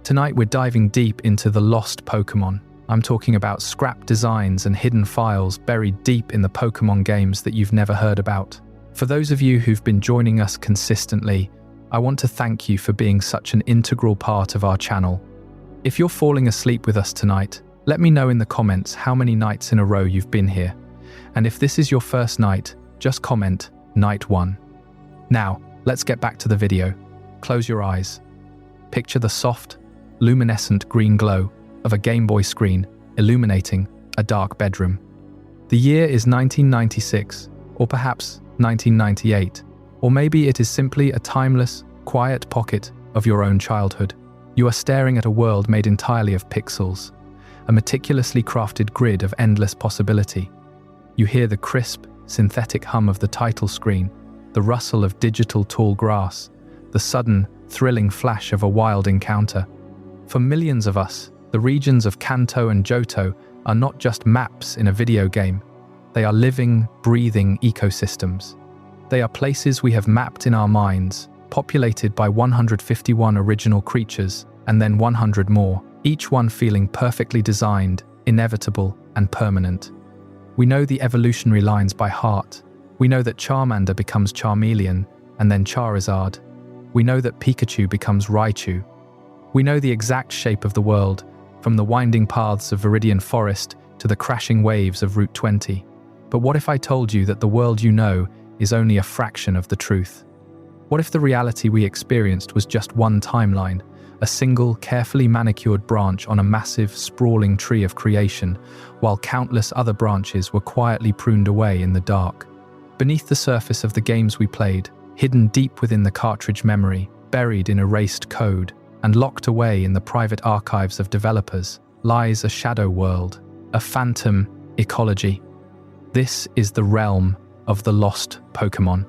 Tonight we're diving deep into the lost Pokémon. I'm talking about scrap designs and hidden files buried deep in the Pokémon games that you've never heard about. For those of you who've been joining us consistently, I want to thank you for being such an integral part of our channel. If you're falling asleep with us tonight, let me know in the comments how many nights in a row you've been here. And if this is your first night, just comment Night 1. Now, let's get back to the video. Close your eyes. Picture the soft, luminescent green glow of a Game Boy screen illuminating a dark bedroom. The year is 1996, or perhaps 1998, or maybe it is simply a timeless, quiet pocket of your own childhood. You are staring at a world made entirely of pixels, a meticulously crafted grid of endless possibility. You hear the crisp, synthetic hum of the title screen, the rustle of digital tall grass, the sudden, thrilling flash of a wild encounter. For millions of us, the regions of Kanto and Johto are not just maps in a video game. They are living, breathing ecosystems. They are places we have mapped in our minds, populated by 151 original creatures, and then 100 more, each one feeling perfectly designed, inevitable, and permanent. We know the evolutionary lines by heart. We know that Charmander becomes Charmeleon, and then Charizard. We know that Pikachu becomes Raichu. We know the exact shape of the world, from the winding paths of Viridian Forest to the crashing waves of Route 20. But what if I told you that the world you know is only a fraction of the truth? What if the reality we experienced was just one timeline, a single, carefully manicured branch on a massive, sprawling tree of creation, while countless other branches were quietly pruned away in the dark? Beneath the surface of the games we played, hidden deep within the cartridge memory, buried in erased code, and locked away in the private archives of developers, lies a shadow world, a phantom ecology. This is the realm of the lost Pokémon.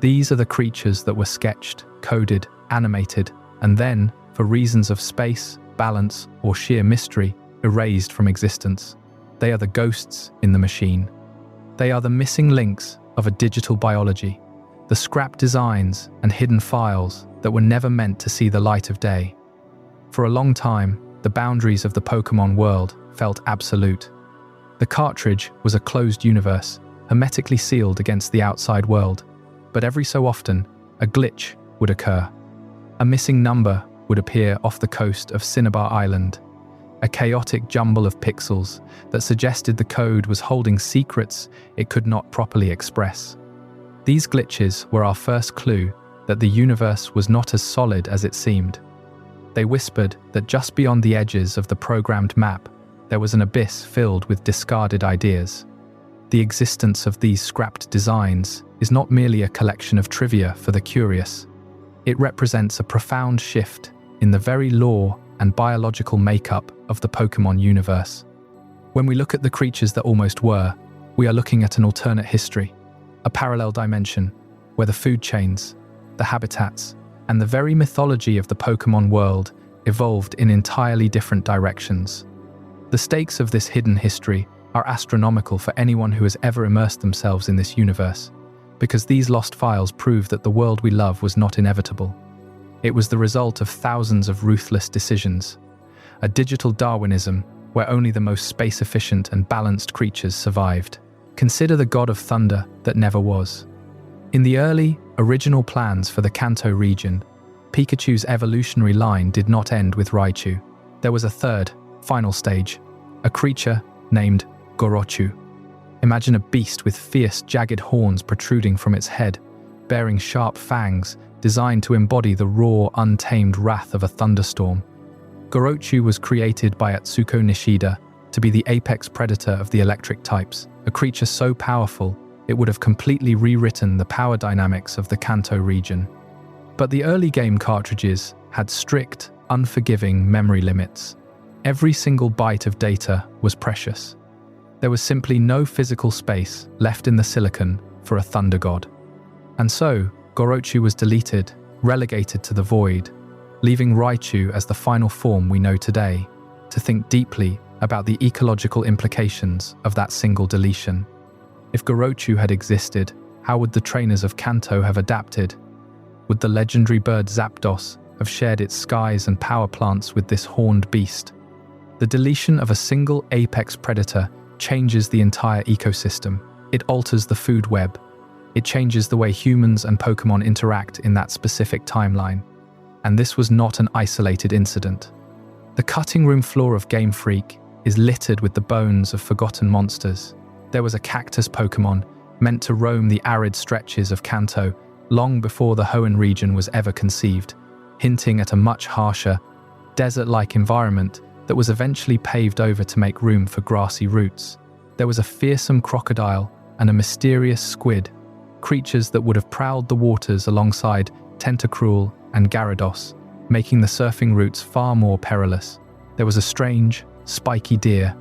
These are the creatures that were sketched, coded, animated, and then, for reasons of space, balance, or sheer mystery, erased from existence. They are the ghosts in the machine. They are the missing links of a digital biology, the scrap designs and hidden files that were never meant to see the light of day. For a long time, the boundaries of the Pokémon world felt absolute. The cartridge was a closed universe, hermetically sealed against the outside world. But every so often, a glitch would occur. A missing number would appear off the coast of Cinnabar Island, a chaotic jumble of pixels that suggested the code was holding secrets it could not properly express. These glitches were our first clue that the universe was not as solid as it seemed. They whispered that just beyond the edges of the programmed map, there was an abyss filled with discarded ideas. The existence of these scrapped designs is not merely a collection of trivia for the curious. It represents a profound shift in the very lore and biological makeup of the Pokémon universe. When we look at the creatures that almost were, we are looking at an alternate history, a parallel dimension where the food chains, the habitats, and the very mythology of the Pokémon world evolved in entirely different directions. The stakes of this hidden history are astronomical for anyone who has ever immersed themselves in this universe, because these lost files prove that the world we love was not inevitable. It was the result of thousands of ruthless decisions, a digital Darwinism where only the most space-efficient and balanced creatures survived. Consider the god of thunder that never was. In the early, original plans for the Kanto region, Pikachu's evolutionary line did not end with Raichu. There was a third, final stage, a creature named Gorochu. Imagine a beast with fierce, jagged horns protruding from its head, bearing sharp fangs designed to embody the raw, untamed wrath of a thunderstorm. Gorochu was created by Atsuko Nishida to be the apex predator of the electric types, a creature so powerful it would have completely rewritten the power dynamics of the Kanto region. But the early game cartridges had strict, unforgiving memory limits. Every single byte of data was precious. There was simply no physical space left in the silicon for a thunder god. And so, Gorochu was deleted, relegated to the void, leaving Raichu as the final form we know today, to think deeply about the ecological implications of that single deletion. If Gorochu had existed, how would the trainers of Kanto have adapted? Would the legendary bird Zapdos have shared its skies and power plants with this horned beast. The deletion of a single apex predator changes the entire ecosystem. It alters the food web. It changes the way humans and Pokémon interact in that specific timeline. And this was not an isolated incident. The cutting room floor of Game Freak is littered with the bones of forgotten monsters. There was a cactus Pokémon meant to roam the arid stretches of Kanto long before the Hoenn region was ever conceived, hinting at a much harsher, desert-like environment that was eventually paved over to make room for grassy roots. There was a fearsome crocodile and a mysterious squid, creatures that would have prowled the waters alongside Tentacruel and Gyarados, making the surfing routes far more perilous. There was a strange, spiky deer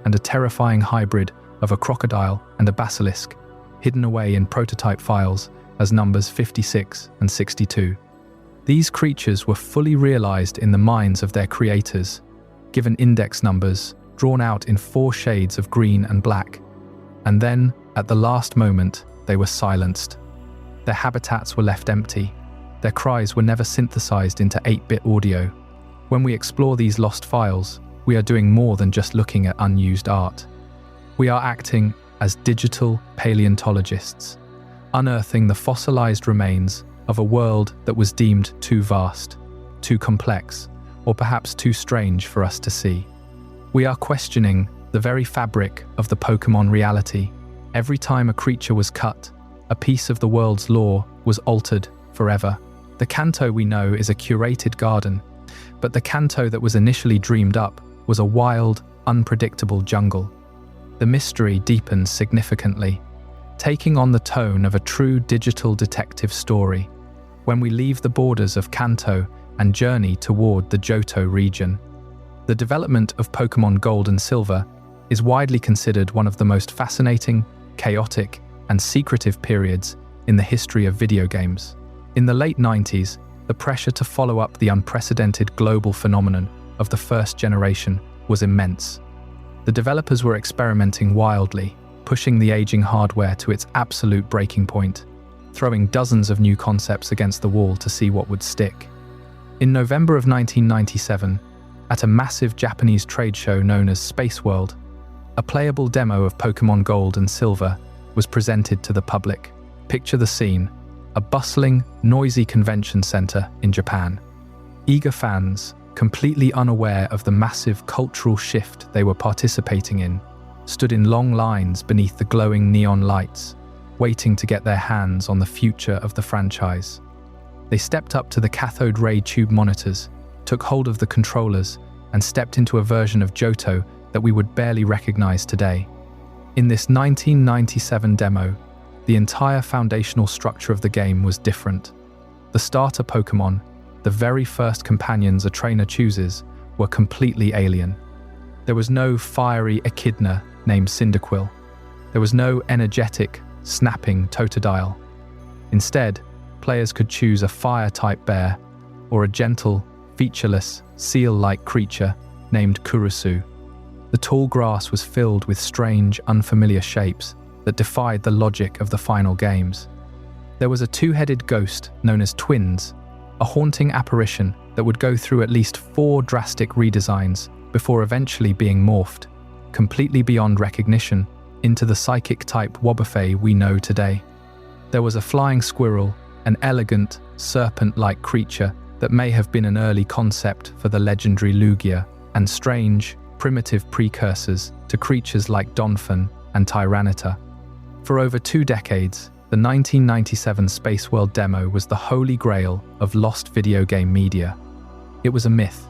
and a terrifying hybrid of a crocodile and a basilisk, hidden away in prototype files as numbers 56 and 62. These creatures were fully realized in the minds of their creators, given index numbers drawn out in 4 shades of green and black. And then, at the last moment, they were silenced. Their habitats were left empty. Their cries were never synthesized into 8-bit audio. When we explore these lost files, we are doing more than just looking at unused art. We are acting as digital paleontologists, unearthing the fossilized remains of a world that was deemed too vast, too complex, or perhaps too strange for us to see. We are questioning the very fabric of the Pokémon reality. Every time a creature was cut, a piece of the world's lore was altered forever. The Kanto we know is a curated garden, but the Kanto that was initially dreamed up was a wild, unpredictable jungle. The mystery deepens significantly, taking on the tone of a true digital detective story when we leave the borders of Kanto and journey toward the Johto region. The development of Pokémon Gold and Silver is widely considered one of the most fascinating, chaotic, and secretive periods in the history of video games. In the late 90s, the pressure to follow up the unprecedented global phenomenon of the first generation was immense. The developers were experimenting wildly, pushing the aging hardware to its absolute breaking point, throwing dozens of new concepts against the wall to see what would stick. In November of 1997, at a massive Japanese trade show known as Spaceworld, a playable demo of Pokémon Gold and Silver was presented to the public. Picture the scene: a bustling, noisy convention center in Japan. Eager fans, completely unaware of the massive cultural shift they were participating in, stood in long lines beneath the glowing neon lights, waiting to get their hands on the future of the franchise. They stepped up to the cathode ray tube monitors, took hold of the controllers, and stepped into a version of Johto that we would barely recognize today. In this 1997 demo, the entire foundational structure of the game was different. The starter Pokémon, the very first companions a trainer chooses, were completely alien. There was no fiery echidna named Cyndaquil. There was no energetic, snapping Totodile. Instead, players could choose a fire-type bear or a gentle, featureless, seal-like creature named Kurusu. The tall grass was filled with strange, unfamiliar shapes that defied the logic of the final games. There was a two-headed ghost known as Twins, a haunting apparition that would go through at least 4 drastic redesigns before eventually being morphed, completely beyond recognition, into the psychic-type Wobbuffet we know today. There was a flying squirrel, an elegant, serpent-like creature that may have been an early concept for the legendary Lugia, and strange, primitive precursors to creatures like Donphan and Tyrannitar. For over 2 decades, the 1997 Spaceworld demo was the holy grail of lost video game media. It was a myth,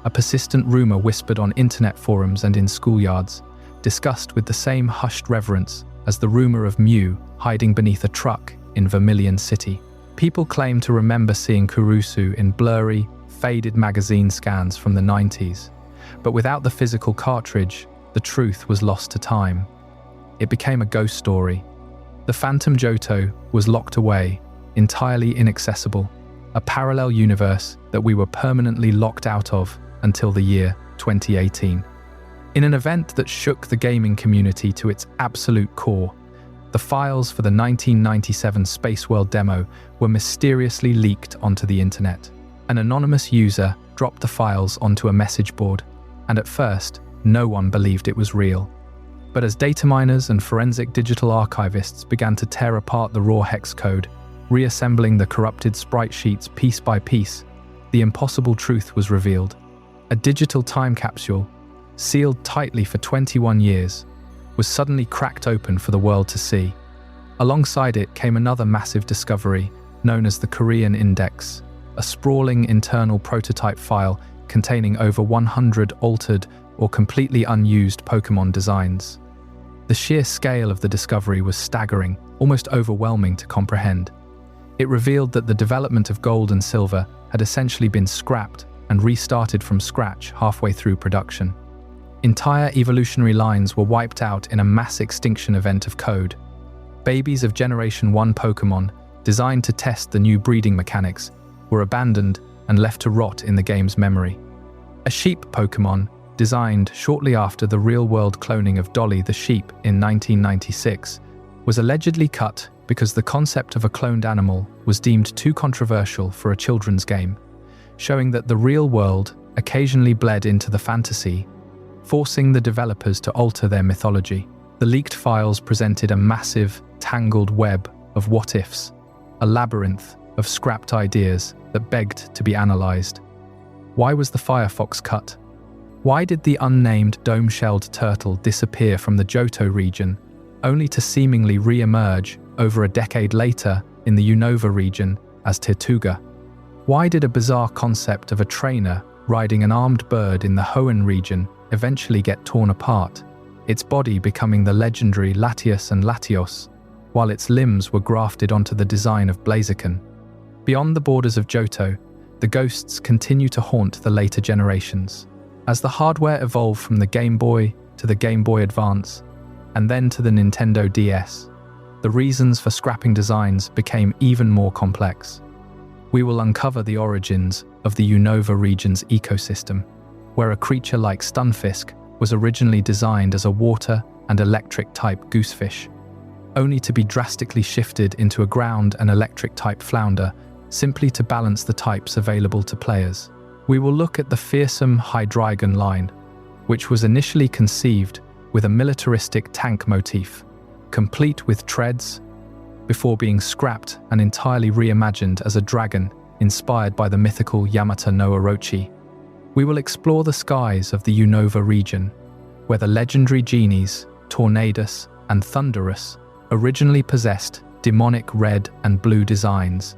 a persistent rumor whispered on internet forums and in schoolyards, discussed with the same hushed reverence as the rumor of Mew hiding beneath a truck in Vermilion City. People claim to remember seeing Kurusu in blurry, faded magazine scans from the 90s, but without the physical cartridge, the truth was lost to time. It became a ghost story. The Phantom Johto was locked away, entirely inaccessible, a parallel universe that we were permanently locked out of until the year 2018. In an event that shook the gaming community to its absolute core, the files for the 1997 Spaceworld demo were mysteriously leaked onto the internet. An anonymous user dropped the files onto a message board, and at first, no one believed it was real. But as data miners and forensic digital archivists began to tear apart the raw hex code, reassembling the corrupted sprite sheets piece by piece, the impossible truth was revealed. A digital time capsule, sealed tightly for 21 years, was suddenly cracked open for the world to see. Alongside it came another massive discovery, known as the Korean Index, a sprawling internal prototype file containing over 100 altered or completely unused Pokémon designs. The sheer scale of the discovery was staggering, almost overwhelming to comprehend. It revealed that the development of gold and silver had essentially been scrapped and restarted from scratch halfway through production. Entire evolutionary lines were wiped out in a mass extinction event of code. Babies of Generation 1 Pokémon, designed to test the new breeding mechanics, were abandoned and left to rot in the game's memory. A sheep Pokémon, designed shortly after the real-world cloning of Dolly the sheep in 1996, was allegedly cut because the concept of a cloned animal was deemed too controversial for a children's game, showing that the real world occasionally bled into the fantasy, forcing the developers to alter their mythology. The leaked files presented a massive, tangled web of what-ifs, a labyrinth of scrapped ideas that begged to be analysed. Why was the Firefox cut? Why did the unnamed dome-shelled turtle disappear from the Johto region, only to seemingly re-emerge over a decade later in the Unova region as Tortuga? Why did a bizarre concept of a trainer riding an armed bird in the Hoenn region eventually get torn apart, its body becoming the legendary Latias and Latios, while its limbs were grafted onto the design of Blaziken? Beyond the borders of Johto, the ghosts continue to haunt the later generations. As the hardware evolved from the Game Boy to the Game Boy Advance, and then to the Nintendo DS, the reasons for scrapping designs became even more complex. We will uncover the origins of the Unova region's ecosystem, where a creature like Stunfisk was originally designed as a water and electric-type goosefish, only to be drastically shifted into a ground and electric-type flounder, simply to balance the types available to players. We will look at the fearsome Hydreigon line, which was initially conceived with a militaristic tank motif, complete with treads, before being scrapped and entirely reimagined as a dragon inspired by the mythical Yamata no Orochi. We will explore the skies of the Unova region, where the legendary genies, Tornadus and Thunderous, originally possessed demonic red and blue designs,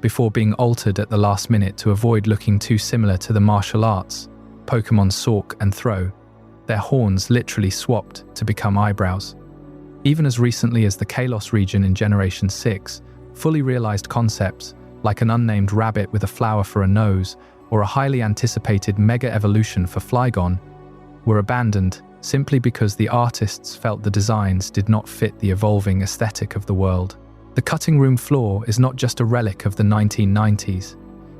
before being altered at the last minute to avoid looking too similar to the martial arts, Pokémon Sork and Throw, their horns literally swapped to become eyebrows. Even as recently as the Kalos region in Generation 6, fully realized concepts, like an unnamed rabbit with a flower for a nose, or a highly anticipated mega evolution for Flygon, were abandoned simply because the artists felt the designs did not fit the evolving aesthetic of the world. The cutting room floor is not just a relic of the 1990s.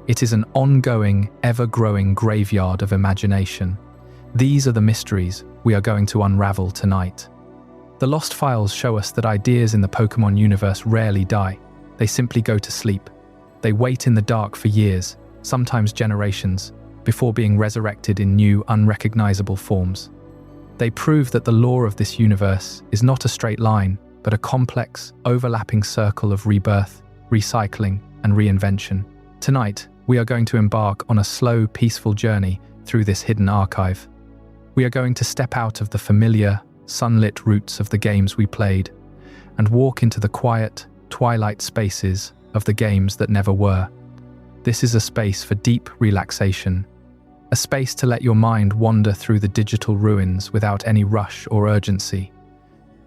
It is an ongoing, ever-growing graveyard of imagination. These are the mysteries we are going to unravel tonight. The lost files show us that ideas in the Pokémon universe rarely die. They simply go to sleep. They wait in the dark for years, sometimes generations, before being resurrected in new, unrecognizable forms. They prove that the lore of this universe is not a straight line, but a complex, overlapping circle of rebirth, recycling, and reinvention. Tonight, we are going to embark on a slow, peaceful journey through this hidden archive. We are going to step out of the familiar, sunlit roots of the games we played and walk into the quiet, twilight spaces of the games that never were. This is a space for deep relaxation, a space to let your mind wander through the digital ruins without any rush or urgency.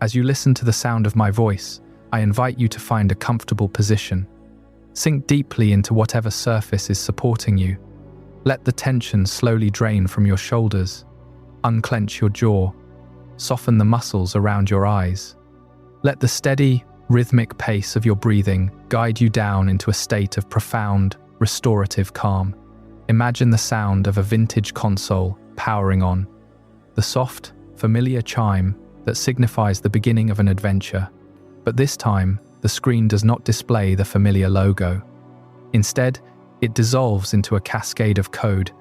As you listen to the sound of my voice, I invite you to find a comfortable position. Sink deeply into whatever surface is supporting you. Let the tension slowly drain from your shoulders. Unclench your jaw. Soften the muscles around your eyes. Let the steady, rhythmic pace of your breathing guide you down into a state of profound, restorative calm. Imagine the sound of a vintage console powering on. The soft, familiar chime that signifies the beginning of an adventure. But this time, the screen does not display the familiar logo. Instead, It dissolves into a cascade of code,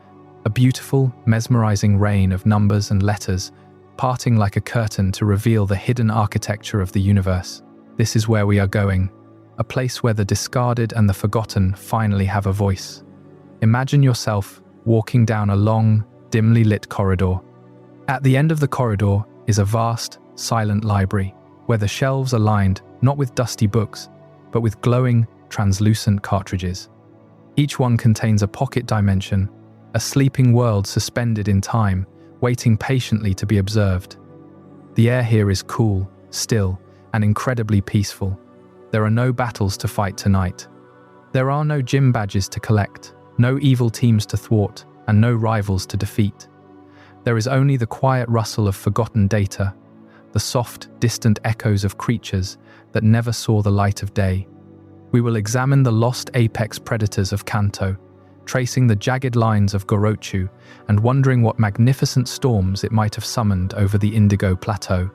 a beautiful, mesmerizing rain of numbers and letters, parting like a curtain to reveal the hidden architecture of the universe. This is where we are going, a place where the discarded and the forgotten finally have a voice. Imagine yourself walking down a long, dimly lit corridor. At the end of the corridor is a vast, silent library, where the shelves are lined not with dusty books, but with glowing, translucent cartridges. Each one contains a pocket dimension, a sleeping world suspended in time, waiting patiently to be observed. The air here is cool, still, and incredibly peaceful. There are no battles to fight tonight. There are no gym badges to collect, no evil teams to thwart, and no rivals to defeat. There is only the quiet rustle of forgotten data, the soft, distant echoes of creatures that never saw the light of day. We will examine the lost apex predators of Kanto, tracing the jagged lines of Gorochu and wondering what magnificent storms it might have summoned over the Indigo Plateau.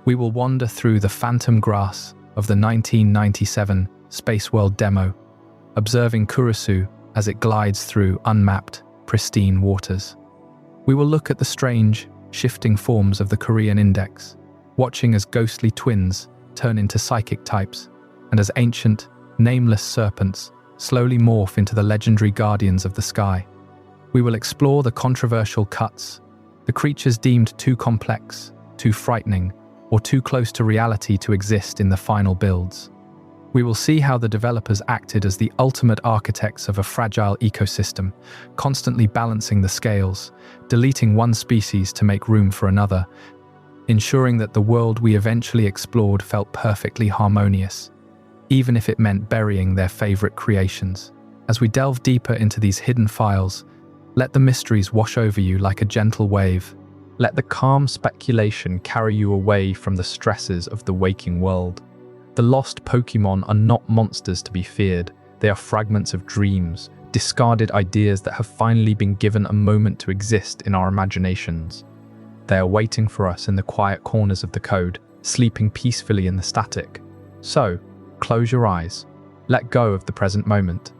We will wander through the phantom grass of the 1997 Spaceworld demo, observing Kurusu as it glides through unmapped, pristine waters. We will look at the strange, shifting forms of the Korean index, watching as ghostly twins turn into psychic types, and as ancient, nameless serpents slowly morph into the legendary guardians of the sky. We will explore the controversial cuts, the creatures deemed too complex, too frightening, or too close to reality to exist in the final builds. We will see how the developers acted as the ultimate architects of a fragile ecosystem, constantly balancing the scales, deleting one species to make room for another, ensuring that the world we eventually explored felt perfectly harmonious, even if it meant burying their favorite creations. As we delve deeper into these hidden files, let the mysteries wash over you like a gentle wave. Let the calm speculation carry you away from the stresses of the waking world. The lost Pokémon are not monsters to be feared. They are fragments of dreams, discarded ideas that have finally been given a moment to exist in our imaginations. They are waiting for us in the quiet corners of the code, sleeping peacefully in the static. So, close your eyes. Let go of the present moment.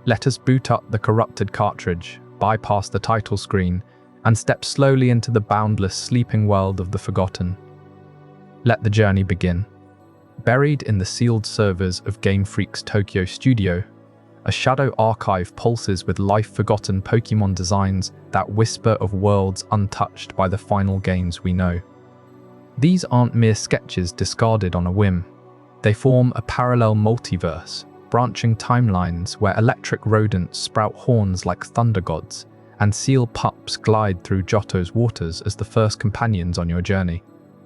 Let us boot up the corrupted cartridge, bypass the title screen, and step slowly into the boundless sleeping world of the forgotten. Let the journey begin. Buried in the sealed servers of Game Freak's Tokyo studio, a shadow archive pulses with life-forgotten Pokémon designs that whisper of worlds untouched by the final games we know. These aren't mere sketches discarded on a whim. They form a parallel multiverse, branching timelines where electric rodents sprout horns like thunder gods, and seal pups glide through Johto's waters as the first companions on your journey.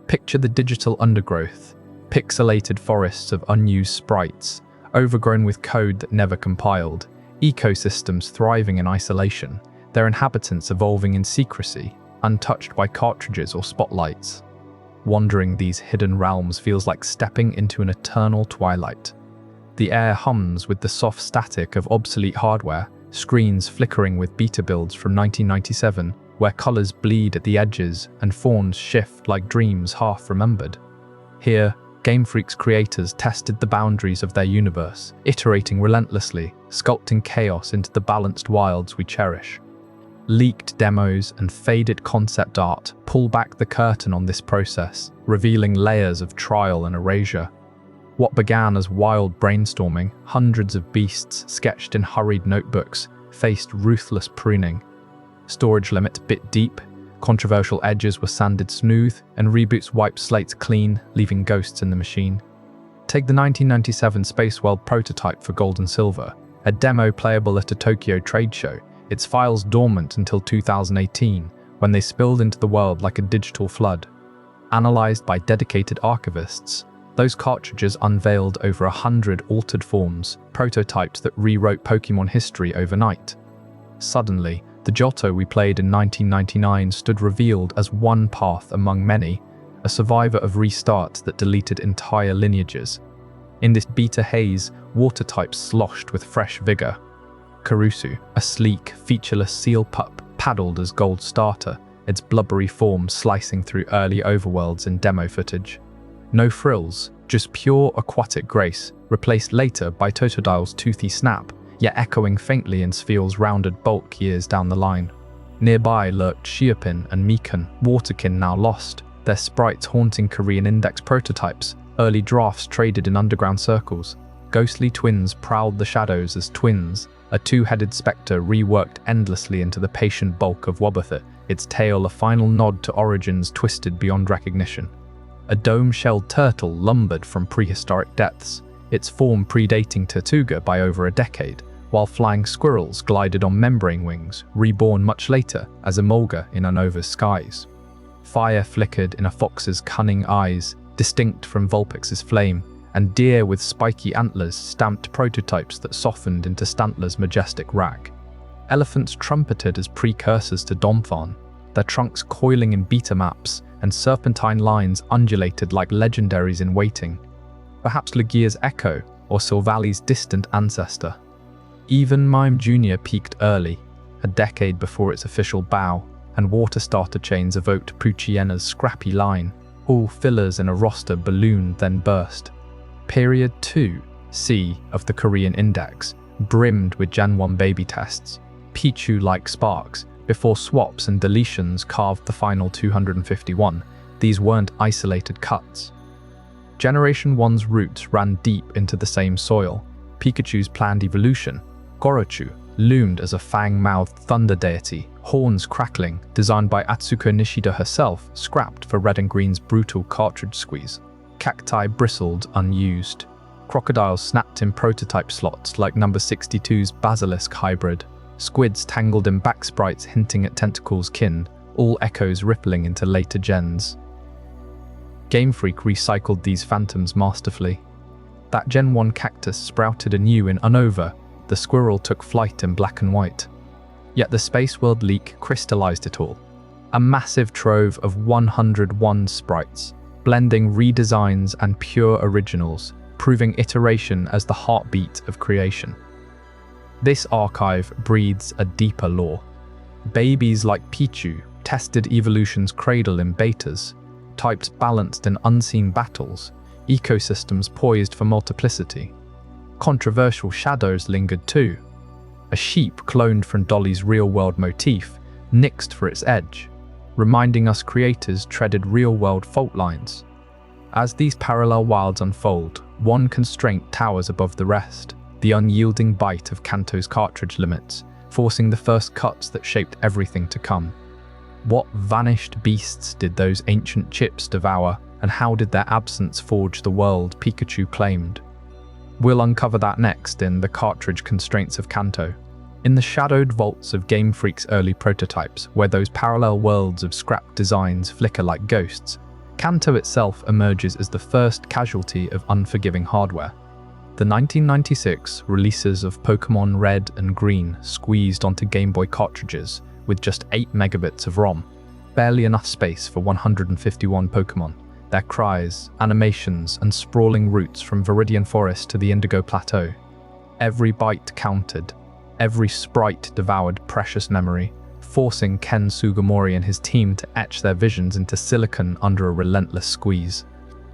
Picture the digital undergrowth, pixelated forests of unused sprites, overgrown with code that never compiled, ecosystems thriving in isolation, their inhabitants evolving in secrecy, untouched by cartridges or spotlights. Wandering these hidden realms feels like stepping into an eternal twilight. The air hums with the soft static of obsolete hardware, screens flickering with beta builds from 1997, where colors bleed at the edges and forms shift like dreams half remembered. Here, Game Freak's creators tested the boundaries of their universe, iterating relentlessly, sculpting chaos into the balanced wilds we cherish. Leaked demos and faded concept art pull back the curtain on this process, revealing layers of trial and erasure. What began as wild brainstorming, hundreds of beasts sketched in hurried notebooks, faced ruthless pruning. Storage limits bit deep, controversial edges were sanded smooth, and reboots wiped slates clean, leaving ghosts in the machine. Take the 1997 Spaceworld prototype for Gold and Silver, a demo playable at a Tokyo trade show, its files dormant until 2018, when they spilled into the world like a digital flood. Analyzed by dedicated archivists, those cartridges unveiled over 100 altered forms, prototypes that rewrote Pokémon history overnight. Suddenly, the Johto we played in 1999 stood revealed as one path among many, a survivor of restarts that deleted entire lineages. In this beta haze, water types sloshed with fresh vigor. Kurusu, a sleek, featureless seal pup, paddled as gold starter, its blubbery form slicing through early overworlds in demo footage. No frills, just pure aquatic grace, replaced later by Totodile's toothy snap, yet echoing faintly in Spheel's rounded bulk years down the line. Nearby lurked Sheopin and Mikan, waterkin now lost, their sprites haunting Korean index prototypes, early drafts traded in underground circles. Ghostly twins prowled the shadows as twins, a two-headed spectre reworked endlessly into the patient bulk of Wobbuffet, its tail a final nod to origins twisted beyond recognition. A dome-shelled turtle lumbered from prehistoric depths, its form predating Tortuga by over a decade, while flying squirrels glided on membrane wings, reborn much later as Emolga in Unova's skies. Fire flickered in a fox's cunning eyes, distinct from Vulpix's flame, and deer with spiky antlers stamped prototypes that softened into Stantler's majestic rack. Elephants trumpeted as precursors to Donphan, their trunks coiling in beta maps, and serpentine lines undulated like legendaries in waiting. Perhaps Legia's echo, or Silvali's distant ancestor. Even Mime Jr. peaked early, a decade before its official bow, and water starter chains evoked Poochiena's scrappy line. All fillers in a roster ballooned then burst. Period 2C of the Korean Index brimmed with Gen 1 baby tests, Pichu-like sparks, before swaps and deletions carved the final 251. These weren't isolated cuts. Generation 1's roots ran deep into the same soil. Pikachu's planned evolution, Gorochu, loomed as a fang-mouthed thunder deity, horns crackling, designed by Atsuko Nishida herself, scrapped for Red and Green's brutal cartridge squeeze. Cacti bristled unused. Crocodiles snapped in prototype slots like number 62's Basilisk hybrid. Squids tangled in back sprites hinting at tentacles kin, all echoes rippling into later gens. Game Freak recycled these phantoms masterfully. That Gen 1 cactus sprouted anew in Unova, the squirrel took flight in black and white. Yet the Spaceworld leak crystallized it all. A massive trove of 101 sprites, blending redesigns and pure originals, proving iteration as the heartbeat of creation. This archive breathes a deeper lore. Babies like Pichu tested evolution's cradle in betas, types balanced in unseen battles, ecosystems poised for multiplicity. Controversial shadows lingered too. A sheep cloned from Dolly's real-world motif, nixed for its edge, reminding us creators treaded real-world fault lines. As these parallel wilds unfold, one constraint towers above the rest, the unyielding bite of Kanto's cartridge limits, forcing the first cuts that shaped everything to come. What vanished beasts did those ancient chips devour, and how did their absence forge the world Pikachu claimed? We'll uncover that next in The Cartridge Constraints of Kanto. In the shadowed vaults of Game Freak's early prototypes, where those parallel worlds of scrapped designs flicker like ghosts, Kanto itself emerges as the first casualty of unforgiving hardware. The 1996 releases of Pokémon Red and Green squeezed onto Game Boy cartridges with just 8 megabits of ROM, barely enough space for 151 Pokémon. Their cries, animations, and sprawling routes from Viridian Forest to the Indigo Plateau. Every byte counted, every sprite devoured precious memory, forcing Ken Sugimori and his team to etch their visions into silicon under a relentless squeeze.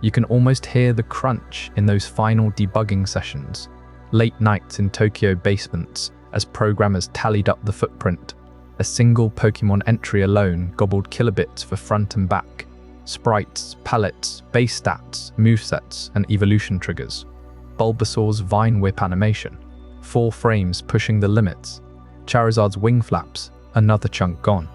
You can almost hear the crunch in those final debugging sessions, late nights in Tokyo basements as programmers tallied up the footprint. A single Pokémon entry alone gobbled kilobits for front and back. Sprites, palettes, base stats, movesets, and evolution triggers. Bulbasaur's Vine Whip animation. 4 frames pushing the limits. Charizard's wing flaps, another chunk gone.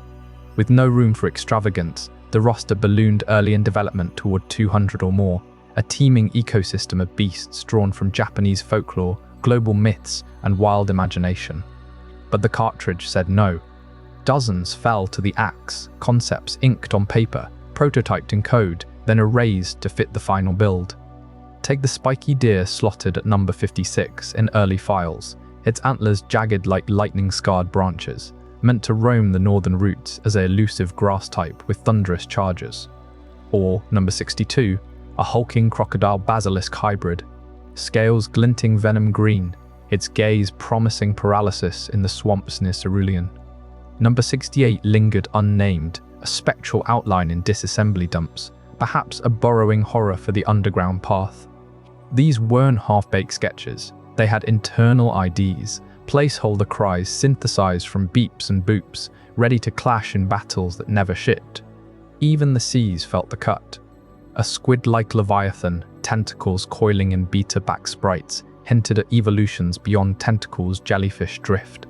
With no room for extravagance, the roster ballooned early in development toward 200 or more, a teeming ecosystem of beasts drawn from Japanese folklore, global myths, and wild imagination. But the cartridge said no. Dozens fell to the axe, concepts inked on paper, prototyped in code, then erased to fit the final build. Take the spiky deer slotted at number 56 in early files, its antlers jagged like lightning-scarred branches, meant to roam the northern routes as an elusive grass type with thunderous charges. Or number 62, a hulking crocodile basilisk hybrid, scales glinting venom green, its gaze promising paralysis in the swamps near Cerulean. Number 68 lingered unnamed, a spectral outline in disassembly dumps, perhaps a burrowing horror for the underground path. These weren't half-baked sketches, they had internal IDs, Placeholder cries synthesized from beeps and boops, ready to clash in battles that never shipped. Even the seas felt the cut. A squid-like leviathan, tentacles coiling in beta-back sprites, hinted at evolutions beyond tentacles jellyfish drift.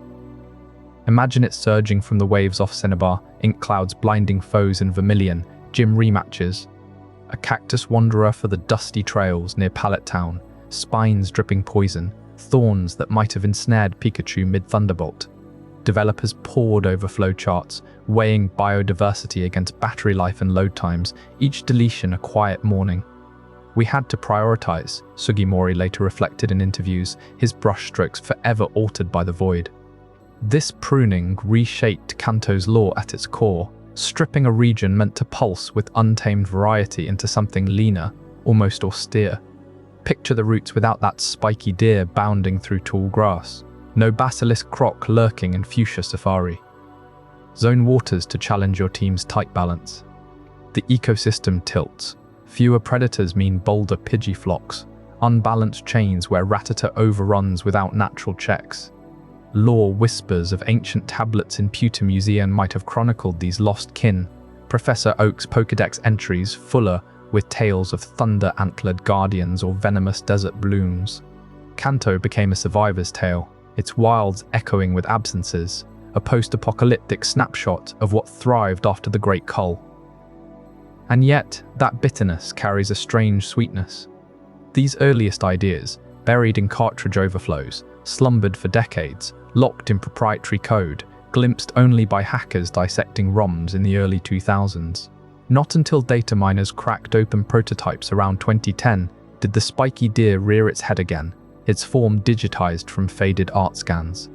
Imagine it surging from the waves off Cinnabar, ink clouds blinding foes in Vermilion, gym rematches. A cactus wanderer for the dusty trails near Pallet Town, spines dripping poison, thorns that might have ensnared Pikachu mid-Thunderbolt. Developers pored over flowcharts, weighing biodiversity against battery life and load times, each deletion a quiet mourning. We had to prioritize, Sugimori later reflected in interviews, his brushstrokes forever altered by the void. This pruning reshaped Kanto's lore at its core, stripping a region meant to pulse with untamed variety into something leaner, almost austere. Picture the roots without that spiky deer bounding through tall grass. No basilisk croc lurking in fuchsia safari. Zone waters to challenge your team's tight balance. The ecosystem tilts. Fewer predators mean bolder pidgey flocks. Unbalanced chains where Rattata overruns without natural checks. Lore whispers of ancient tablets in Pewter Museum might have chronicled these lost kin. Professor Oak's Pokédex entries fuller with tales of thunder-antlered guardians or venomous desert blooms. Kanto became a survivor's tale, its wilds echoing with absences, a post-apocalyptic snapshot of what thrived after the Great Cull. And yet, that bitterness carries a strange sweetness. These earliest ideas, buried in cartridge overflows, slumbered for decades, locked in proprietary code, glimpsed only by hackers dissecting ROMs in the early 2000s. Not until data miners cracked open prototypes around 2010 did the spiky deer rear its head again, its form digitized from faded art scans.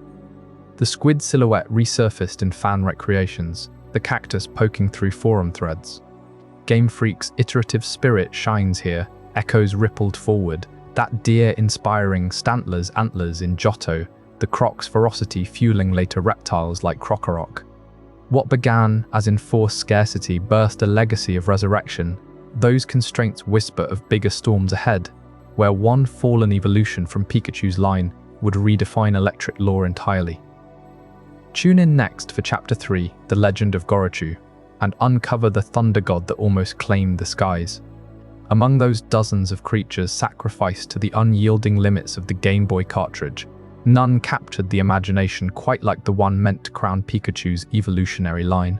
The squid silhouette resurfaced in fan recreations, the cactus poking through forum threads. Game Freak's iterative spirit shines here, echoes rippled forward, that deer-inspiring Stantler's antlers in Johto, the croc's ferocity fueling later reptiles like Krokorok. What began as enforced scarcity birthed a legacy of resurrection. Those constraints whisper of bigger storms ahead, where one fallen evolution from Pikachu's line would redefine electric lore entirely. Tune in next for Chapter 3, The Legend of Gorochu, and uncover the thunder god that almost claimed the skies. Among those dozens of creatures sacrificed to the unyielding limits of the Game Boy cartridge, none captured the imagination quite like the one meant to crown Pikachu's evolutionary line.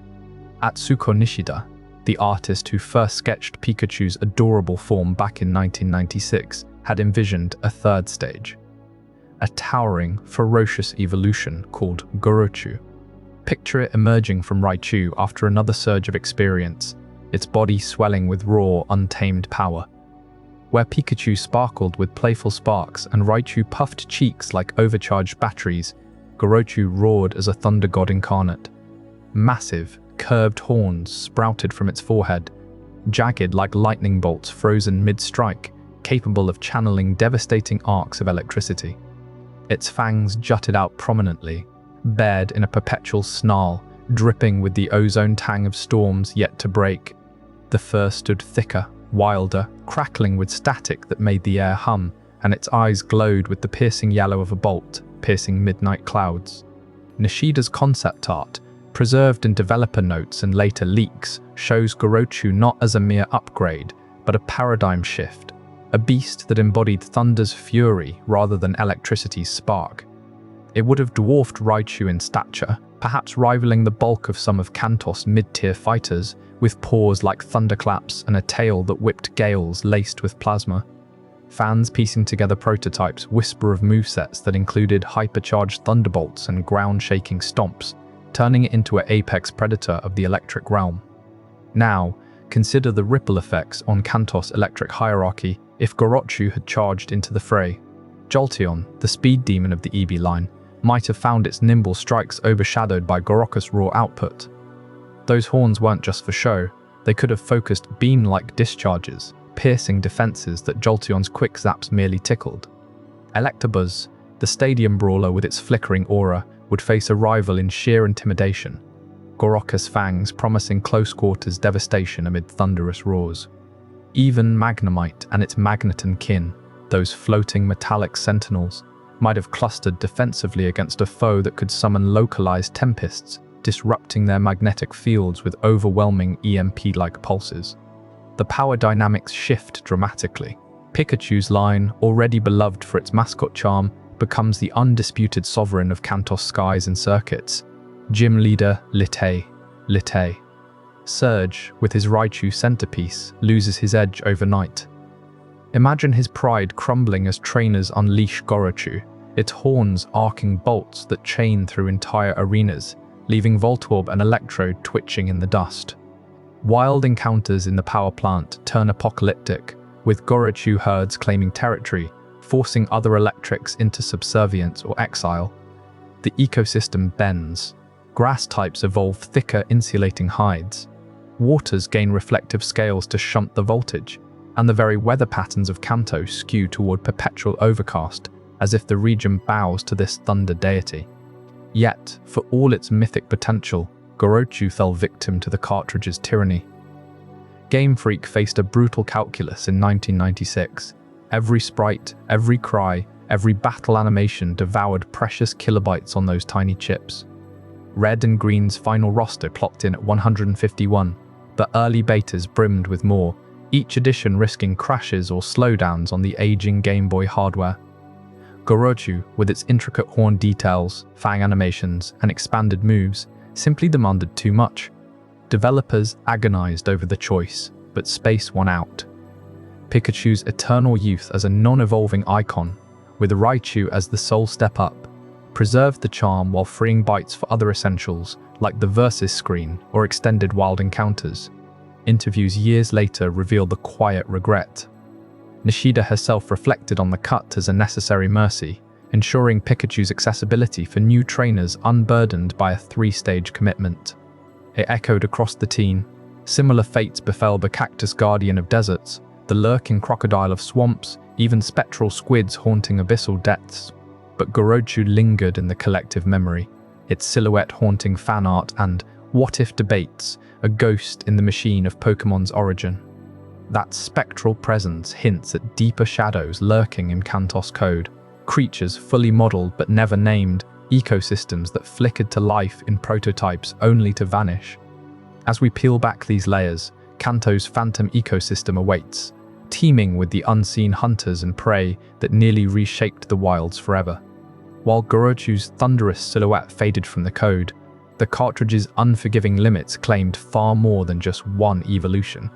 Atsuko Nishida, the artist who first sketched Pikachu's adorable form back in 1996, had envisioned a third stage. A towering, ferocious evolution called Gorochu. Picture it emerging from Raichu after another surge of experience, its body swelling with raw, untamed power. Where Pikachu sparkled with playful sparks and Raichu puffed cheeks like overcharged batteries, Gorochu roared as a thunder god incarnate. Massive, curved horns sprouted from its forehead, jagged like lightning bolts frozen mid-strike, capable of channeling devastating arcs of electricity. Its fangs jutted out prominently, bared in a perpetual snarl, dripping with the ozone tang of storms yet to break. The fur stood thicker, wilder, crackling with static that made the air hum, and its eyes glowed with the piercing yellow of a bolt, piercing midnight clouds. Nishida's concept art, preserved in developer notes and later leaks, shows Gorochu not as a mere upgrade, but a paradigm shift, a beast that embodied thunder's fury rather than electricity's spark. It would have dwarfed Raichu in stature, perhaps rivaling the bulk of some of Kanto's mid-tier fighters, with paws like thunderclaps and a tail that whipped gales laced with plasma. Fans piecing together prototypes whisper of movesets that included hypercharged thunderbolts and ground-shaking stomps, turning it into an apex predator of the electric realm. Now, consider the ripple effects on Kanto's electric hierarchy if Gorochu had charged into the fray. Jolteon, the speed demon of the EB line, might have found its nimble strikes overshadowed by Goroku's raw output. Those horns weren't just for show, they could have focused beam-like discharges, piercing defenses that Jolteon's quick zaps merely tickled. Electabuzz, the stadium brawler with its flickering aura, would face a rival in sheer intimidation, Goroku's fangs promising close-quarters devastation amid thunderous roars. Even Magnemite and its Magneton kin, those floating metallic sentinels, might have clustered defensively against a foe that could summon localized tempests, disrupting their magnetic fields with overwhelming EMP-like pulses. The power dynamics shift dramatically. Pikachu's line, already beloved for its mascot charm, becomes the undisputed sovereign of Kanto's skies and circuits. Gym leader Lite. Surge, with his Raichu centerpiece, loses his edge overnight. Imagine his pride crumbling as trainers unleash Gorochu, its horns arcing bolts that chain through entire arenas, leaving Voltorb and Electrode twitching in the dust. Wild encounters in the power plant turn apocalyptic, with Gorochu herds claiming territory, forcing other electrics into subservience or exile. The ecosystem bends. Grass types evolve thicker insulating hides. Waters gain reflective scales to shunt the voltage, and the very weather patterns of Kanto skew toward perpetual overcast, as if the region bows to this thunder deity. Yet, for all its mythic potential, Gorochu fell victim to the cartridge's tyranny. Game Freak faced a brutal calculus in 1996. Every sprite, every cry, every battle animation devoured precious kilobytes on those tiny chips. Red and Green's final roster clocked in at 151, but early betas brimmed with more, each edition risking crashes or slowdowns on the aging Game Boy hardware. Gorochu, with its intricate horn details, fang animations, and expanded moves, simply demanded too much. Developers agonized over the choice, but space won out. Pikachu's eternal youth as a non-evolving icon, with Raichu as the sole step up, preserved the charm while freeing bytes for other essentials like the Versus screen or extended wild encounters. Interviews years later revealed the quiet regret. Nishida herself reflected on the cut as a necessary mercy, ensuring Pikachu's accessibility for new trainers unburdened by a 3-stage commitment. It echoed across the teen. Similar fates befell the cactus guardian of deserts, the lurking crocodile of swamps, even spectral squids haunting abyssal depths. But Gorochu lingered in the collective memory, its silhouette haunting fan art and what-if debates, a ghost in the machine of Pokémon's origin. That spectral presence hints at deeper shadows lurking in Kanto's code, creatures fully modeled but never named, ecosystems that flickered to life in prototypes only to vanish. As we peel back these layers, Kanto's phantom ecosystem awaits, teeming with the unseen hunters and prey that nearly reshaped the wilds forever. While Gorochu's thunderous silhouette faded from the code, the cartridge's unforgiving limits claimed far more than just one evolution.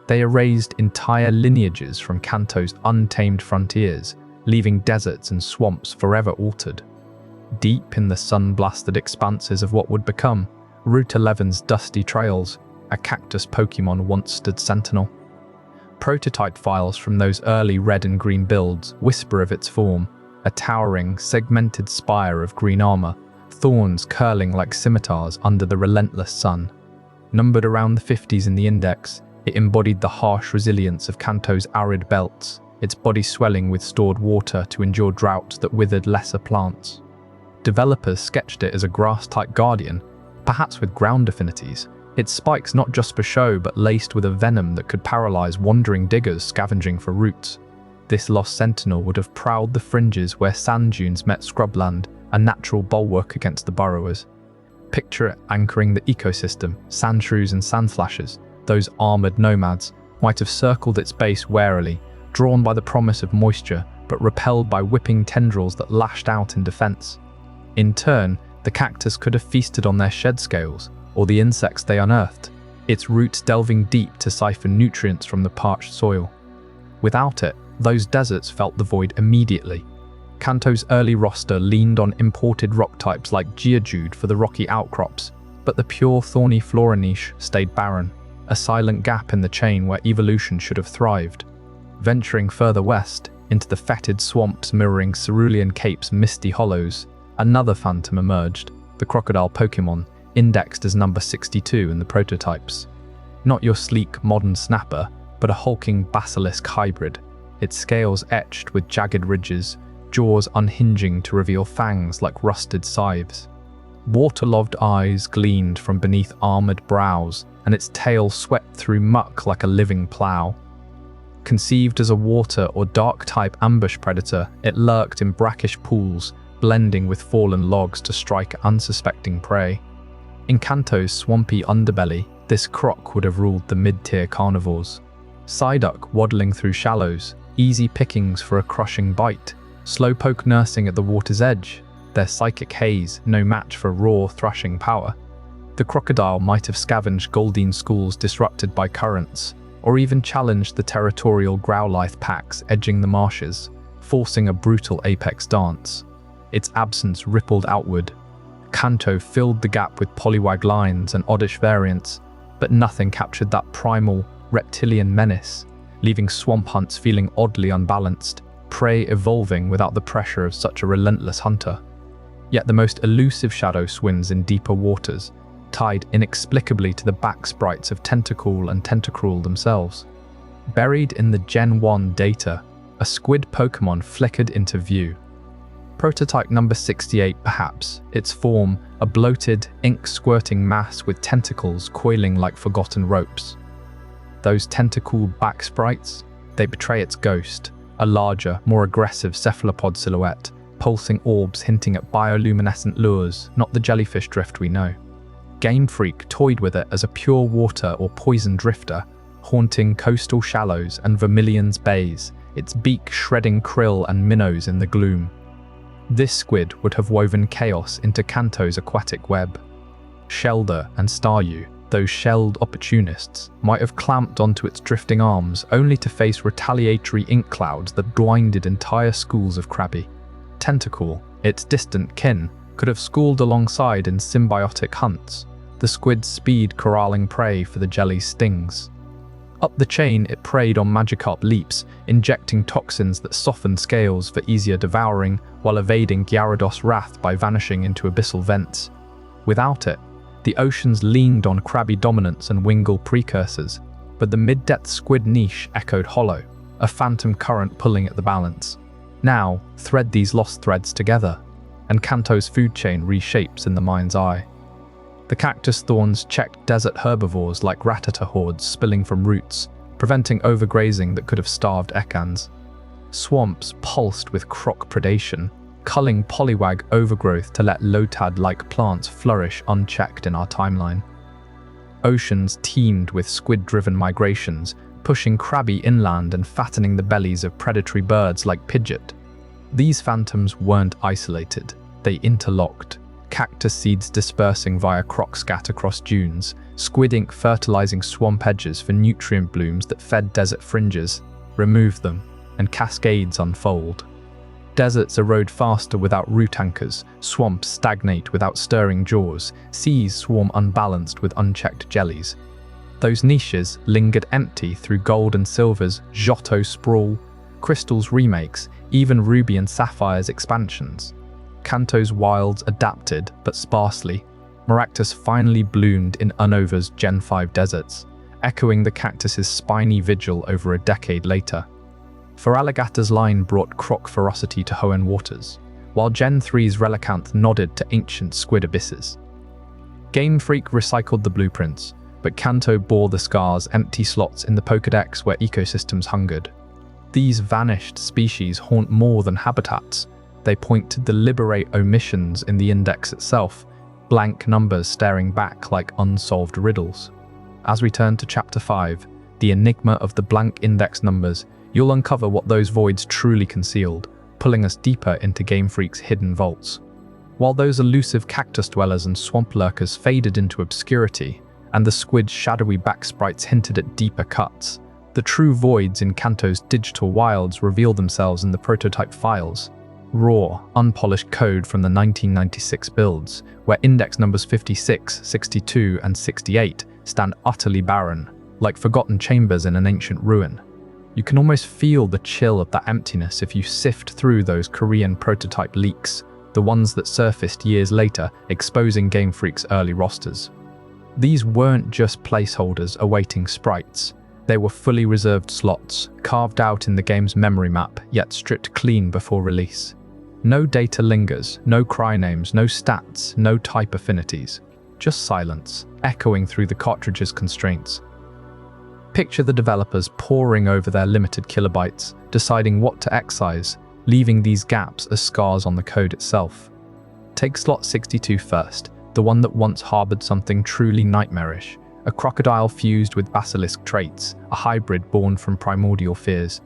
They erased entire lineages from Kanto's untamed frontiers, leaving deserts and swamps forever altered. Deep in the sun-blasted expanses of what would become Route 11's dusty trails, a cactus Pokémon once stood sentinel. Prototype files from those early red and green builds whisper of its form, a towering, segmented spire of green armor, thorns curling like scimitars under the relentless sun. Numbered around the 50s in the index, it embodied the harsh resilience of Kanto's arid belts, its body swelling with stored water to endure drought that withered lesser plants. Developers sketched it as a grass-type guardian, perhaps with ground affinities, its spikes not just for show but laced with a venom that could paralyze wandering diggers scavenging for roots. This lost sentinel would have prowled the fringes where sand dunes met scrubland, a natural bulwark against the burrowers. Picture it anchoring the ecosystem, sandshrews and sandslashers, those armored nomads, might have circled its base warily, drawn by the promise of moisture, but repelled by whipping tendrils that lashed out in defense. In turn, the cactus could have feasted on their shed scales, or the insects they unearthed, its roots delving deep to siphon nutrients from the parched soil. Without it, those deserts felt the void immediately. Kanto's early roster leaned on imported rock types like Geodude for the rocky outcrops, but the pure thorny flora niche stayed barren, a silent gap in the chain where evolution should have thrived. Venturing further west, into the fetid swamps mirroring Cerulean Cape's misty hollows, another phantom emerged, the crocodile Pokémon, indexed as number 62 in the prototypes. Not your sleek, modern snapper, but a hulking basilisk hybrid, its scales etched with jagged ridges, jaws unhinging to reveal fangs like rusted scythes. Waterlogged eyes gleamed from beneath armored brows, and its tail swept through muck like a living plow. Conceived as a water or dark-type ambush predator, it lurked in brackish pools, blending with fallen logs to strike unsuspecting prey. In Kanto's swampy underbelly, this croc would have ruled the mid-tier carnivores. Psyduck waddling through shallows, easy pickings for a crushing bite, slowpoke nursing at the water's edge, their psychic haze no match for raw thrashing power. The crocodile might have scavenged Goldine schools disrupted by currents, or even challenged the territorial Growlithe packs edging the marshes, forcing a brutal apex dance. Its absence rippled outward. Kanto filled the gap with polywag lines and oddish variants, but nothing captured that primal, reptilian menace, leaving swamp hunts feeling oddly unbalanced, prey evolving without the pressure of such a relentless hunter. Yet the most elusive shadow swims in deeper waters, tied inexplicably to the back sprites of Tentacool and Tentacruel themselves. Buried in the Gen 1 data, a squid Pokémon flickered into view. Prototype number 68 perhaps, its form a bloated, ink-squirting mass with tentacles coiling like forgotten ropes. Those Tentacool back sprites, they betray its ghost, a larger, more aggressive cephalopod silhouette, pulsing orbs hinting at bioluminescent lures, not the jellyfish drift we know. Game Freak toyed with it as a pure water or poison drifter, haunting coastal shallows and Vermilion's bays, its beak shredding krill and minnows in the gloom. This squid would have woven chaos into Kanto's aquatic web. Shelder and Staryu, those shelled opportunists, might have clamped onto its drifting arms only to face retaliatory ink clouds that blinded entire schools of Krabby. Tentacool, its distant kin, could have schooled alongside in symbiotic hunts, the squid's speed corralling prey for the jelly's stings. Up the chain, it preyed on Magikarp leaps, injecting toxins that softened scales for easier devouring, while evading Gyarados' wrath by vanishing into abyssal vents. Without it, the oceans leaned on Krabby dominance and Wingull precursors, but the mid-depth squid niche echoed hollow, a phantom current pulling at the balance. Now, thread these lost threads together, and Kanto's food chain reshapes in the mind's eye. The cactus thorns checked desert herbivores like Rattata hordes spilling from roots, preventing overgrazing that could have starved Ekans. Swamps pulsed with croc predation, culling polywag overgrowth to let lotad-like plants flourish unchecked in our timeline. Oceans teemed with squid-driven migrations, pushing Krabby inland and fattening the bellies of predatory birds like Pidgeot. These phantoms weren't isolated, they interlocked, cactus seeds dispersing via croc scat across dunes, squid ink fertilizing swamp edges for nutrient blooms that fed desert fringes, remove them, and cascades unfold. Deserts erode faster without root anchors, swamps stagnate without stirring jaws, seas swarm unbalanced with unchecked jellies. Those niches lingered empty through Gold and Silver's Johto sprawl, Crystal's remakes, even Ruby and Sapphire's expansions. Kanto's wilds adapted, but sparsely. Maractus finally bloomed in Unova's Gen 5 deserts, echoing the cactus's spiny vigil over a decade later. Feraligat's line brought croc ferocity to Hoenn waters, while Gen 3's Relicanth nodded to ancient squid abysses. Game Freak recycled the blueprints, but Kanto bore the scars, empty slots in the Pokédex where ecosystems hungered. These vanished species haunt more than habitats. They point to deliberate omissions in the index itself, blank numbers staring back like unsolved riddles. As we turn to Chapter 5, the enigma of the blank index numbers, you'll uncover what those voids truly concealed, pulling us deeper into Game Freak's hidden vaults. While those elusive cactus dwellers and swamp lurkers faded into obscurity, and the squid's shadowy back sprites hinted at deeper cuts, the true voids in Kanto's digital wilds reveal themselves in the prototype files. Raw, unpolished code from the 1996 builds, where index numbers 56, 62, and 68 stand utterly barren, like forgotten chambers in an ancient ruin. You can almost feel the chill of that emptiness if you sift through those Korean prototype leaks, the ones that surfaced years later, exposing Game Freak's early rosters. These weren't just placeholders awaiting sprites. They were fully reserved slots, carved out in the game's memory map, yet stripped clean before release. No data lingers, no cry names, no stats, no type affinities. Just silence, echoing through the cartridge's constraints. Picture the developers poring over their limited kilobytes, deciding what to excise, leaving these gaps as scars on the code itself. Take slot 62 first, the one that once harbored something truly nightmarish, a crocodile fused with basilisk traits, a hybrid born from primordial fears.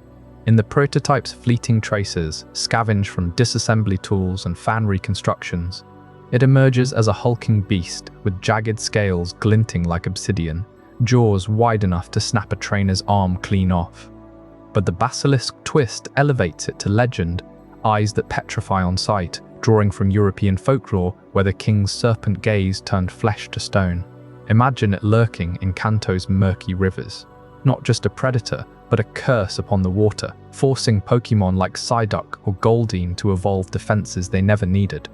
In the prototype's fleeting traces, scavenged from disassembly tools and fan reconstructions, it emerges as a hulking beast with jagged scales glinting like obsidian, jaws wide enough to snap a trainer's arm clean off. But the basilisk twist elevates it to legend, eyes that petrify on sight, drawing from European folklore where the king's serpent gaze turned flesh to stone. Imagine it lurking in Kanto's murky rivers. Not just a predator, but a curse upon the water, forcing Pokémon like Psyduck or Goldeen to evolve defenses they never needed.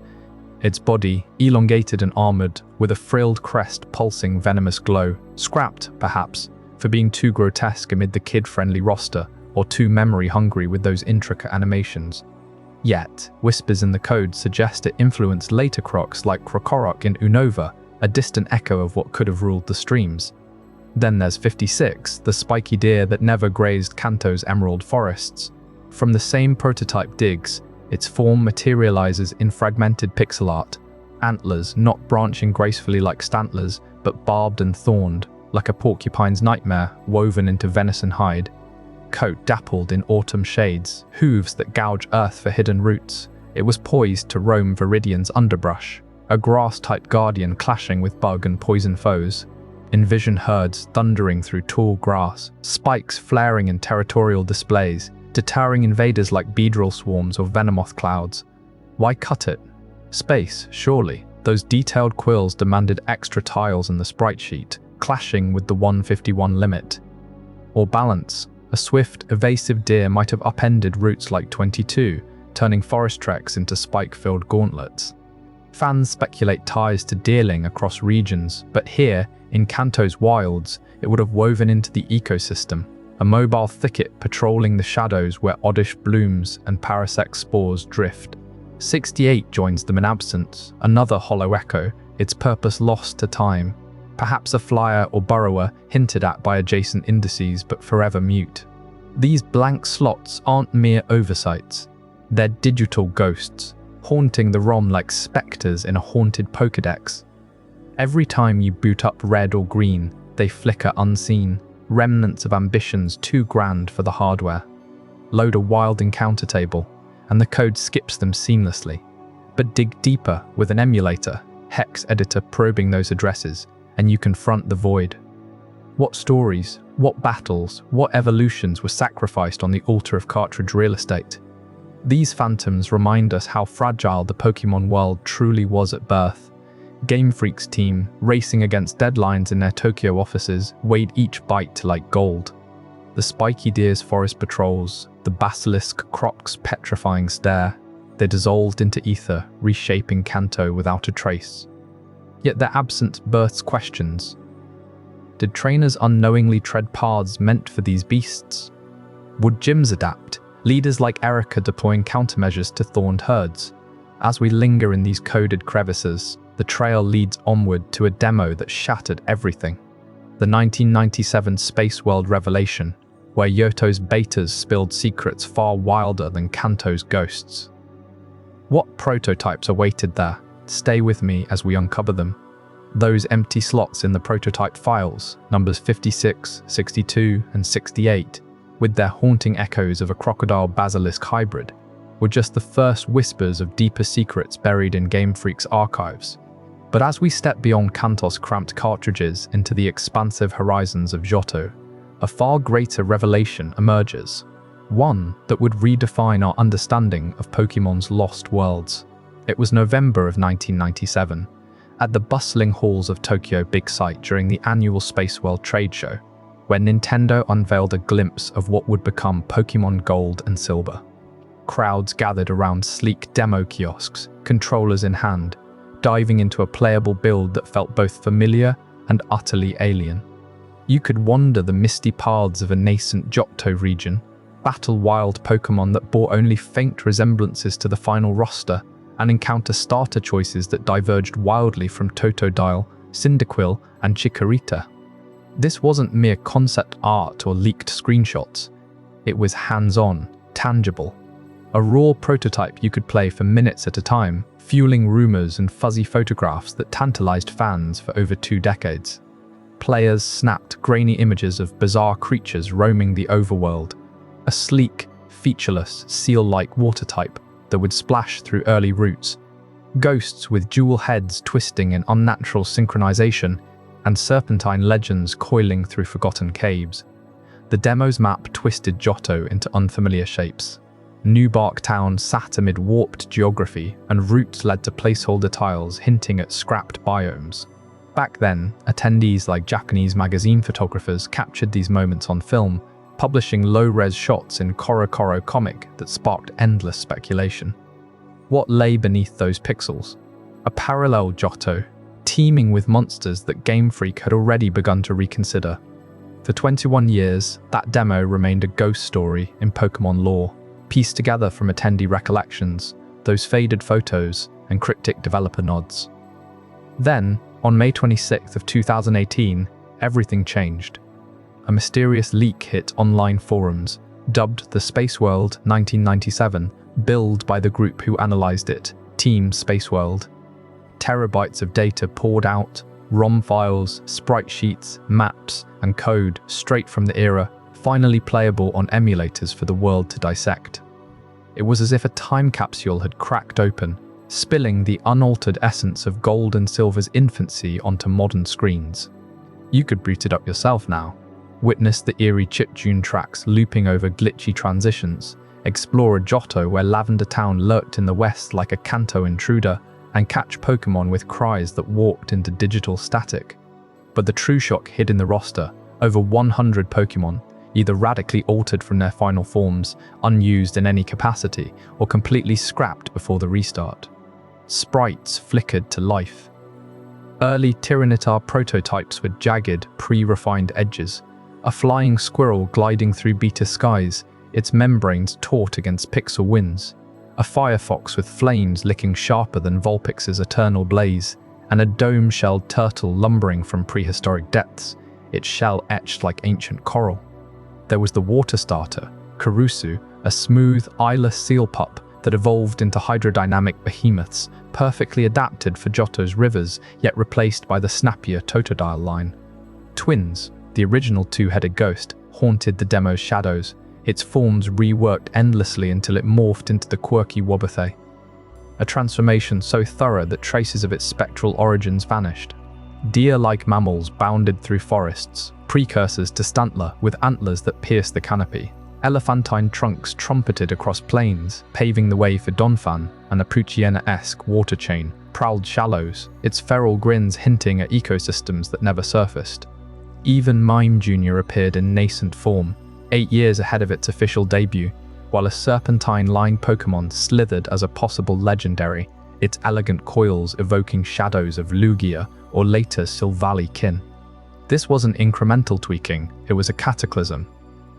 Its body, elongated and armored, with a frilled crest pulsing venomous glow, scrapped, perhaps, for being too grotesque amid the kid-friendly roster, or too memory-hungry with those intricate animations. Yet, whispers in the code suggest it influenced later crocs like Krokorok in Unova, a distant echo of what could have ruled the streams. Then there's 56, the spiky deer that never grazed Kanto's emerald forests. From the same prototype digs, its form materializes in fragmented pixel art, antlers not branching gracefully like stantlers, but barbed and thorned, like a porcupine's nightmare woven into venison hide. Coat dappled in autumn shades, hooves that gouge earth for hidden roots. It was poised to roam Viridian's underbrush, a grass-type guardian clashing with bug and poison foes. Envision herds thundering through tall grass, spikes flaring in territorial displays, deterring invaders like beedrill swarms or Venemoth clouds. Why cut it? Space, surely. Those detailed quills demanded extra tiles in the sprite sheet, clashing with the 151 limit. Or balance. A swift, evasive deer might have upended routes like 22, turning forest treks into spike-filled gauntlets. Fans speculate ties to deerling across regions, but here, in Kanto's wilds, it would have woven into the ecosystem, a mobile thicket patrolling the shadows where oddish blooms and parasect spores drift. 68 joins them in absence, another hollow echo, its purpose lost to time. Perhaps a flyer or burrower hinted at by adjacent indices but forever mute. These blank slots aren't mere oversights. They're digital ghosts, haunting the ROM like specters in a haunted Pokédex. Every time you boot up red or green, they flicker unseen, remnants of ambitions too grand for the hardware. Load a wild encounter table, and the code skips them seamlessly. But dig deeper with an emulator, hex editor probing those addresses, and you confront the void. What stories, what battles, what evolutions were sacrificed on the altar of cartridge real estate? These phantoms remind us how fragile the Pokémon world truly was at birth. Game Freak's team, racing against deadlines in their Tokyo offices, weighed each byte like gold. The spiky deer's forest patrols, the basilisk croc's petrifying stare, they dissolved into ether, reshaping Kanto without a trace. Yet their absence births questions. Did trainers unknowingly tread paths meant for these beasts? Would gyms adapt, leaders like Erica deploying countermeasures to thorned herds? As we linger in these coded crevices, the trail leads onward to a demo that shattered everything. The 1997 Spaceworld revelation, where Johto's betas spilled secrets far wilder than Kanto's ghosts. What prototypes awaited there? Stay with me as we uncover them. Those empty slots in the prototype files, numbers 56, 62, and 68, with their haunting echoes of a crocodile-basilisk hybrid, were just the first whispers of deeper secrets buried in Game Freak's archives. But as we step beyond Kanto's cramped cartridges into the expansive horizons of Johto, a far greater revelation emerges, one that would redefine our understanding of Pokémon's lost worlds. It was November of 1997, at the bustling halls of Tokyo Big Sight during the annual Spaceworld trade show, where Nintendo unveiled a glimpse of what would become Pokémon Gold and Silver. Crowds gathered around sleek demo kiosks, controllers in hand, diving into a playable build that felt both familiar and utterly alien. You could wander the misty paths of a nascent Johto region, battle wild Pokémon that bore only faint resemblances to the final roster, and encounter starter choices that diverged wildly from Totodile, Cyndaquil, and Chikorita. This wasn't mere concept art or leaked screenshots. It was hands-on, tangible. A raw prototype you could play for minutes at a time, fueling rumors and fuzzy photographs that tantalized fans for over 2 decades. Players snapped grainy images of bizarre creatures roaming the overworld, a sleek, featureless, seal-like water type that would splash through early routes, ghosts with dual heads twisting in unnatural synchronization, and serpentine legends coiling through forgotten caves. The demo's map twisted Johto into unfamiliar shapes. New Bark Town sat amid warped geography, and routes led to placeholder tiles hinting at scrapped biomes. Back then, attendees like Japanese magazine photographers captured these moments on film, publishing low-res shots in Gorochu comic that sparked endless speculation. What lay beneath those pixels? A parallel Johto, teeming with monsters that Game Freak had already begun to reconsider. For 21 years, that demo remained a ghost story in Pokémon lore, pieced together from attendee recollections, those faded photos, and cryptic developer nods. Then, on May 26th of 2018, everything changed. A mysterious leak hit online forums, dubbed the Spaceworld 1997, billed by the group who analyzed it, Team Spaceworld. Terabytes of data poured out, ROM files, sprite sheets, maps, and code straight from the era, finally playable on emulators for the world to dissect. It was as if a time capsule had cracked open, spilling the unaltered essence of Gold and Silver's infancy onto modern screens. You could boot it up yourself now, witness the eerie chiptune tracks looping over glitchy transitions, explore a Johto where Lavender Town lurked in the west like a Kanto intruder, and catch Pokémon with cries that warped into digital static. But the true shock hid in the roster, over 100 Pokémon, either radically altered from their final forms, unused in any capacity, or completely scrapped before the restart. Sprites flickered to life. Early Tyrannitar prototypes with jagged, pre-refined edges, a flying squirrel gliding through beta skies, its membranes taut against pixel winds, a Firefox with flames licking sharper than Vulpix's eternal blaze, and a dome-shelled turtle lumbering from prehistoric depths, its shell etched like ancient coral. There was the water starter, Kurusu, a smooth, eyeless seal pup that evolved into hydrodynamic behemoths, perfectly adapted for Johto's rivers, yet replaced by the snappier Totodile line. Twins, the original two-headed ghost, haunted the demo's shadows, its forms reworked endlessly until it morphed into the quirky Wobbuffet. A transformation so thorough that traces of its spectral origins vanished. Deer-like mammals bounded through forests, precursors to Stantler with antlers that pierced the canopy. Elephantine trunks trumpeted across plains, paving the way for Donphan, and a Poochiana-esque water chain prowled shallows, its feral grins hinting at ecosystems that never surfaced. Even Mime Jr. appeared in nascent form, 8 years ahead of its official debut, while a serpentine-lined Pokémon slithered as a possible legendary, its elegant coils evoking shadows of Lugia or later Silvally kin. This wasn't incremental tweaking, it was a cataclysm.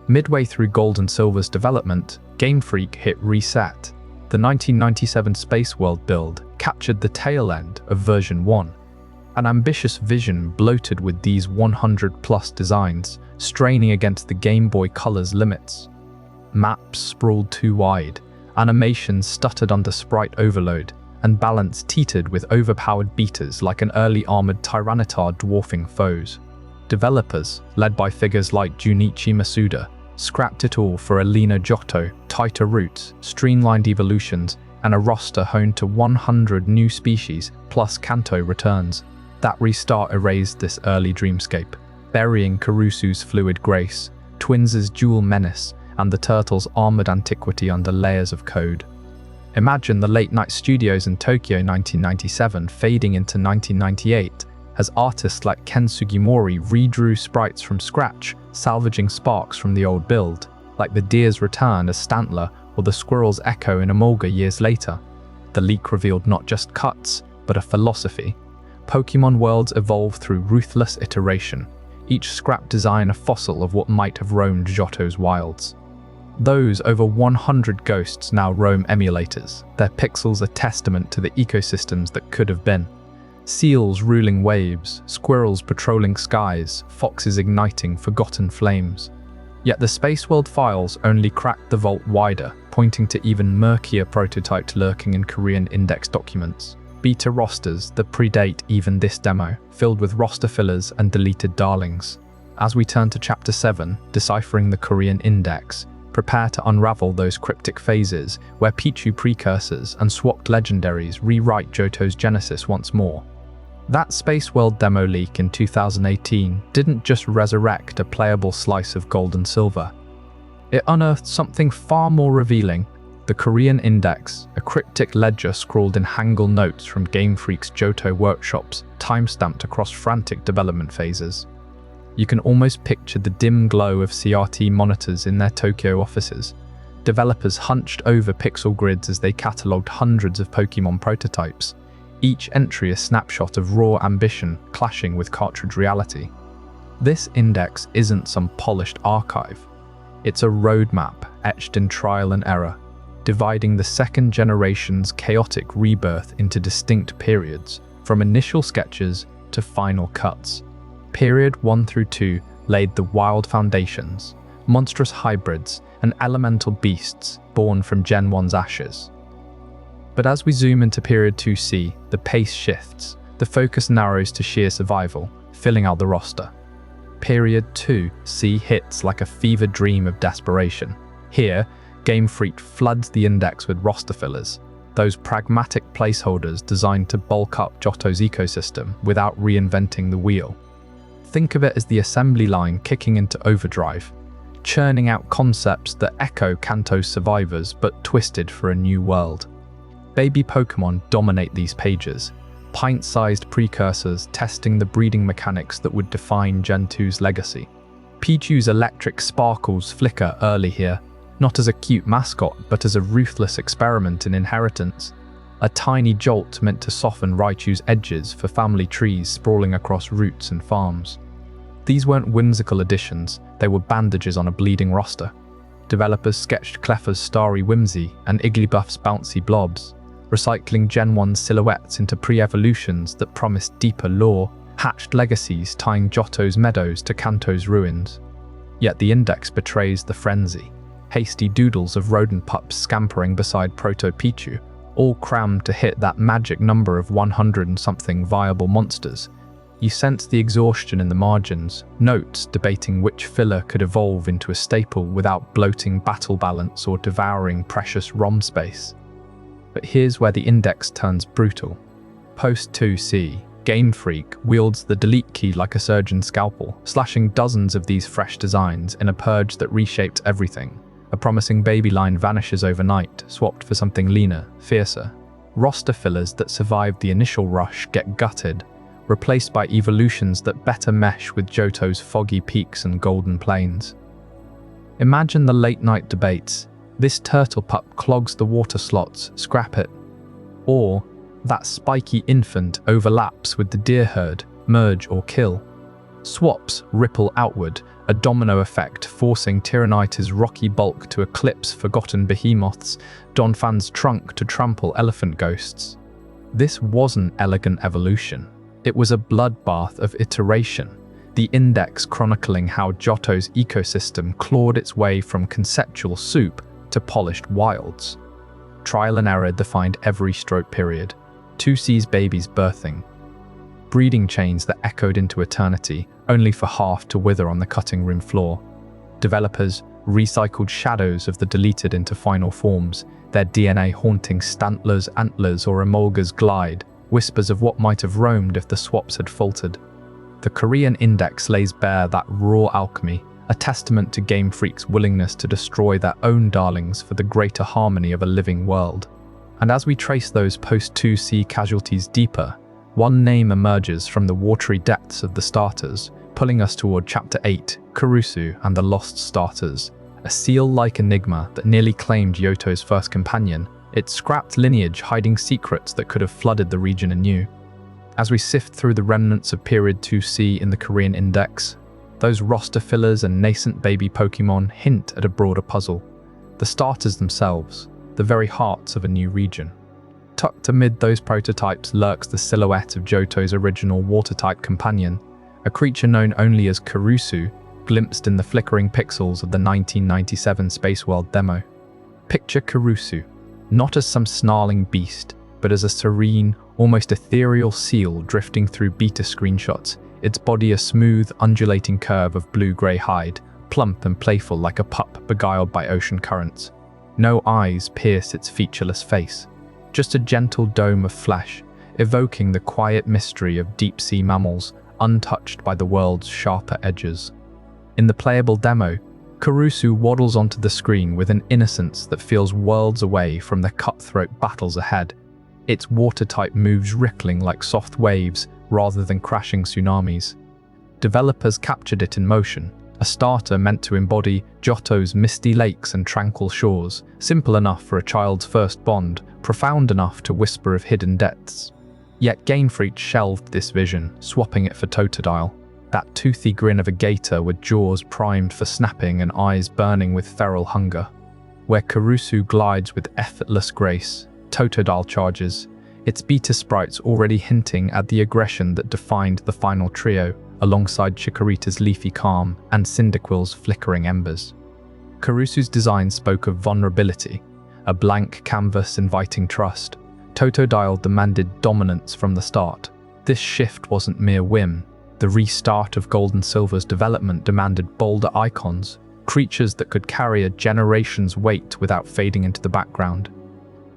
Midway through Gold and Silver's development, Game Freak hit reset. The 1997 Spaceworld build captured the tail end of version 1. An ambitious vision bloated with these 100-plus designs, straining against the Game Boy Color's limits. Maps sprawled too wide, animations stuttered under sprite overload, and balance teetered with overpowered beaters like an early armored Tyrannitar dwarfing foes. Developers, led by figures like Junichi Masuda, scrapped it all for a leaner Johto, tighter routes, streamlined evolutions, and a roster honed to 100 new species plus Kanto returns. That restart erased this early dreamscape, burying Kurusu's fluid grace, Twins' dual menace, and the turtle's armored antiquity under layers of code. Imagine the late-night studios in Tokyo 1997 fading into 1998 as artists like Ken Sugimori redrew sprites from scratch, salvaging sparks from the old build, like the deer's return as Stantler or the squirrel's echo in Emolga years later. The leak revealed not just cuts, but a philosophy. Pokémon worlds evolve through ruthless iteration, each scrap design a fossil of what might have roamed Johto's wilds. Those over 100 ghosts now roam emulators, their pixels a testament to the ecosystems that could have been. Seals ruling waves, squirrels patrolling skies, foxes igniting forgotten flames. Yet the Spaceworld files only cracked the vault wider, pointing to even murkier prototypes lurking in Korean index documents. Beta rosters that predate even this demo, filled with roster fillers and deleted darlings. As we turn to Chapter 7, Deciphering the Korean Index, prepare to unravel those cryptic phases where Pichu precursors and swapped legendaries rewrite Johto's genesis once more. That Spaceworld demo leak in 2018 didn't just resurrect a playable slice of gold and silver. It unearthed something far more revealing: the Korean Index, a cryptic ledger scrawled in Hangul notes from Game Freak's Johto workshops, time-stamped across frantic development phases. You can almost picture the dim glow of CRT monitors in their Tokyo offices. Developers hunched over pixel grids as they catalogued hundreds of Pokémon prototypes, each entry a snapshot of raw ambition clashing with cartridge reality. This index isn't some polished archive. It's a roadmap etched in trial and error, dividing the second generation's chaotic rebirth into distinct periods, from initial sketches to final cuts. Period 1 through 2 laid the wild foundations, monstrous hybrids, and elemental beasts born from Gen 1's ashes. But as we zoom into Period 2C, the pace shifts, the focus narrows to sheer survival, filling out the roster. Period 2C hits like a fever dream of desperation. Here, Game Freak floods the index with roster fillers, those pragmatic placeholders designed to bulk up Johto's ecosystem without reinventing the wheel. Think of it as the assembly line kicking into overdrive, churning out concepts that echo Kanto's survivors but twisted for a new world. Baby Pokémon dominate these pages, pint-sized precursors testing the breeding mechanics that would define Gen 2's legacy. Pichu's electric sparkles flicker early here, not as a cute mascot but as a ruthless experiment in inheritance, a tiny jolt meant to soften Raichu's edges for family trees sprawling across roots and farms. These weren't whimsical additions, they were bandages on a bleeding roster. Developers sketched Clefairy's starry whimsy and Igglybuff's bouncy blobs, recycling Gen 1 silhouettes into pre-evolutions that promised deeper lore, hatched legacies tying Johto's meadows to Kanto's ruins. Yet the index betrays the frenzy. Hasty doodles of rodent pups scampering beside Proto-Pichu, all crammed to hit that magic number of 100 and something viable monsters. You sense the exhaustion in the margins, notes debating which filler could evolve into a staple without bloating battle balance or devouring precious ROM space. But here's where the index turns brutal. Post 2C, Game Freak wields the delete key like a surgeon's scalpel, slashing dozens of these fresh designs in a purge that reshaped everything. A promising baby line vanishes overnight, swapped for something leaner, fiercer. Roster fillers that survived the initial rush get gutted, replaced by evolutions that better mesh with Johto's foggy peaks and golden plains. Imagine the late-night debates. This turtle pup clogs the water slots, scrap it. Or, that spiky infant overlaps with the deer herd, merge or kill. Swaps ripple outward, a domino effect forcing Tyrannitar's rocky bulk to eclipse forgotten behemoths, Donphan's trunk to trample elephant ghosts. This wasn't elegant evolution. It was a bloodbath of iteration, the index chronicling how Johto's ecosystem clawed its way from conceptual soup to polished wilds. Trial and error defined every stroke period, 2C's babies birthing, breeding chains that echoed into eternity, only for half to wither on the cutting room floor. Developers recycled shadows of the deleted into final forms, their DNA haunting Stantler's antlers or Emolga's glide, whispers of what might have roamed if the swaps had faltered. The Korean Index lays bare that raw alchemy, a testament to Game Freak's willingness to destroy their own darlings for the greater harmony of a living world. And as we trace those post-2C casualties deeper, one name emerges from the watery depths of the starters, pulling us toward Chapter 8, Kurusu and the Lost Starters, a seal-like enigma that nearly claimed Johto's first companion, its scrapped lineage hiding secrets that could have flooded the region anew. As we sift through the remnants of Period 2C in the Korean Index, those roster fillers and nascent baby Pokémon hint at a broader puzzle, the starters themselves, the very hearts of a new region. Tucked amid those prototypes lurks the silhouette of Johto's original water-type companion, a creature known only as Kurusu, glimpsed in the flickering pixels of the 1997 Spaceworld demo. Picture Kurusu, not as some snarling beast, but as a serene, almost ethereal seal drifting through beta screenshots, its body a smooth, undulating curve of blue-grey hide, plump and playful like a pup beguiled by ocean currents. No eyes pierce its featureless face, just a gentle dome of flesh, evoking the quiet mystery of deep-sea mammals, untouched by the world's sharper edges. In the playable demo, Kurusu waddles onto the screen with an innocence that feels worlds away from the cutthroat battles ahead. Its water-type moves rippling like soft waves rather than crashing tsunamis. Developers captured it in motion, a starter meant to embody Johto's misty lakes and tranquil shores, simple enough for a child's first bond, profound enough to whisper of hidden depths. Yet Game Freak shelved this vision, swapping it for Totodile, that toothy grin of a gator with jaws primed for snapping and eyes burning with feral hunger. Where Kurusu glides with effortless grace, Totodile charges, its beta sprites already hinting at the aggression that defined the final trio, alongside Chikorita's leafy calm and Cyndaquil's flickering embers. Kurusu's design spoke of vulnerability, a blank canvas inviting trust. Totodile demanded dominance from the start. This shift wasn't mere whim. The restart of Gold and Silver's development demanded bolder icons, creatures that could carry a generation's weight without fading into the background.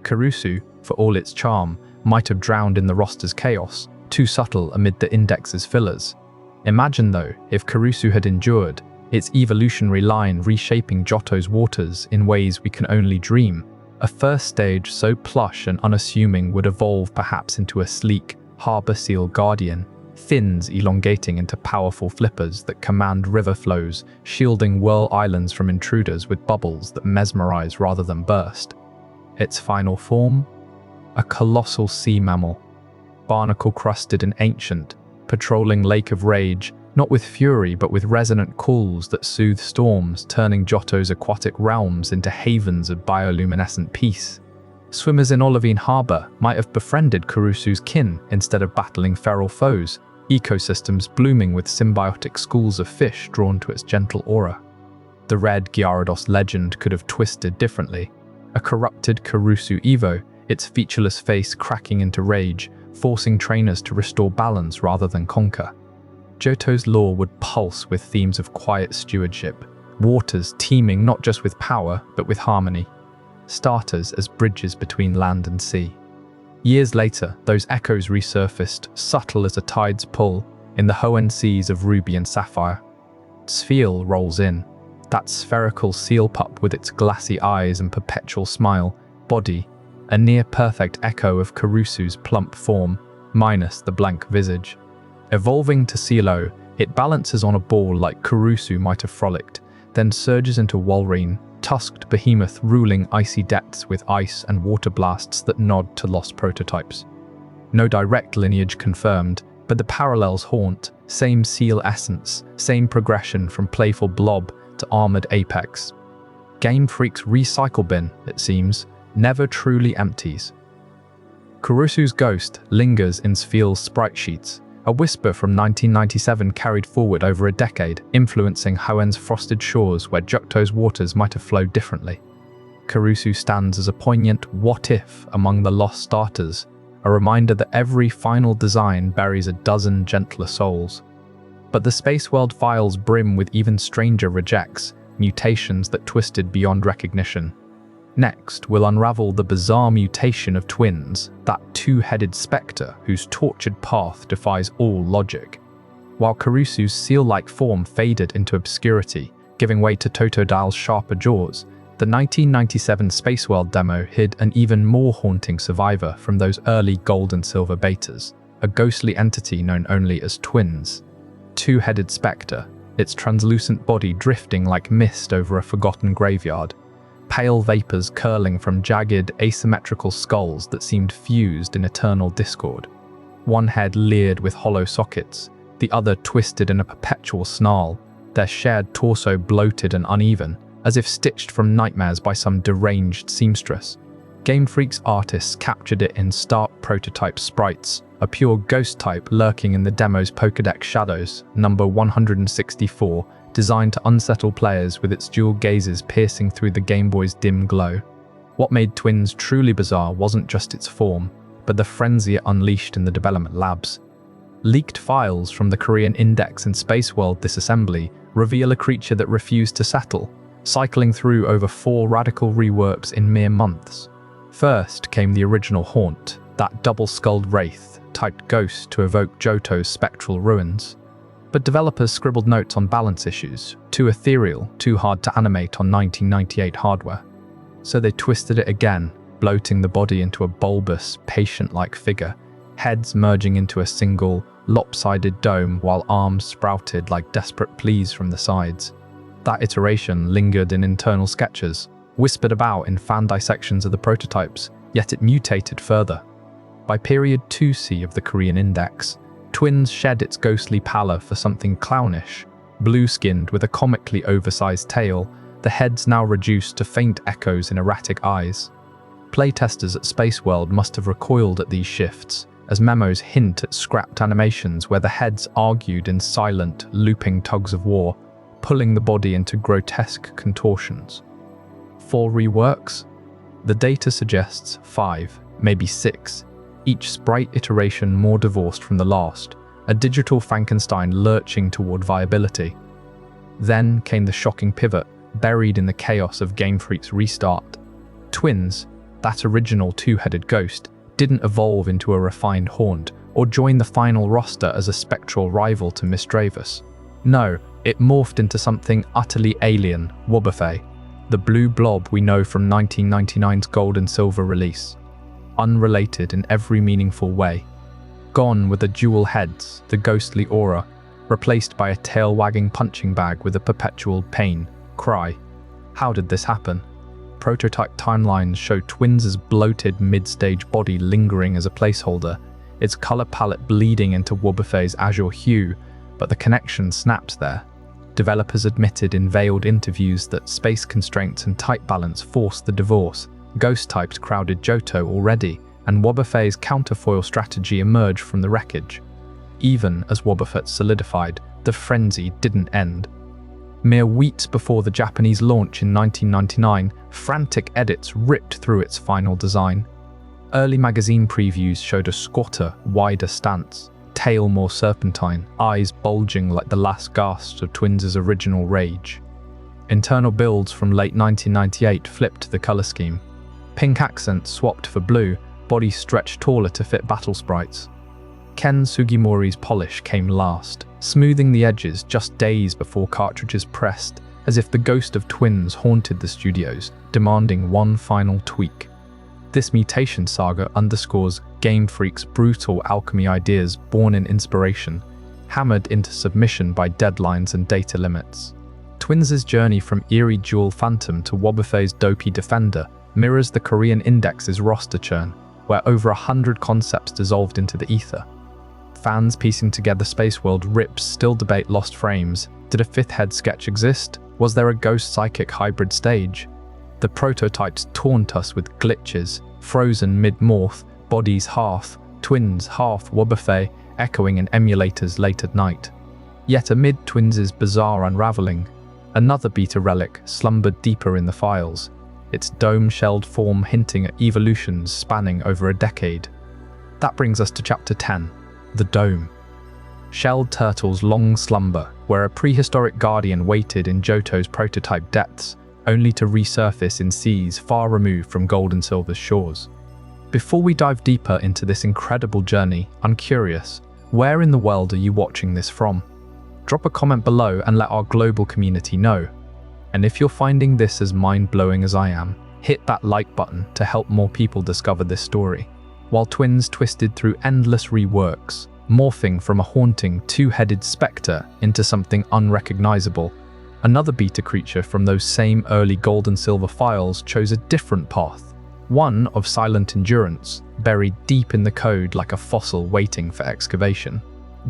Kurusu, for all its charm, might have drowned in the roster's chaos, too subtle amid the index's fillers. Imagine, though, if Kurusu had endured, its evolutionary line reshaping Johto's waters in ways we can only dream. A first stage so plush and unassuming would evolve perhaps into a sleek, harbor seal guardian, fins elongating into powerful flippers that command river flows, shielding whirl islands from intruders with bubbles that mesmerize rather than burst. Its final form? A colossal sea mammal, barnacle-crusted and ancient, patrolling Lake of Rage, not with fury but with resonant calls that soothe storms, turning Johto's aquatic realms into havens of bioluminescent peace. Swimmers in Olivine Harbor might have befriended Kurusu's kin instead of battling feral foes, ecosystems blooming with symbiotic schools of fish drawn to its gentle aura. The red Gyarados legend could have twisted differently. A corrupted Kurusu Evo, its featureless face cracking into rage, forcing trainers to restore balance rather than conquer. Johto's lore would pulse with themes of quiet stewardship, waters teeming not just with power, but with harmony, starters as bridges between land and sea. Years later, those echoes resurfaced, subtle as a tide's pull, in the Hoenn seas of Ruby and Sapphire. Spheal rolls in, that spherical seal pup with its glassy eyes and perpetual smile, body, a near-perfect echo of Kurusu's plump form, minus the blank visage. Evolving to Silo, it balances on a ball like Kurusu might have frolicked, then surges into Walrein, tusked behemoth ruling icy depths with ice and water blasts that nod to lost prototypes. No direct lineage confirmed, but the parallels haunt, same seal essence, same progression from playful blob to armored apex. Game Freak's recycle bin, it seems, never truly empties. Kurusu's ghost lingers in Spheal's sprite sheets, a whisper from 1997 carried forward over a decade, influencing Hoenn's frosted shores where Johto's waters might have flowed differently. Kurusu stands as a poignant what-if among the lost starters, a reminder that every final design buries a dozen gentler souls. But the Spaceworld files brim with even stranger rejects, mutations that twisted beyond recognition. Next, we'll unravel the bizarre mutation of twins, that two-headed spectre whose tortured path defies all logic. While Kurusu's seal-like form faded into obscurity, giving way to Totodile's sharper jaws, the 1997 Spaceworld demo hid an even more haunting survivor from those early Gold and Silver betas, a ghostly entity known only as twins. Two-headed spectre, its translucent body drifting like mist over a forgotten graveyard, pale vapors curling from jagged, asymmetrical skulls that seemed fused in eternal discord. One head leered with hollow sockets, the other twisted in a perpetual snarl, their shared torso bloated and uneven, as if stitched from nightmares by some deranged seamstress. Game Freak's artists captured it in stark prototype sprites, a pure ghost type lurking in the demo's Pokédex shadows, number 164, designed to unsettle players with its dual gazes piercing through the Game Boy's dim glow. What made Twins truly bizarre wasn't just its form, but the frenzy it unleashed in the development labs. Leaked files from the Korean Index and Spaceworld disassembly reveal a creature that refused to settle, cycling through over 4 radical reworks in mere months. First came the original haunt, that double-skulled wraith, typed ghost to evoke Johto's spectral ruins. But developers scribbled notes on balance issues, too ethereal, too hard to animate on 1998 hardware. So they twisted it again, bloating the body into a bulbous, patient-like figure, heads merging into a single, lopsided dome while arms sprouted like desperate pleas from the sides. That iteration lingered in internal sketches, whispered about in fan dissections of the prototypes, yet it mutated further. By period 2C of the Korean Index, Twins shed its ghostly pallor for something clownish, blue-skinned with a comically oversized tail, the heads now reduced to faint echoes in erratic eyes. Playtesters at Spaceworld must have recoiled at these shifts, as memos hint at scrapped animations where the heads argued in silent, looping tugs of war, pulling the body into grotesque contortions. 4 reworks? The data suggests 5, maybe 6, each sprite iteration more divorced from the last, a digital Frankenstein lurching toward viability. Then came the shocking pivot, buried in the chaos of Game Freak's restart. Twins, that original 2-headed ghost, didn't evolve into a refined haunt or join the final roster as a spectral rival to Misdreavus. No, it morphed into something utterly alien, Wobbuffet, the blue blob we know from 1999's Gold and Silver release. Unrelated in every meaningful way. Gone were the dual heads, the ghostly aura, replaced by a tail-wagging punching bag with a perpetual pain cry. How did this happen? Prototype timelines show Twins' bloated mid-stage body lingering as a placeholder, its color palette bleeding into Wobbuffet's azure hue, but the connection snapped there. Developers admitted in veiled interviews that space constraints and tight balance forced the divorce. Ghost types crowded Johto already, and Wobbuffet's counterfoil strategy emerged from the wreckage. Even as Wobbuffet solidified, the frenzy didn't end. Mere weeks before the Japanese launch in 1999, frantic edits ripped through its final design. Early magazine previews showed a squatter, wider stance, tail more serpentine, eyes bulging like the last gasps of Twins' original rage. Internal builds from late 1998 flipped the color scheme. Pink accents swapped for blue, body stretched taller to fit battle sprites. Ken Sugimori's polish came last, smoothing the edges just days before cartridges pressed, as if the ghost of Twins haunted the studios, demanding one final tweak. This mutation saga underscores Game Freak's brutal alchemy ideas born in inspiration, hammered into submission by deadlines and data limits. Twins' journey from eerie dual Phantom to Wobbuffet's dopey Defender mirrors the Korean Index's roster churn, where over 100 concepts dissolved into the ether. Fans piecing together Spaceworld rips still debate lost frames. Did a 5th head sketch exist? Was there a ghost psychic hybrid stage? The prototypes taunt us with glitches, frozen mid-morph, bodies half, Twins half Wobbuffet, echoing in emulators late at night. Yet amid Twins' bizarre unraveling, another beta relic slumbered deeper in the files, its dome-shelled form hinting at evolutions spanning over a decade. That brings us to Chapter 10, the Dome. Shelled turtles' long slumber, where a prehistoric guardian waited in Johto's prototype depths, only to resurface in seas far removed from Gold and Silver's shores. Before we dive deeper into this incredible journey, I'm curious, where in the world are you watching this from? Drop a comment below and let our global community know. And if you're finding this as mind-blowing as I am, hit that like button to help more people discover this story. While Twins twisted through endless reworks, morphing from a haunting 2-headed spectre into something unrecognizable, another beta creature from those same early Gold and Silver files chose a different path, one of silent endurance, buried deep in the code like a fossil waiting for excavation.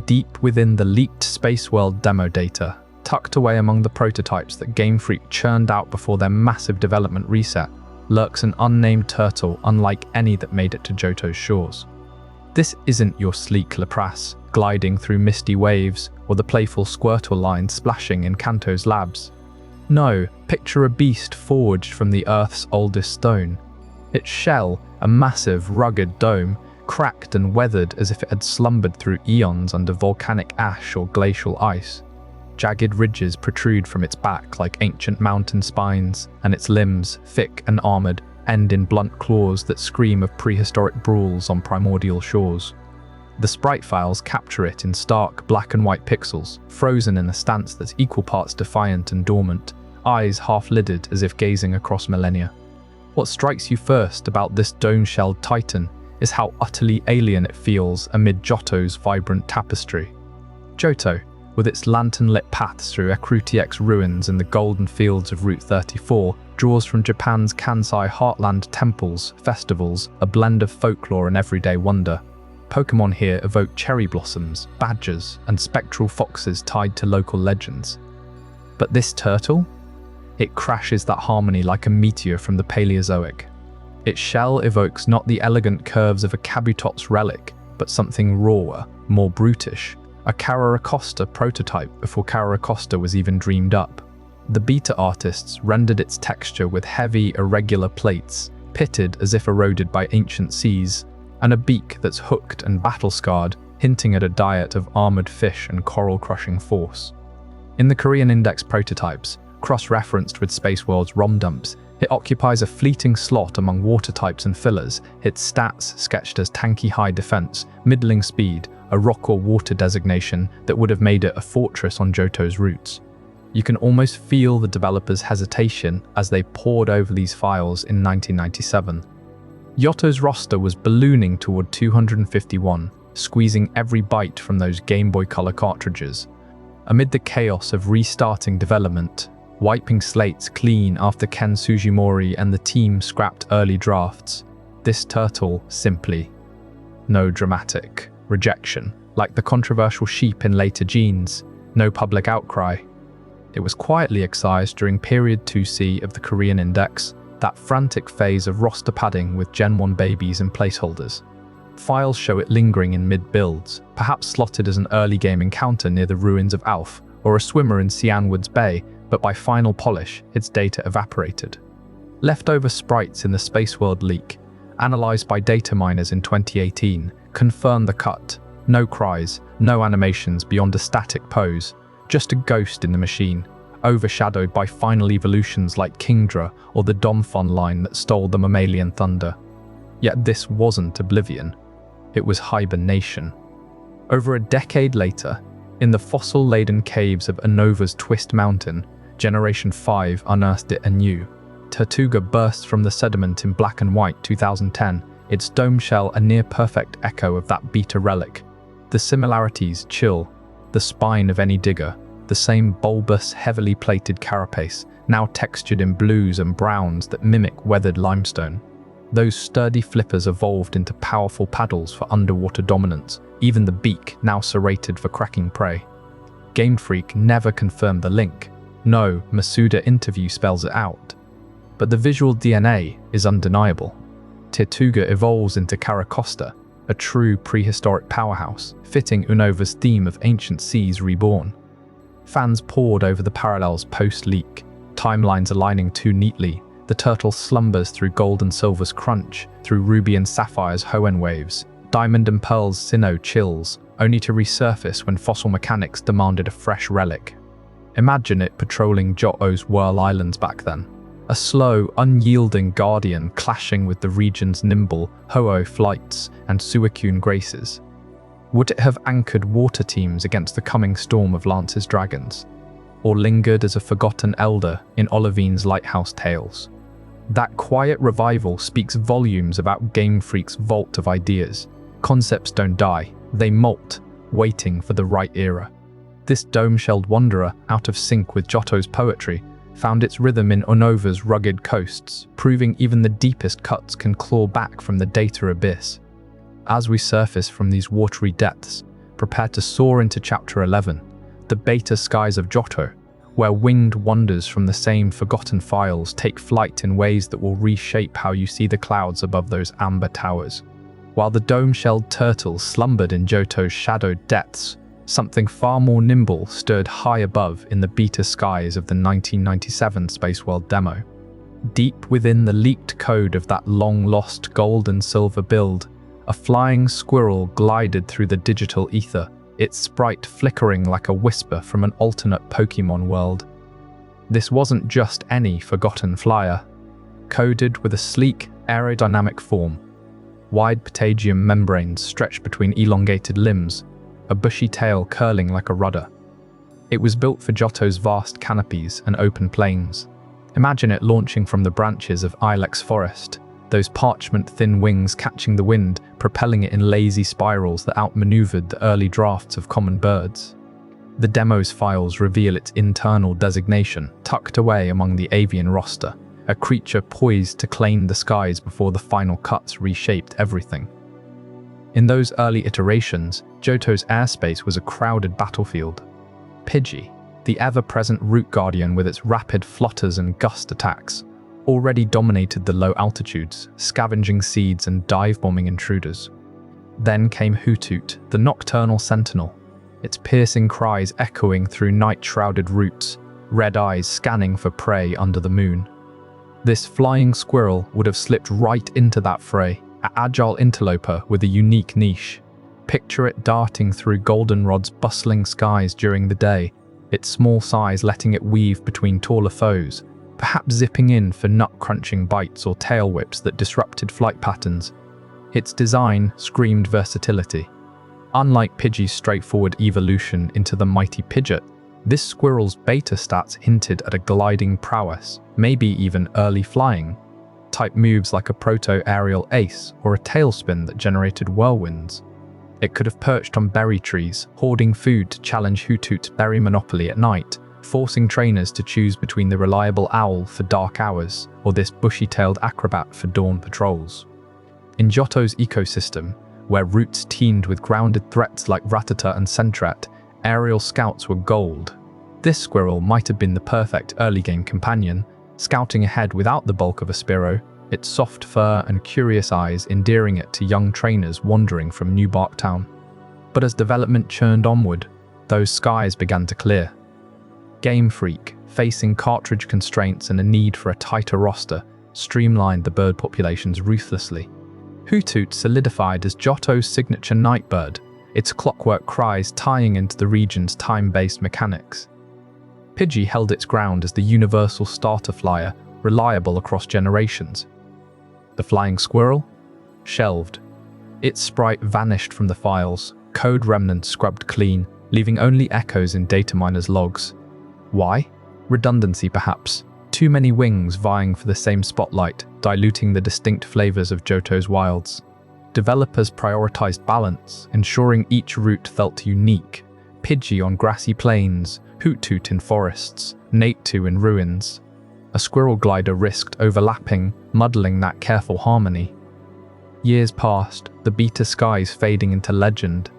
Deep within the leaked Spaceworld demo data, tucked away among the prototypes that Game Freak churned out before their massive development reset, lurks an unnamed turtle unlike any that made it to Johto's shores. This isn't your sleek Lapras gliding through misty waves or the playful Squirtle line splashing in Kanto's labs. No, picture a beast forged from the Earth's oldest stone. Its shell, a massive, rugged dome, cracked and weathered as if it had slumbered through eons under volcanic ash or glacial ice. Jagged ridges protrude from its back like ancient mountain spines, and its limbs, thick and armored, end in blunt claws that scream of prehistoric brawls on primordial shores. The sprite files capture it in stark black and white pixels, frozen in a stance that's equal parts defiant and dormant, eyes half-lidded as if gazing across millennia. What strikes you first about this dome-shelled titan is how utterly alien it feels amid Johto's vibrant tapestry. Johto, with its lantern-lit paths through Ekrutiek's ruins and the golden fields of Route 34, draws from Japan's Kansai heartland temples, festivals, a blend of folklore and everyday wonder. Pokémon here evoke cherry blossoms, badgers, and spectral foxes tied to local legends. But this turtle? It crashes that harmony like a meteor from the Paleozoic. Its shell evokes not the elegant curves of a Kabutops relic, but something rawer, more brutish, a Carraracosta prototype before Carraracosta was even dreamed up. The beta artists rendered its texture with heavy, irregular plates, pitted as if eroded by ancient seas, and a beak that's hooked and battle-scarred, hinting at a diet of armored fish and coral-crushing force. In the Korean Index prototypes, cross-referenced with Spaceworld's ROM dumps, it occupies a fleeting slot among water types and fillers, its stats sketched as tanky high defense, middling speed, a rock or water designation that would have made it a fortress on Johto's routes. You can almost feel the developers' hesitation as they pored over these files in 1997. Johto's roster was ballooning toward 251, squeezing every byte from those Game Boy Color cartridges. Amid the chaos of restarting development, wiping slates clean after Ken Sugimori and the team scrapped early drafts, this turtle simply, no dramatic rejection, like the controversial sheep in later genes, no public outcry. It was quietly excised during Period 2C of the Korean Index, that frantic phase of roster padding with Gen 1 babies and placeholders. Files show it lingering in mid-builds, perhaps slotted as an early game encounter near the ruins of Alf, or a swimmer in Cianwood's Bay, but by final polish, its data evaporated. Leftover sprites in the Spaceworld leak, analysed by data miners in 2018, confirm the cut. No cries, no animations beyond a static pose, just a ghost in the machine, overshadowed by final evolutions like Kingdra or the Donphan line that stole the mammalian thunder. Yet this wasn't oblivion, it was hibernation. Over a decade later, in the fossil-laden caves of Unova's Twist Mountain, Generation 5 unearthed it anew. Tortuga bursts from the sediment in Black and White 2010, its dome shell a near-perfect echo of that beta relic. The similarities chill, the spine of any digger, the same bulbous, heavily plated carapace, now textured in blues and browns that mimic weathered limestone. Those sturdy flippers evolved into powerful paddles for underwater dominance, even the beak now serrated for cracking prey. Game Freak never confirmed the link. No Masuda interview spells it out. But the visual DNA is undeniable. Tortuga evolves into Carracosta, a true prehistoric powerhouse, fitting Unova's theme of ancient seas reborn. Fans pored over the parallels post-leak, timelines aligning too neatly. The turtle slumbers through gold and silver's crunch, through ruby and sapphire's Hoenn waves, diamond and pearl's Sinnoh chills, only to resurface when fossil mechanics demanded a fresh relic. Imagine it patrolling Johto's Whirl Islands back then. A slow, unyielding guardian clashing with the region's nimble Ho-Oh flights and Suicune graces. Would it have anchored water teams against the coming storm of Lance's dragons? Or lingered as a forgotten elder in Olivine's Lighthouse Tales? That quiet revival speaks volumes about Game Freak's vault of ideas. Concepts don't die, they molt, waiting for the right era. This dome-shelled wanderer, out of sync with Johto's poetry, found its rhythm in Unova's rugged coasts, proving even the deepest cuts can claw back from the data abyss. As we surface from these watery depths, prepare to soar into Chapter 11, the beta skies of Johto, where winged wonders from the same forgotten files take flight in ways that will reshape how you see the clouds above those amber towers. While the dome-shelled turtle slumbered in Johto's shadowed depths, something far more nimble stirred high above in the beta skies of the 1997 Spaceworld demo. Deep within the leaked code of that long-lost gold and silver build, a flying squirrel glided through the digital ether, its sprite flickering like a whisper from an alternate Pokémon world. This wasn't just any forgotten flyer. Coded with a sleek, aerodynamic form, wide patagium membranes stretched between elongated limbs, a bushy tail curling like a rudder. It was built for Johto's vast canopies and open plains. Imagine it launching from the branches of Ilex forest, those parchment-thin wings catching the wind, propelling it in lazy spirals that outmaneuvered the early drafts of common birds. The demo's files reveal its internal designation, tucked away among the avian roster, a creature poised to claim the skies before the final cuts reshaped everything. In those early iterations, Johto's airspace was a crowded battlefield. Pidgey, the ever-present root guardian with its rapid flutters and gust attacks, already dominated the low altitudes, scavenging seeds and dive-bombing intruders. Then came Hoothoot, the nocturnal sentinel, its piercing cries echoing through night-shrouded roots, red eyes scanning for prey under the moon. This flying squirrel would have slipped right into that fray, an agile interloper with a unique niche. Picture it darting through goldenrod's bustling skies during the day, its small size letting it weave between taller foes, perhaps zipping in for nut-crunching bites or tail whips that disrupted flight patterns. Its design screamed versatility. Unlike Pidgey's straightforward evolution into the mighty Pidgeot, this squirrel's beta stats hinted at a gliding prowess, maybe even early flying. Type moves like a proto-aerial ace or a tailspin that generated whirlwinds. It could have perched on berry trees, hoarding food to challenge Hoothoot's berry monopoly at night, forcing trainers to choose between the reliable owl for dark hours or this bushy-tailed acrobat for dawn patrols. In Johto's ecosystem, where roots teemed with grounded threats like Rattata and Sentret, aerial scouts were gold. This squirrel might have been the perfect early-game companion, scouting ahead without the bulk of a Spearow, its soft fur and curious eyes endearing it to young trainers wandering from New Barktown. But as development churned onward, those skies began to clear. Game Freak, facing cartridge constraints and a need for a tighter roster, streamlined the bird populations ruthlessly. Hoothoot solidified as Johto's signature nightbird, its clockwork cries tying into the region's time-based mechanics. Pidgey held its ground as the universal starter flyer, reliable across generations. The flying squirrel? Shelved. Its sprite vanished from the files, code remnants scrubbed clean, leaving only echoes in data miners' logs. Why? Redundancy perhaps. Too many wings vying for the same spotlight, diluting the distinct flavors of Johto's wilds. Developers prioritized balance, ensuring each route felt unique. Pidgey on grassy plains, Hoothoot in forests, Nate2 in ruins. A squirrel glider risked overlapping, muddling that careful harmony. Years passed, the beta skies fading into legend.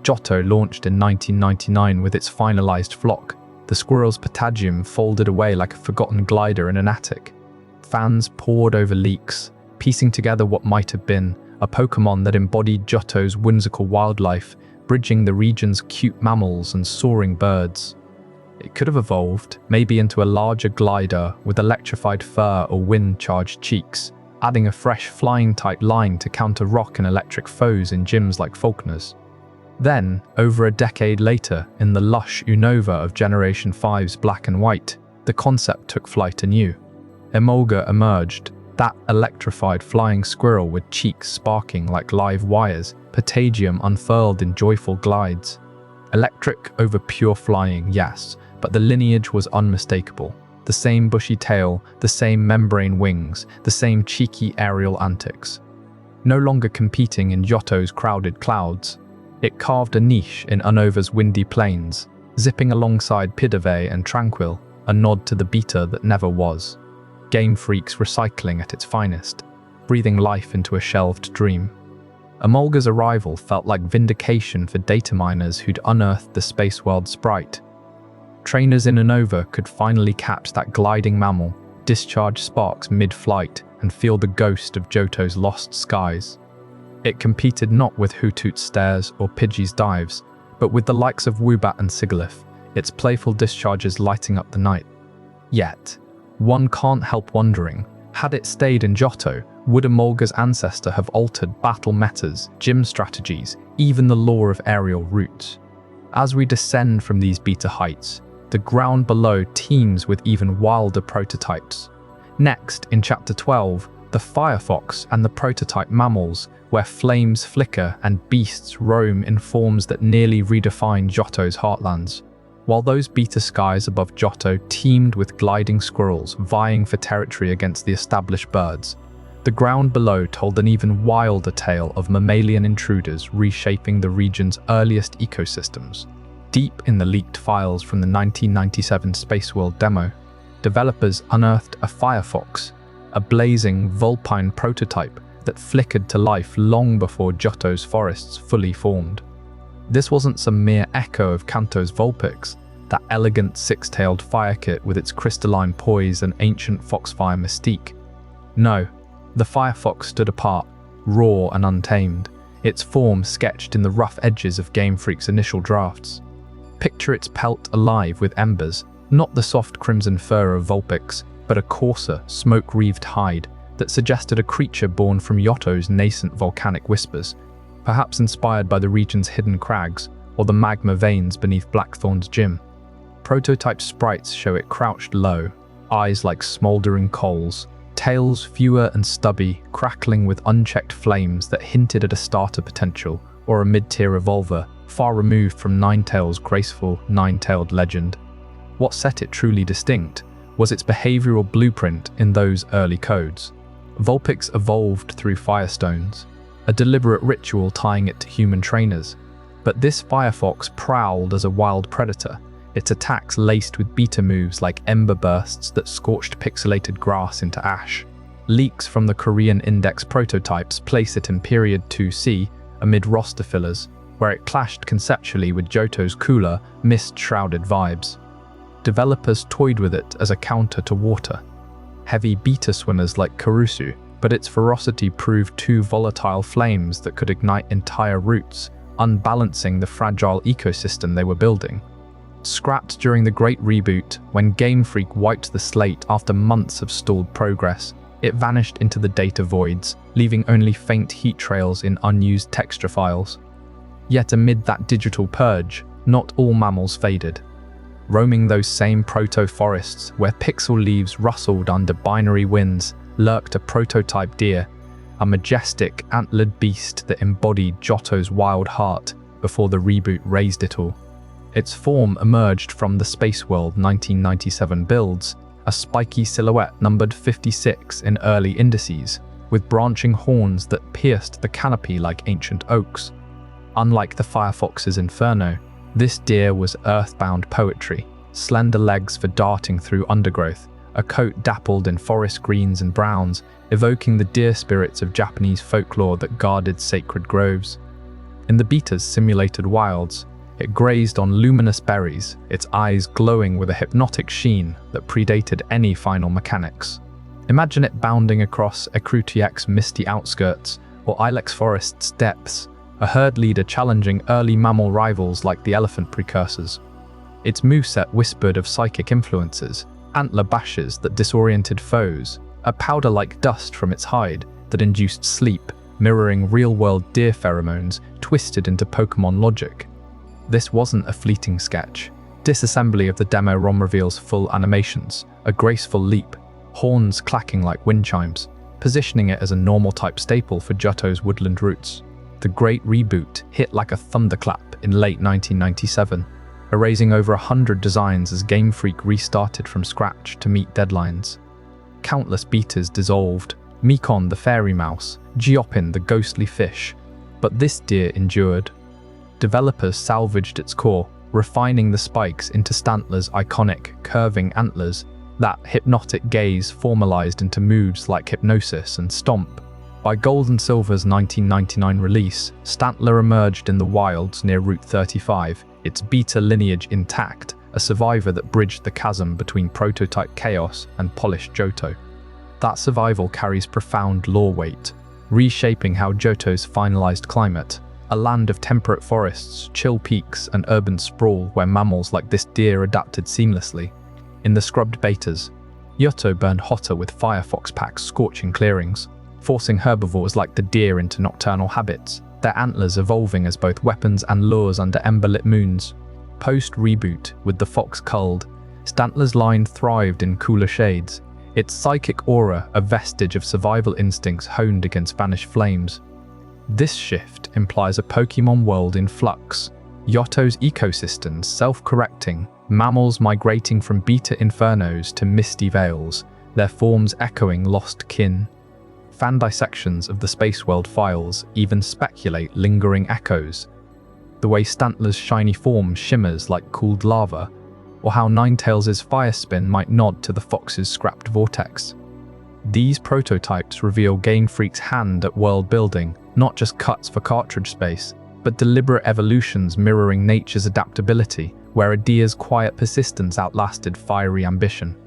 Johto launched in 1999 with its finalized flock, the squirrel's patagium folded away like a forgotten glider in an attic. Fans pored over leaks, piecing together what might have been a Pokémon that embodied Johto's whimsical wildlife, bridging the region's cute mammals and soaring birds. It could have evolved, maybe into a larger glider with electrified fur or wind-charged cheeks, adding a fresh flying-type line to counter rock and electric foes in gyms like Faulkner's. Then, over a decade later, in the lush Unova of Generation 5's Black and White, the concept took flight anew. Emolga emerged, that electrified flying squirrel with cheeks sparking like live wires, patagium unfurled in joyful glides. Electric over pure flying, yes, but the lineage was unmistakable. The same bushy tail, the same membrane wings, the same cheeky aerial antics. No longer competing in Johto's crowded clouds, it carved a niche in Unova's windy plains, zipping alongside Pidove and Tranquil, a nod to the beta that never was. Game Freak's recycling at its finest, breathing life into a shelved dream. Emolga's arrival felt like vindication for data miners who'd unearthed the Spaceworld sprite. Trainers in ANOVA could finally catch that gliding mammal, discharge sparks mid-flight, and feel the ghost of Johto's lost skies. It competed not with Hoothoot's stares or Pidgey's dives, but with the likes of Woobat and Sigilyph, its playful discharges lighting up the night. Yet, one can't help wondering, had it stayed in Johto, would Emolga's ancestor have altered battle metas, gym strategies, even the lore of aerial routes? As we descend from these beta heights, the ground below teems with even wilder prototypes. Next, in Chapter 12, the Firefox and the prototype mammals, where flames flicker and beasts roam in forms that nearly redefine Johto's heartlands. While those beta skies above Johto teemed with gliding squirrels vying for territory against the established birds, the ground below told an even wilder tale of mammalian intruders reshaping the region's earliest ecosystems. Deep in the leaked files from the 1997 Spaceworld demo, developers unearthed a Firefox, a blazing vulpine prototype that flickered to life long before Johto's forests fully formed. This wasn't some mere echo of Kanto's Vulpix, that elegant six-tailed fire kit with its crystalline poise and ancient foxfire mystique. No, the Firefox stood apart, raw and untamed, its form sketched in the rough edges of Game Freak's initial drafts. Picture its pelt alive with embers, not the soft crimson fur of Vulpix, but a coarser, smoke-wreathed hide that suggested a creature born from Johto's nascent volcanic whispers, perhaps inspired by the region's hidden crags or the magma veins beneath Blackthorn's gym. Prototype sprites show it crouched low, eyes like smouldering coals, tails fewer and stubby, crackling with unchecked flames that hinted at a starter potential or a mid-tier evolver, far removed from Ninetale's graceful, nine-tailed legend. What set it truly distinct was its behavioral blueprint in those early codes. Vulpix evolved through firestones, a deliberate ritual tying it to human trainers. But this Firefox prowled as a wild predator, its attacks laced with beta moves like ember bursts that scorched pixelated grass into ash. Leaks from the Korean Index prototypes place it in Period 2C amid roster fillers, where it clashed conceptually with Johto's cooler, mist-shrouded vibes. Developers toyed with it as a counter to water. Heavy beta swimmers like Kurusu, but its ferocity proved too volatile flames that could ignite entire routes, unbalancing the fragile ecosystem they were building. Scrapped during the Great Reboot, when Game Freak wiped the slate after months of stalled progress, it vanished into the data voids, leaving only faint heat trails in unused texture files. Yet amid that digital purge, not all mammals faded. Roaming those same proto-forests where pixel leaves rustled under binary winds, lurked a prototype deer, a majestic, antlered beast that embodied Johto's wild heart before the reboot razed it all. Its form emerged from the Spaceworld 1997 builds, a spiky silhouette numbered 56 in early indices, with branching horns that pierced the canopy like ancient oaks. Unlike the Firefox's Inferno, this deer was earthbound poetry, slender legs for darting through undergrowth, a coat dappled in forest greens and browns, evoking the deer spirits of Japanese folklore that guarded sacred groves. In the beta's simulated wilds, it grazed on luminous berries, its eyes glowing with a hypnotic sheen that predated any final mechanics. Imagine it bounding across Ekrutiek's misty outskirts or Ilex Forest's depths, a herd leader challenging early mammal rivals like the elephant precursors. Its moveset whispered of psychic influences, antler bashes that disoriented foes, a powder-like dust from its hide that induced sleep, mirroring real-world deer pheromones twisted into Pokémon logic. This wasn't a fleeting sketch. Disassembly of the demo ROM reveals full animations, a graceful leap, horns clacking like wind chimes, positioning it as a normal-type staple for Johto's woodland roots. The Great Reboot hit like a thunderclap in late 1997, erasing over 100 designs as Game Freak restarted from scratch to meet deadlines. Countless betas dissolved, Mekon the fairy mouse, Geopin the ghostly fish, but this deer endured. Developers salvaged its core, refining the spikes into Stantler's iconic, curving antlers, that hypnotic gaze formalized into moods like hypnosis and stomp. By Gold and Silver's 1999 release, Stantler emerged in the wilds near Route 35, its beta lineage intact, a survivor that bridged the chasm between prototype chaos and polished Johto. That survival carries profound lore weight, reshaping how Johto's finalized climate, a land of temperate forests, chill peaks, and urban sprawl where mammals like this deer adapted seamlessly. In the scrubbed betas, Johto burned hotter with Firefox packs scorching clearings, forcing herbivores like the deer into nocturnal habits, their antlers evolving as both weapons and lures under ember-lit moons. Post-reboot, with the fox culled, Stantler's line thrived in cooler shades, its psychic aura a vestige of survival instincts honed against vanished flames. This shift implies a Pokémon world in flux, Johto's ecosystems self-correcting, mammals migrating from beta infernos to misty vales, their forms echoing lost kin. Fan dissections of the Spaceworld files even speculate lingering echoes. The way Stantler's shiny form shimmers like cooled lava, or how Ninetales' fire spin might nod to the fox's scrapped vortex. These prototypes reveal Game Freak's hand at world building, not just cuts for cartridge space, but deliberate evolutions mirroring nature's adaptability, where a deer's quiet persistence outlasted fiery ambition.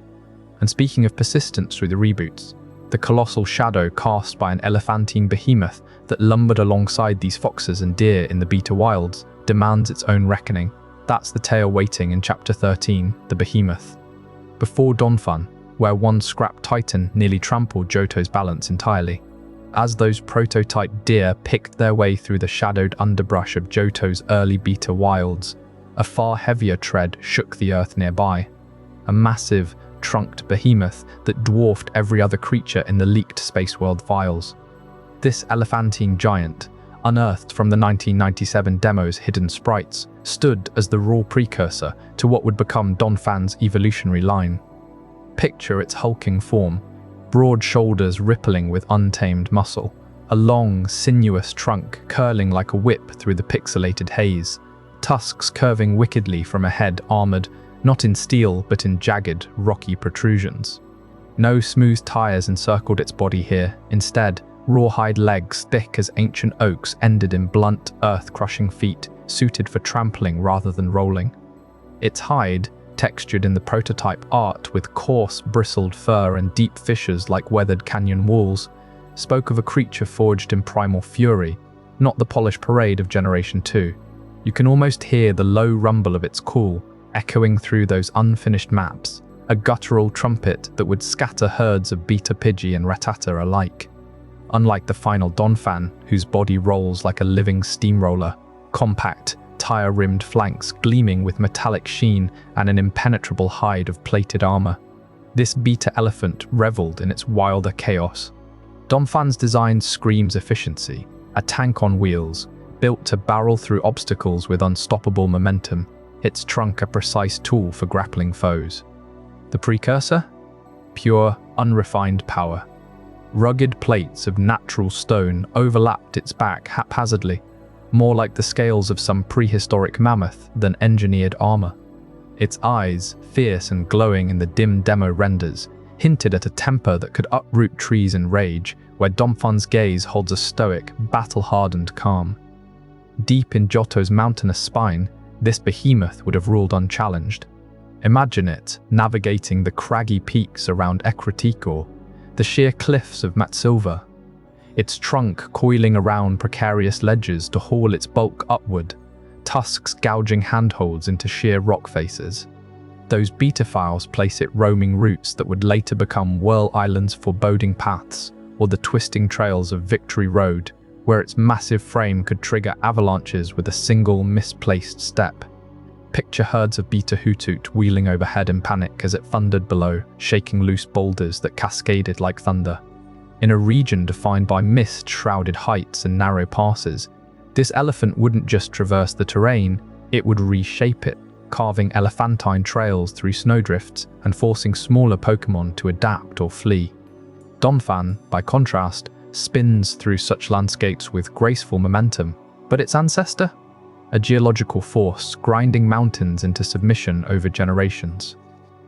And speaking of persistence through the reboots, the colossal shadow cast by an elephantine behemoth that lumbered alongside these foxes and deer in the beta wilds demands its own reckoning. That's the tale waiting in Chapter 13, the Behemoth. Before Donphan, where one scrap titan nearly trampled Johto's balance entirely. As those prototype deer picked their way through the shadowed underbrush of Johto's early beta wilds, a far heavier tread shook the earth nearby. A massive, trunked behemoth that dwarfed every other creature in the leaked Spaceworld files. This elephantine giant, unearthed from the 1997 demo's hidden sprites, stood as the raw precursor to what would become Donphan's evolutionary line. Picture its hulking form, broad shoulders rippling with untamed muscle, a long, sinuous trunk curling like a whip through the pixelated haze, tusks curving wickedly from a head armored not in steel but in jagged, rocky protrusions. No smooth tires encircled its body here. Instead, rawhide legs thick as ancient oaks ended in blunt, earth-crushing feet, suited for trampling rather than rolling. Its hide, textured in the prototype art with coarse, bristled fur and deep fissures like weathered canyon walls, spoke of a creature forged in primal fury, not the polished parade of Generation 2. You can almost hear the low rumble of its call, echoing through those unfinished maps, a guttural trumpet that would scatter herds of beta Pidgey and Rattata alike. Unlike the final Donphan, whose body rolls like a living steamroller, compact, tire-rimmed flanks gleaming with metallic sheen and an impenetrable hide of plated armor. This beta elephant reveled in its wilder chaos. Donphan's design screams efficiency, a tank on wheels, built to barrel through obstacles with unstoppable momentum, its trunk a precise tool for grappling foes. The precursor? Pure, unrefined power. Rugged plates of natural stone overlapped its back haphazardly, more like the scales of some prehistoric mammoth than engineered armor. Its eyes, fierce and glowing in the dim demo renders, hinted at a temper that could uproot trees in rage, where Donphan's gaze holds a stoic, battle-hardened calm. Deep in Johto's mountainous spine, this behemoth would have ruled unchallenged. Imagine it navigating the craggy peaks around Ekratikor, the sheer cliffs of Matsilva, its trunk coiling around precarious ledges to haul its bulk upward, tusks gouging handholds into sheer rock faces. Those beta files place it roaming routes that would later become Whirl Island's foreboding paths, or the twisting trails of Victory Road, where its massive frame could trigger avalanches with a single misplaced step. Picture herds of beta hoothoot wheeling overhead in panic as it thundered below, shaking loose boulders that cascaded like thunder. In a region defined by mist-shrouded heights and narrow passes, this elephant wouldn't just traverse the terrain, it would reshape it, carving elephantine trails through snowdrifts and forcing smaller Pokémon to adapt or flee. Donphan, by contrast, spins through such landscapes with graceful momentum, but its ancestor? A geological force grinding mountains into submission over generations.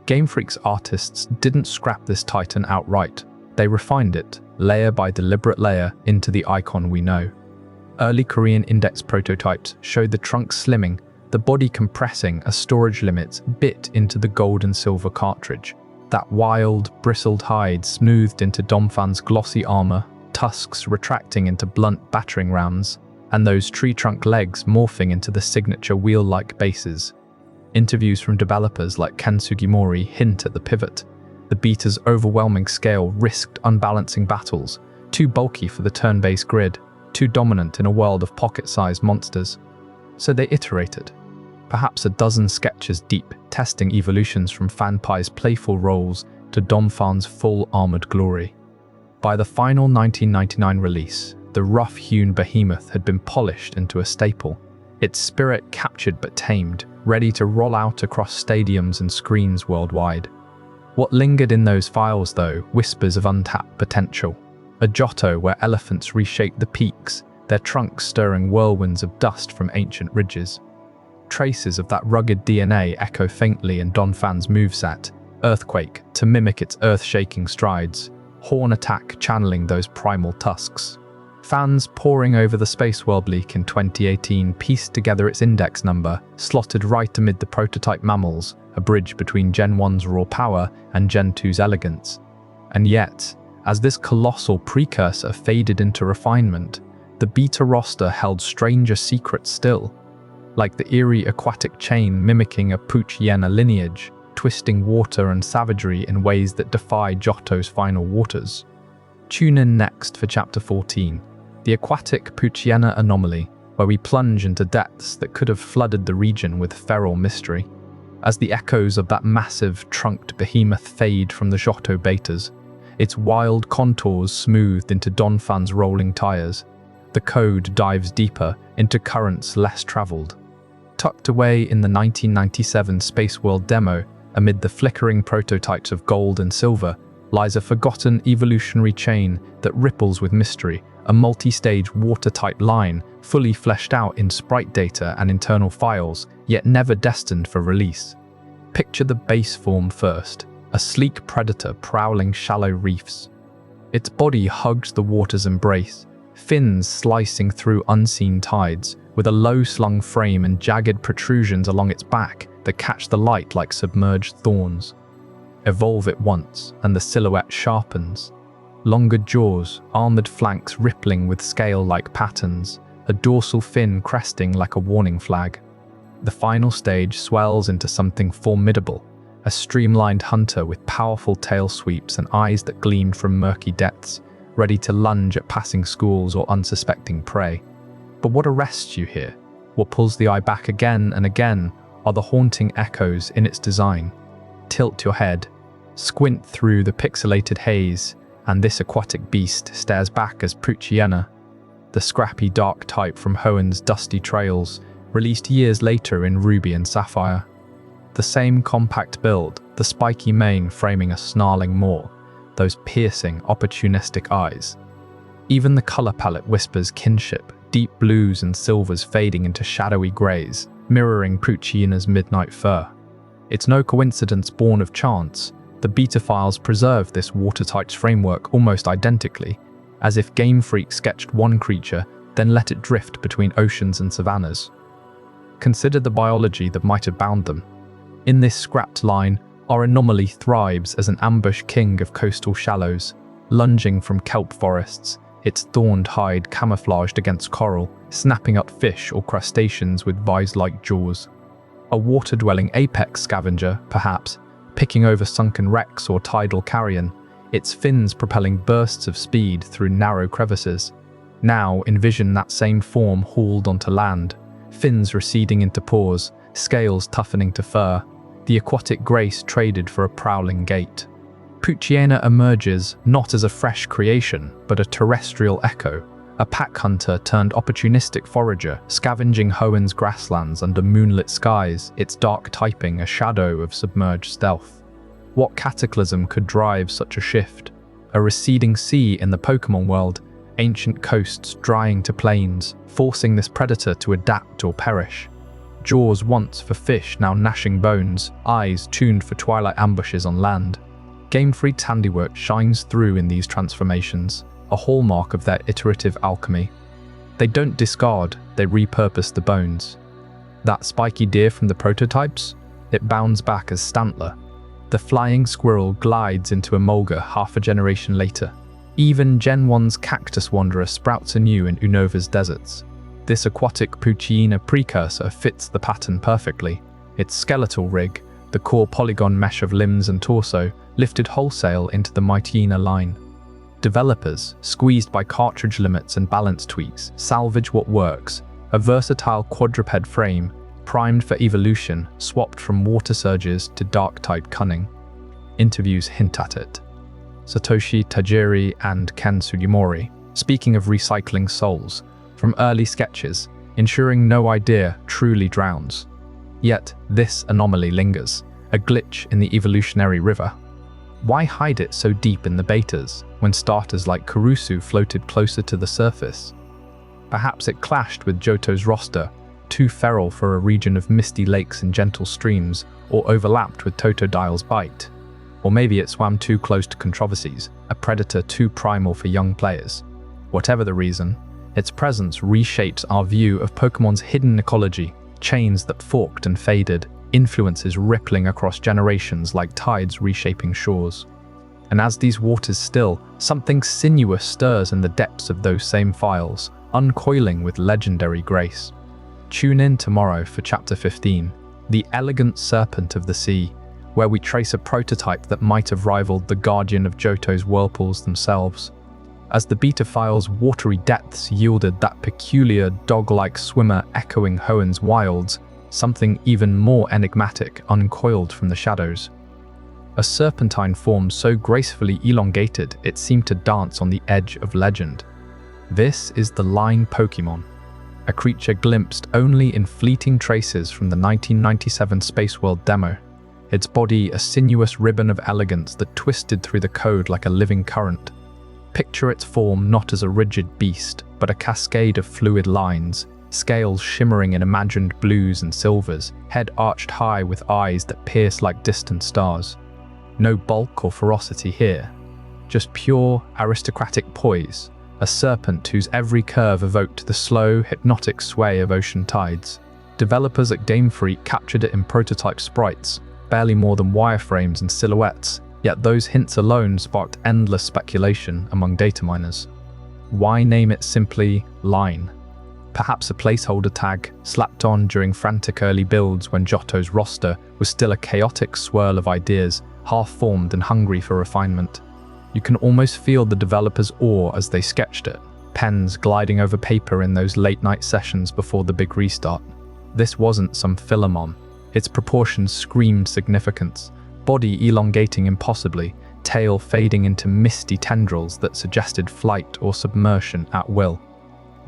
Game Freak's artists didn't scrap this titan outright, they refined it, layer by deliberate layer, into the icon we know. Early Korean index prototypes showed the trunk slimming, the body compressing as storage limits bit into the gold and silver cartridge. That wild, bristled hide smoothed into Donphan's glossy armor, tusks retracting into blunt battering rams, and those tree trunk legs morphing into the signature wheel-like bases. Interviews from developers like Ken Sugimori hint at the pivot. The beta's overwhelming scale risked unbalancing battles, too bulky for the turn-based grid, too dominant in a world of pocket-sized monsters. So they iterated, perhaps a dozen sketches deep, testing evolutions from Fanpai's playful roles to Donphan's full armored glory. By the final 1999 release, the rough-hewn Behemoth had been polished into a staple, its spirit captured but tamed, ready to roll out across stadiums and screens worldwide. What lingered in those files, though, whispers of untapped potential. A Johto where elephants reshaped the peaks, their trunks stirring whirlwinds of dust from ancient ridges. Traces of that rugged DNA echo faintly in Donphan's moveset, Earthquake to mimic its earth-shaking strides, Horn Attack channeling those primal tusks. Fans poring over the Spaceworld leak in 2018 pieced together its index number, slotted right amid the prototype mammals, a bridge between Gen 1's raw power and Gen 2's elegance. And yet, as this colossal precursor faded into refinement, the beta roster held stranger secrets still. Like the eerie aquatic chain mimicking a Poocha lineage, twisting water and savagery in ways that defy Johto's final waters. Tune in next for Chapter 14, the aquatic Poocha anomaly, where we plunge into depths that could have flooded the region with feral mystery. As the echoes of that massive, trunked behemoth fade from the Johto betas, its wild contours smoothed into Donphan's rolling tires, the code dives deeper into currents less traveled. Tucked away in the 1997 Spaceworld demo, amid the flickering prototypes of gold and silver, lies a forgotten evolutionary chain that ripples with mystery, a multi-stage watertight line fully fleshed out in sprite data and internal files, yet never destined for release. Picture the base form first, a sleek predator prowling shallow reefs. Its body hugs the water's embrace, fins slicing through unseen tides, with a low-slung frame and jagged protrusions along its back that catch the light like submerged thorns. Evolve it once, and the silhouette sharpens. Longer jaws, armored flanks rippling with scale-like patterns, a dorsal fin cresting like a warning flag. The final stage swells into something formidable, a streamlined hunter with powerful tail sweeps and eyes that gleam from murky depths, ready to lunge at passing schools or unsuspecting prey. But what arrests you here, what pulls the eye back again and again, are the haunting echoes in its design. Tilt your head, squint through the pixelated haze, and this aquatic beast stares back as Poocha, the scrappy dark type from Hoenn's Dusty Trails, released years later in Ruby and Sapphire. The same compact build, the spiky mane framing a snarling maw, those piercing, opportunistic eyes. Even the color palette whispers kinship, deep blues and silvers fading into shadowy grays, mirroring Poocha's midnight fur. It's no coincidence born of chance. The beta files preserve this watertight framework almost identically, as if Game Freak sketched one creature, then let it drift between oceans and savannas. Consider the biology that might have bound them. In this scrapped line, our anomaly thrives as an ambush king of coastal shallows, lunging from kelp forests, its thorned hide camouflaged against coral, snapping up fish or crustaceans with vise-like jaws. A water-dwelling apex scavenger, perhaps, picking over sunken wrecks or tidal carrion, its fins propelling bursts of speed through narrow crevices. Now envision that same form hauled onto land, fins receding into paws, scales toughening to fur, the aquatic grace traded for a prowling gait. Poocha emerges not as a fresh creation, but a terrestrial echo, a pack hunter turned opportunistic forager, scavenging Hoenn's grasslands under moonlit skies, its dark typing a shadow of submerged stealth. What cataclysm could drive such a shift? A receding sea in the Pokémon world, ancient coasts drying to plains, forcing this predator to adapt or perish. Jaws once for fish, now gnashing bones, eyes tuned for twilight ambushes on land. Game Freak's handiwork shines through in these transformations, a hallmark of their iterative alchemy. They don't discard, they repurpose the bones. That spiky deer from the prototypes? It bounds back as Stantler. The flying squirrel glides into a mulga half a generation later. Even Gen 1's cactus wanderer sprouts anew in Unova's deserts. This aquatic Poocha precursor fits the pattern perfectly. Its skeletal rig, the core polygon mesh of limbs and torso, lifted wholesale into the mythology line. Developers, squeezed by cartridge limits and balance tweaks, salvage what works: a versatile quadruped frame, primed for evolution, swapped from water surges to dark-type cunning. Interviews hint at it. Satoshi Tajiri and Ken Sugimori, speaking of recycling souls, from early sketches, ensuring no idea truly drowns. Yet, this anomaly lingers, a glitch in the evolutionary river. Why hide it so deep in the betas, when starters like Kurusu floated closer to the surface? Perhaps it clashed with Johto's roster, too feral for a region of misty lakes and gentle streams, or overlapped with Totodile's bite. Or maybe it swam too close to controversies, a predator too primal for young players. Whatever the reason, its presence reshapes our view of Pokemon's hidden ecology, chains that forked and faded, influences rippling across generations like tides reshaping shores. And as these waters still, something sinuous stirs in the depths of those same files, uncoiling with legendary grace. Tune in tomorrow for Chapter 15, The Elegant Serpent of the Sea, where we trace a prototype that might have rivaled the guardian of Johto's whirlpools themselves. As the beta file's watery depths yielded that peculiar dog-like swimmer echoing Hoenn's wilds, something even more enigmatic uncoiled from the shadows. A serpentine form so gracefully elongated it seemed to dance on the edge of legend. This is the Line Pokémon, a creature glimpsed only in fleeting traces from the 1997 Spaceworld demo, its body a sinuous ribbon of elegance that twisted through the code like a living current. Picture its form not as a rigid beast, but a cascade of fluid lines, scales shimmering in imagined blues and silvers, head arched high with eyes that pierce like distant stars. No bulk or ferocity here, just pure, aristocratic poise, a serpent whose every curve evoked the slow, hypnotic sway of ocean tides. Developers at Game Freak captured it in prototype sprites, barely more than wireframes and silhouettes, yet those hints alone sparked endless speculation among data miners. Why name it simply Line? Perhaps a placeholder tag slapped on during frantic early builds when Johto's roster was still a chaotic swirl of ideas, half-formed and hungry for refinement. You can almost feel the developers' awe as they sketched it, pens gliding over paper in those late-night sessions before the big restart. This wasn't some Philemon. Its proportions screamed significance, body elongating impossibly, tail fading into misty tendrils that suggested flight or submersion at will.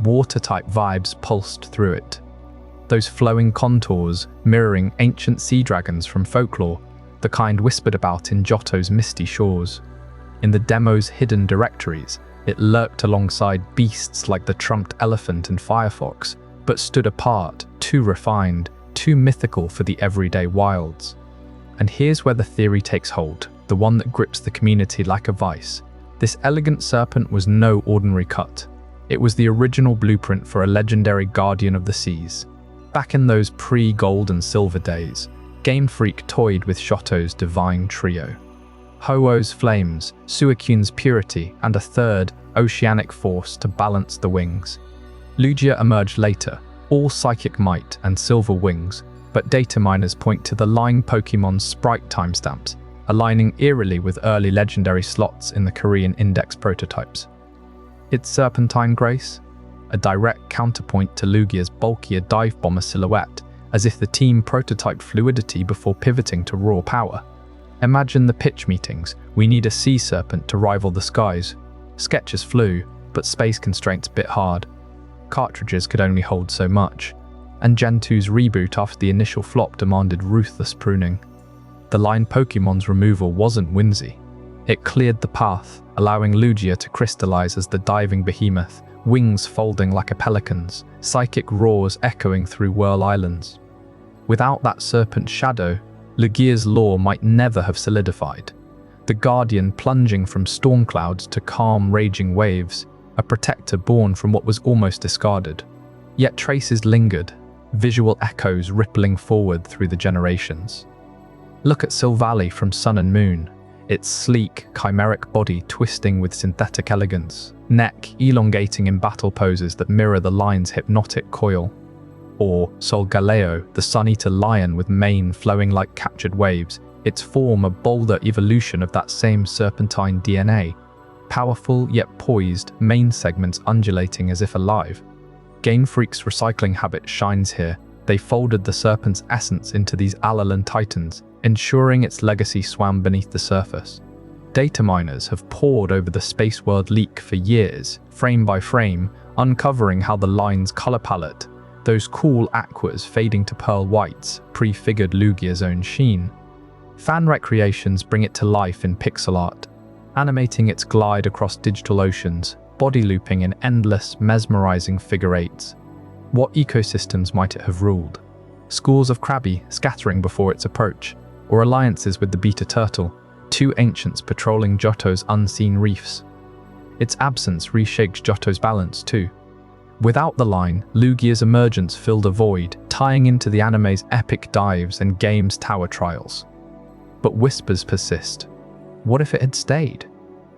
Water-type vibes pulsed through it. Those flowing contours mirroring ancient sea dragons from folklore, the kind whispered about in Johto's misty shores. In the demo's hidden directories, it lurked alongside beasts like the trumped elephant in Firefox, but stood apart, too refined, too mythical for the everyday wilds. And here's where the theory takes hold, the one that grips the community like a vice. This elegant serpent was no ordinary cut. It was the original blueprint for a legendary guardian of the seas. Back in those pre-gold and silver days, Game Freak toyed with Shoto's divine trio. Ho-Oh's flames, Suicune's purity, and a third, oceanic force to balance the wings. Lugia emerged later, all psychic might and silver wings, but data miners point to the Line Pokémon's sprite timestamps, aligning eerily with early legendary slots in the Korean index prototypes. Its serpentine grace? A direct counterpoint to Lugia's bulkier dive bomber silhouette, as if the team prototyped fluidity before pivoting to raw power. Imagine the pitch meetings. We need a sea serpent to rival the skies. Sketches flew, but space constraints bit hard. Cartridges could only hold so much, and Gen 2's reboot after the initial flop demanded ruthless pruning. The Line Pokémon's removal wasn't whimsy. It cleared the path, allowing Lugia to crystallize as the diving behemoth, wings folding like a pelican's, psychic roars echoing through Whirl Islands. Without that serpent shadow, Lugia's lore might never have solidified. The guardian plunging from storm clouds to calm, raging waves, a protector born from what was almost discarded. Yet traces lingered, visual echoes rippling forward through the generations. Look at Silvally from Sun and Moon, its sleek, chimeric body twisting with synthetic elegance, neck elongating in battle poses that mirror the lion's hypnotic coil. Or Solgaleo, the sun-eater lion with mane flowing like captured waves, its form a bolder evolution of that same serpentine DNA. Powerful yet poised, mane segments undulating as if alive. Game Freak's recycling habit shines here. They folded the serpent's essence into these Alalan titans, ensuring its legacy swam beneath the surface. Data miners have pored over the Spaceworld leak for years, frame by frame, uncovering how the line's color palette, those cool aquas fading to pearl whites, prefigured Lugia's own sheen. Fan recreations bring it to life in pixel art, animating its glide across digital oceans, body looping in endless, mesmerizing figure eights. What ecosystems might it have ruled? Schools of Krabby scattering before its approach, or alliances with the beta turtle, two ancients patrolling Johto's unseen reefs. Its absence reshakes Johto's balance too. Without the line, Lugia's emergence filled a void, tying into the anime's epic dives and game's tower trials. But whispers persist. What if it had stayed?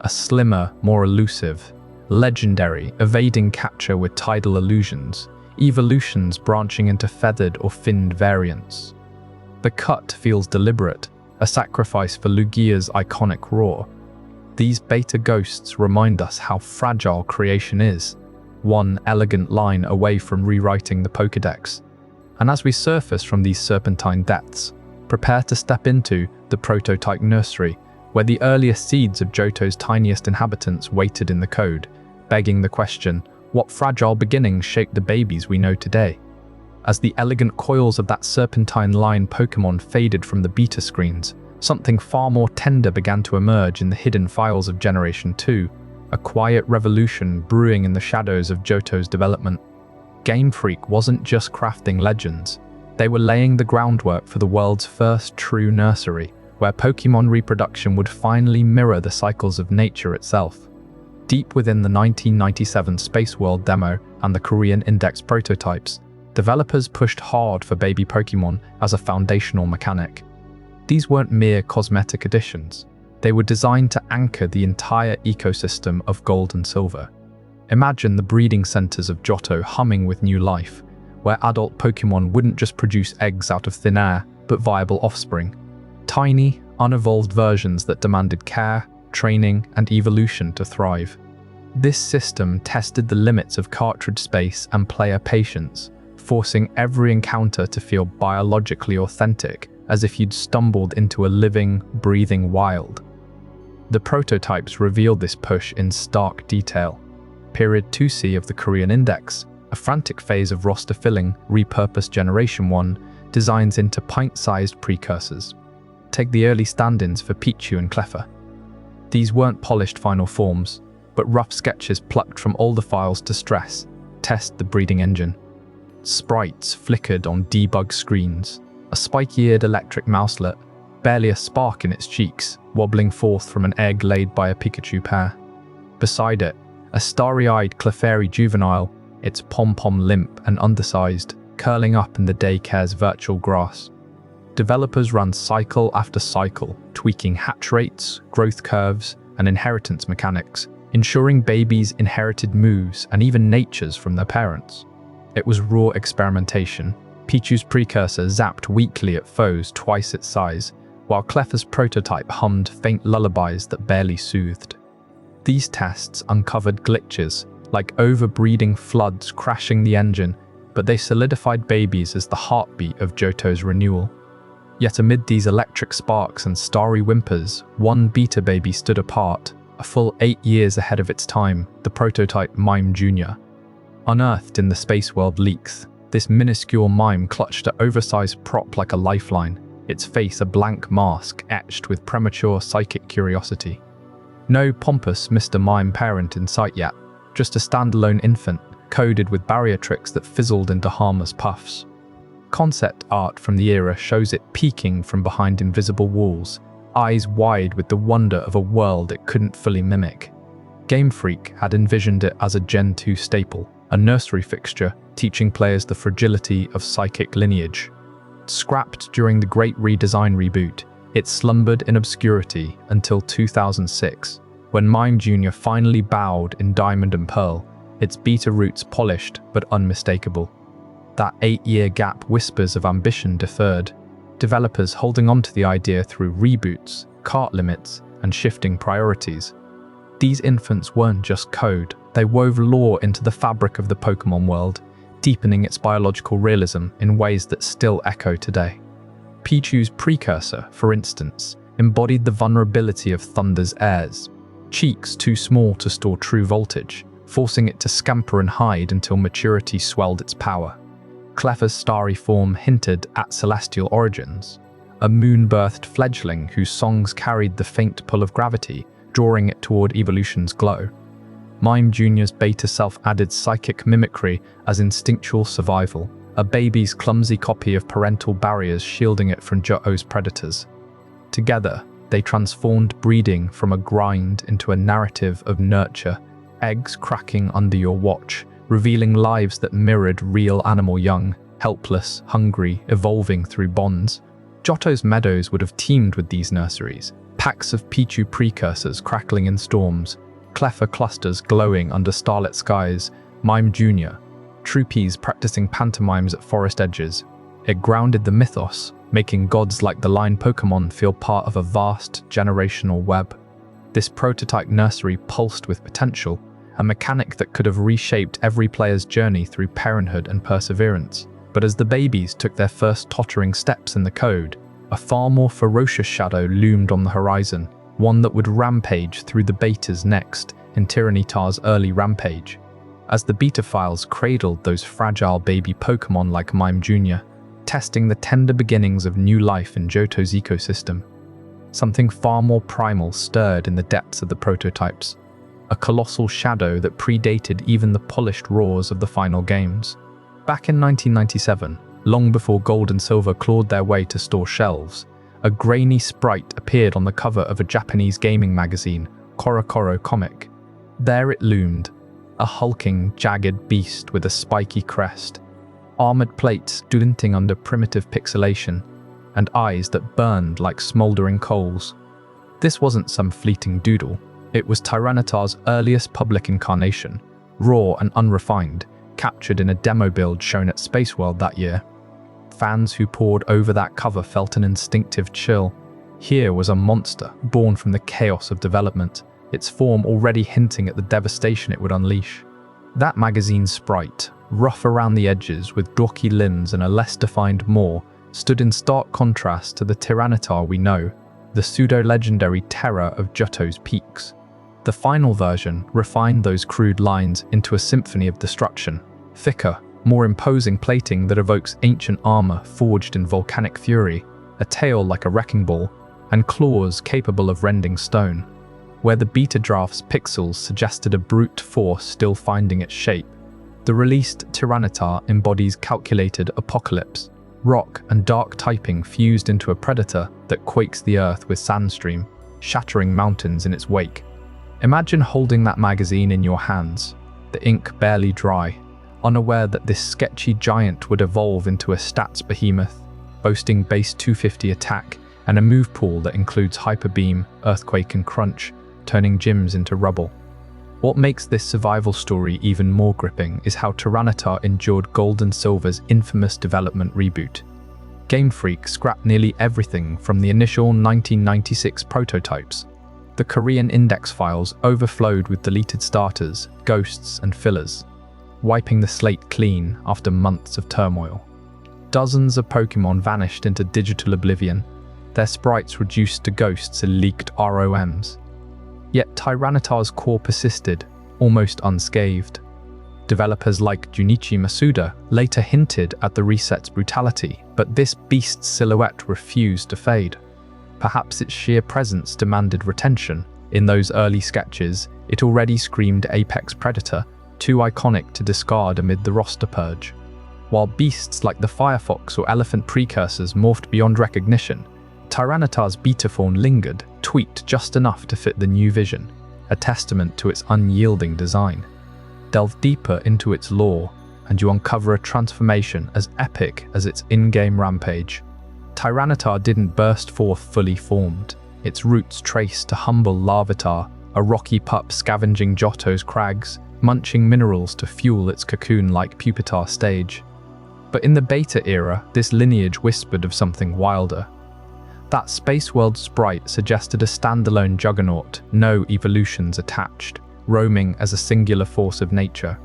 A slimmer, more elusive, legendary, evading capture with tidal illusions, evolutions branching into feathered or finned variants. The cut feels deliberate, a sacrifice for Lugia's iconic roar. These beta ghosts remind us how fragile creation is, one elegant line away from rewriting the Pokédex. And as we surface from these serpentine depths, prepare to step into the prototype nursery, where the earliest seeds of Johto's tiniest inhabitants waited in the code, begging the question, what fragile beginnings shaped the babies we know today? As the elegant coils of that serpentine line Pokémon faded from the beta screens, something far more tender began to emerge in the hidden files of Generation 2, a quiet revolution brewing in the shadows of Johto's development. Game Freak wasn't just crafting legends, they were laying the groundwork for the world's first true nursery, where Pokémon reproduction would finally mirror the cycles of nature itself. Deep within the 1997 Spaceworld demo and the Korean Index prototypes, developers pushed hard for baby Pokémon as a foundational mechanic. These weren't mere cosmetic additions. They were designed to anchor the entire ecosystem of Gold and Silver. Imagine the breeding centers of Johto humming with new life, where adult Pokémon wouldn't just produce eggs out of thin air, but viable offspring. Tiny, unevolved versions that demanded care, training, and evolution to thrive. This system tested the limits of cartridge space and player patience, forcing every encounter to feel biologically authentic, as if you'd stumbled into a living, breathing wild. The prototypes revealed this push in stark detail. Period 2C of the Korean Index, a frantic phase of roster filling, repurposed Generation 1, designs into pint-sized precursors. Take the early stand-ins for Pichu and Cleffa. These weren't polished final forms, but rough sketches plucked from older files to test the breeding engine. Sprites flickered on debug screens, a spike-eared electric mouselet, barely a spark in its cheeks, wobbling forth from an egg laid by a Pikachu pair. Beside it, a starry-eyed Clefairy juvenile, its pom-pom limp and undersized, curling up in the daycare's virtual grass. Developers ran cycle after cycle, tweaking hatch rates, growth curves, and inheritance mechanics, ensuring babies inherited moves and even natures from their parents. It was raw experimentation. Pichu's precursor zapped weakly at foes twice its size, while Cleffa's prototype hummed faint lullabies that barely soothed. These tests uncovered glitches, like overbreeding floods crashing the engine, but they solidified babies as the heartbeat of Johto's renewal. Yet amid these electric sparks and starry whimpers, one beta baby stood apart, a full 8 years ahead of its time, the prototype Mime Jr. Unearthed in the Spaceworld leaks, this minuscule mime clutched an oversized prop like a lifeline, its face a blank mask etched with premature psychic curiosity. No pompous Mr. Mime parent in sight yet, just a standalone infant, coded with barrier tricks that fizzled into harmless puffs. Concept art from the era shows it peeking from behind invisible walls, eyes wide with the wonder of a world it couldn't fully mimic. Game Freak had envisioned it as a Gen 2 staple, a nursery fixture teaching players the fragility of psychic lineage. Scrapped during the Great Redesign reboot, it slumbered in obscurity until 2006, when Mime Jr. finally bowed in Diamond and Pearl, its beta roots polished but unmistakable. That 8-year gap whispers of ambition deferred, developers holding on to the idea through reboots, cart limits, and shifting priorities. These infants weren't just code, they wove lore into the fabric of the Pokémon world, deepening its biological realism in ways that still echo today. Pichu's precursor, for instance, embodied the vulnerability of Thunder's heirs. Cheeks too small to store true voltage, forcing it to scamper and hide until maturity swelled its power. Clefairy's starry form hinted at celestial origins, a moon-birthed fledgling whose songs carried the faint pull of gravity, drawing it toward evolution's glow. Mime Jr.'s beta self added psychic mimicry as instinctual survival, a baby's clumsy copy of parental barriers shielding it from Johto's predators. Together, they transformed breeding from a grind into a narrative of nurture, eggs cracking under your watch, revealing lives that mirrored real animal young, helpless, hungry, evolving through bonds. Johto's meadows would have teemed with these nurseries, packs of Pichu precursors crackling in storms, Clefairy clusters glowing under starlit skies, Mime Jr., Troupies practicing pantomimes at forest edges. It grounded the mythos, making gods like the line Pokémon feel part of a vast generational web. This prototype nursery pulsed with potential, a mechanic that could have reshaped every player's journey through parenthood and perseverance. But as the babies took their first tottering steps in the code, a far more ferocious shadow loomed on the horizon, one that would rampage through the betas next, in Tyrannitar's early rampage. As the beta files cradled those fragile baby Pokémon like Mime Jr., testing the tender beginnings of new life in Johto's ecosystem, something far more primal stirred in the depths of the prototypes, a colossal shadow that predated even the polished roars of the final games. Back in 1997, long before Gold and Silver clawed their way to store shelves, a grainy sprite appeared on the cover of a Japanese gaming magazine, Gorochu comic. There it loomed, a hulking, jagged beast with a spiky crest, armored plates glinting under primitive pixelation, and eyes that burned like smoldering coals. This wasn't some fleeting doodle. It was Tyrannitar's earliest public incarnation, raw and unrefined, captured in a demo build shown at Spaceworld that year. Fans who pored over that cover felt an instinctive chill. Here was a monster born from the chaos of development, its form already hinting at the devastation it would unleash. That magazine's sprite, rough around the edges with gawky limbs and a less defined maw, stood in stark contrast to the Tyrannitar we know, the pseudo-legendary terror of Johto's peaks. The final version refined those crude lines into a symphony of destruction, thicker, more imposing plating that evokes ancient armor forged in volcanic fury, a tail like a wrecking ball, and claws capable of rending stone. Where the beta draft's pixels suggested a brute force still finding its shape, the released Tyrannitar embodies calculated apocalypse, rock and dark typing fused into a predator that quakes the earth with sandstream, shattering mountains in its wake. Imagine holding that magazine in your hands, the ink barely dry, unaware that this sketchy giant would evolve into a stats behemoth, boasting base 250 attack and a move pool that includes Hyper Beam, Earthquake and Crunch, turning gyms into rubble. What makes this survival story even more gripping is how Tyrannitar endured Gold and Silver's infamous development reboot. Game Freak scrapped nearly everything from the initial 1996 prototypes. The Korean index files overflowed with deleted starters, ghosts and fillers, wiping the slate clean after months of turmoil. Dozens of Pokémon vanished into digital oblivion, their sprites reduced to ghosts and leaked ROMs. Yet Tyrannitar's core persisted, almost unscathed. Developers like Junichi Masuda later hinted at the reset's brutality, but this beast's silhouette refused to fade. Perhaps its sheer presence demanded retention. In those early sketches, it already screamed apex predator, too iconic to discard amid the roster purge. While beasts like the Firefox or elephant precursors morphed beyond recognition, Tyrannitar's beta form lingered, tweaked just enough to fit the new vision, a testament to its unyielding design. Delve deeper into its lore, and you uncover a transformation as epic as its in-game rampage. Tyrannitar didn't burst forth fully formed. Its roots trace to humble Larvitar, a rocky pup scavenging Johto's crags, munching minerals to fuel its cocoon-like pupitar stage. But in the beta era, this lineage whispered of something wilder. That Spaceworld sprite suggested a standalone juggernaut, no evolutions attached, roaming as a singular force of nature.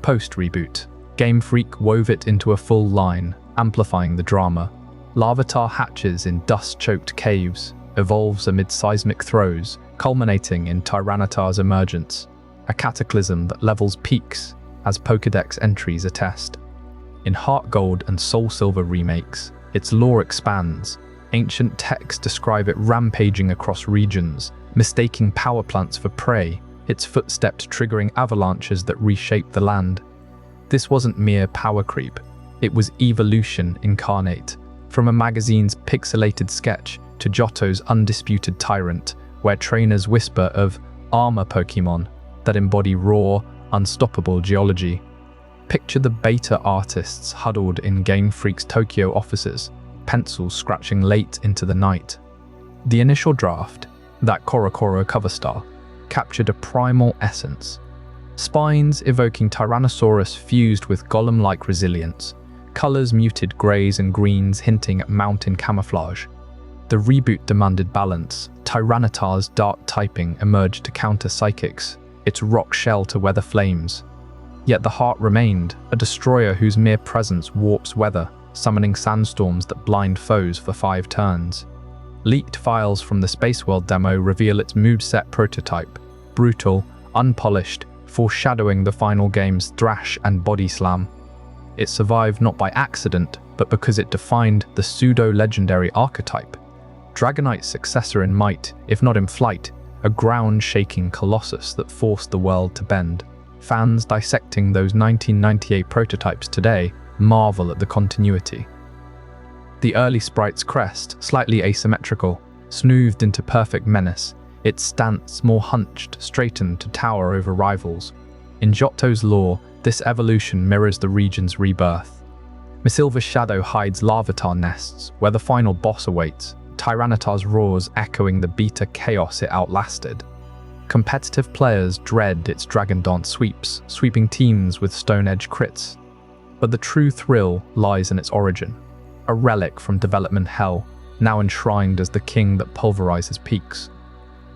Post-reboot, Game Freak wove it into a full line, amplifying the drama. Larvitar hatches in dust-choked caves, evolves amid seismic throes, culminating in Tyrannitar's emergence, a cataclysm that levels peaks, as Pokédex entries attest. In Heart Gold and Soul Silver remakes, its lore expands. Ancient texts describe it rampaging across regions, mistaking power plants for prey, its footsteps triggering avalanches that reshape the land. This wasn't mere power creep, it was evolution incarnate, from a magazine's pixelated sketch to Johto's undisputed tyrant, where trainers whisper of armor Pokémon that embody raw, unstoppable geology. Picture the beta artists huddled in Game Freak's Tokyo offices, pencils scratching late into the night. The initial draft, that Gorochu cover style, captured a primal essence. Spines evoking Tyrannosaurus fused with golem-like resilience, colors muted greys and greens hinting at mountain camouflage. The reboot demanded balance. Tyrannitar's dark typing emerged to counter psychics, its rock shell to weather flames. Yet the heart remained, a destroyer whose mere presence warps weather, summoning sandstorms that blind foes for 5 turns. Leaked files from the Spaceworld demo reveal its moveset prototype, brutal, unpolished, foreshadowing the final game's thrash and body slam. It survived not by accident, but because it defined the pseudo-legendary archetype. Dragonite's successor in might, if not in flight, a ground-shaking colossus that forced the world to bend. Fans dissecting those 1998 prototypes today marvel at the continuity. The early sprite's crest, slightly asymmetrical, smoothed into perfect menace, its stance more hunched, straightened to tower over rivals. In Johto's lore, this evolution mirrors the region's rebirth. Missilva's shadow hides Larvitar nests, where the final boss awaits, Tyrannitar's roars echoing the beta chaos it outlasted. Competitive players dread its Dragon Dance sweeps, sweeping teams with stone-edge crits. But the true thrill lies in its origin, a relic from development hell, now enshrined as the king that pulverizes peaks.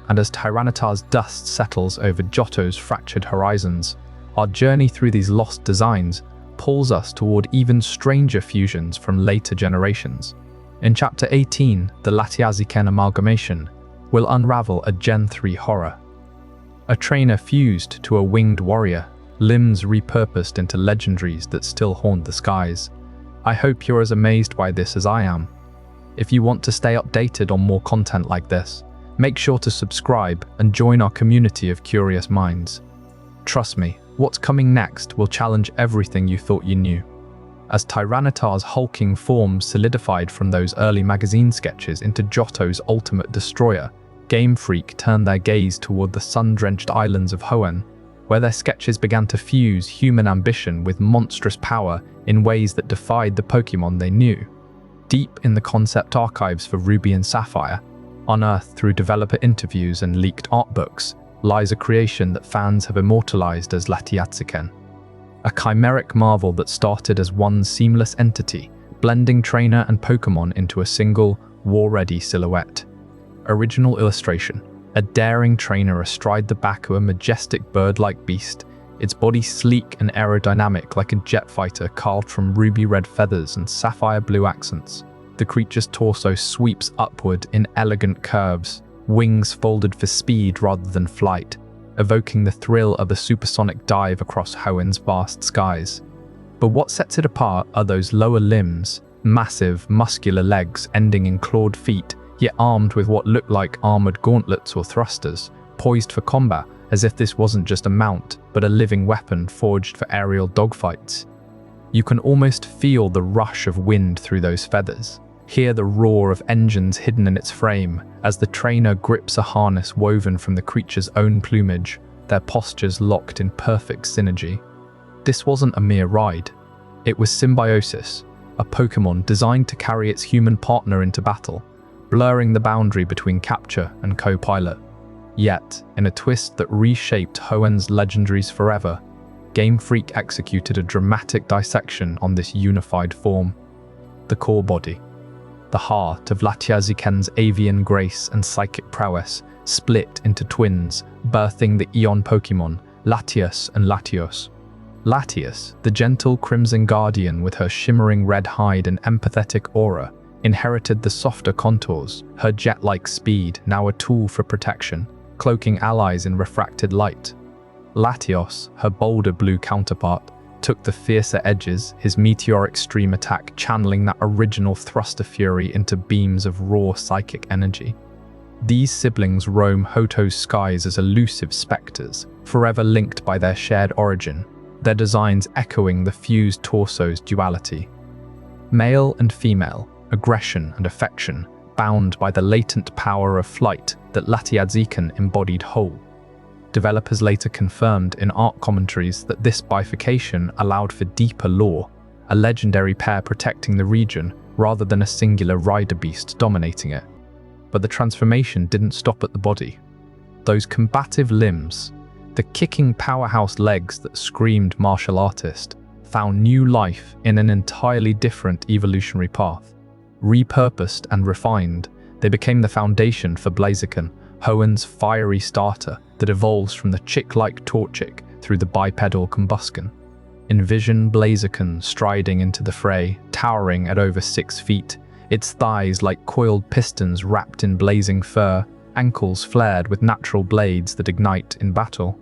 And as Tyrannitar's dust settles over Johto's fractured horizons, our journey through these lost designs pulls us toward even stranger fusions from later generations. In Chapter 18, the Latias-Blaziken amalgamation will unravel a Gen 3 horror. A trainer fused to a winged warrior, limbs repurposed into legendaries that still haunt the skies. I hope you're as amazed by this as I am. If you want to stay updated on more content like this, make sure to subscribe and join our community of curious minds. Trust me, what's coming next will challenge everything you thought you knew. As Tyrannitar's hulking form solidified from those early magazine sketches into Johto's ultimate destroyer, Game Freak turned their gaze toward the sun-drenched islands of Hoenn, where their sketches began to fuse human ambition with monstrous power in ways that defied the Pokémon they knew. Deep in the concept archives for Ruby and Sapphire, unearthed through developer interviews and leaked art books, lies a creation that fans have immortalized as Latias-Blaziken. A chimeric marvel that started as one seamless entity, blending trainer and Pokémon into a single, war-ready silhouette. Original illustration: a daring trainer astride the back of a majestic bird-like beast, its body sleek and aerodynamic like a jet fighter carved from ruby-red feathers and sapphire-blue accents. The creature's torso sweeps upward in elegant curves, wings folded for speed rather than flight, evoking the thrill of a supersonic dive across Hoenn's vast skies. But what sets it apart are those lower limbs, massive, muscular legs ending in clawed feet, yet armed with what look like armored gauntlets or thrusters, poised for combat as if this wasn't just a mount, but a living weapon forged for aerial dogfights. You can almost feel the rush of wind through those feathers, hear the roar of engines hidden in its frame as the trainer grips a harness woven from the creature's own plumage, their postures locked in perfect synergy. This wasn't a mere ride. It was symbiosis, a Pokémon designed to carry its human partner into battle, blurring the boundary between capture and co-pilot. Yet, in a twist that reshaped Hoenn's legendaries forever, Game Freak executed a dramatic dissection on this unified form. The core body, the heart of Latias-Blaziken's avian grace and psychic prowess, split into twins, birthing the Eon Pokémon, Latias and Latios. Latias, the gentle crimson guardian with her shimmering red hide and empathetic aura, inherited the softer contours, her jet-like speed now a tool for protection, cloaking allies in refracted light. Latios, her bolder blue counterpart, took the fiercer edges, his meteoric stream attack channeling that original thruster fury into beams of raw psychic energy. These siblings roam Johto's skies as elusive spectres, forever linked by their shared origin, their designs echoing the fused torso's duality. Male and female, aggression and affection, bound by the latent power of flight that Latias-Blaziken embodied whole. Developers later confirmed in art commentaries that this bifurcation allowed for deeper lore, a legendary pair protecting the region rather than a singular rider beast dominating it. But the transformation didn't stop at the body. Those combative limbs, the kicking powerhouse legs that screamed martial artist, found new life in an entirely different evolutionary path. Repurposed and refined, they became the foundation for Blaziken, Hoenn's fiery starter that evolves from the chick-like Torchic through the bipedal combustion. Envision Blaziken striding into the fray, towering at over 6 feet, its thighs like coiled pistons wrapped in blazing fur, ankles flared with natural blades that ignite in battle.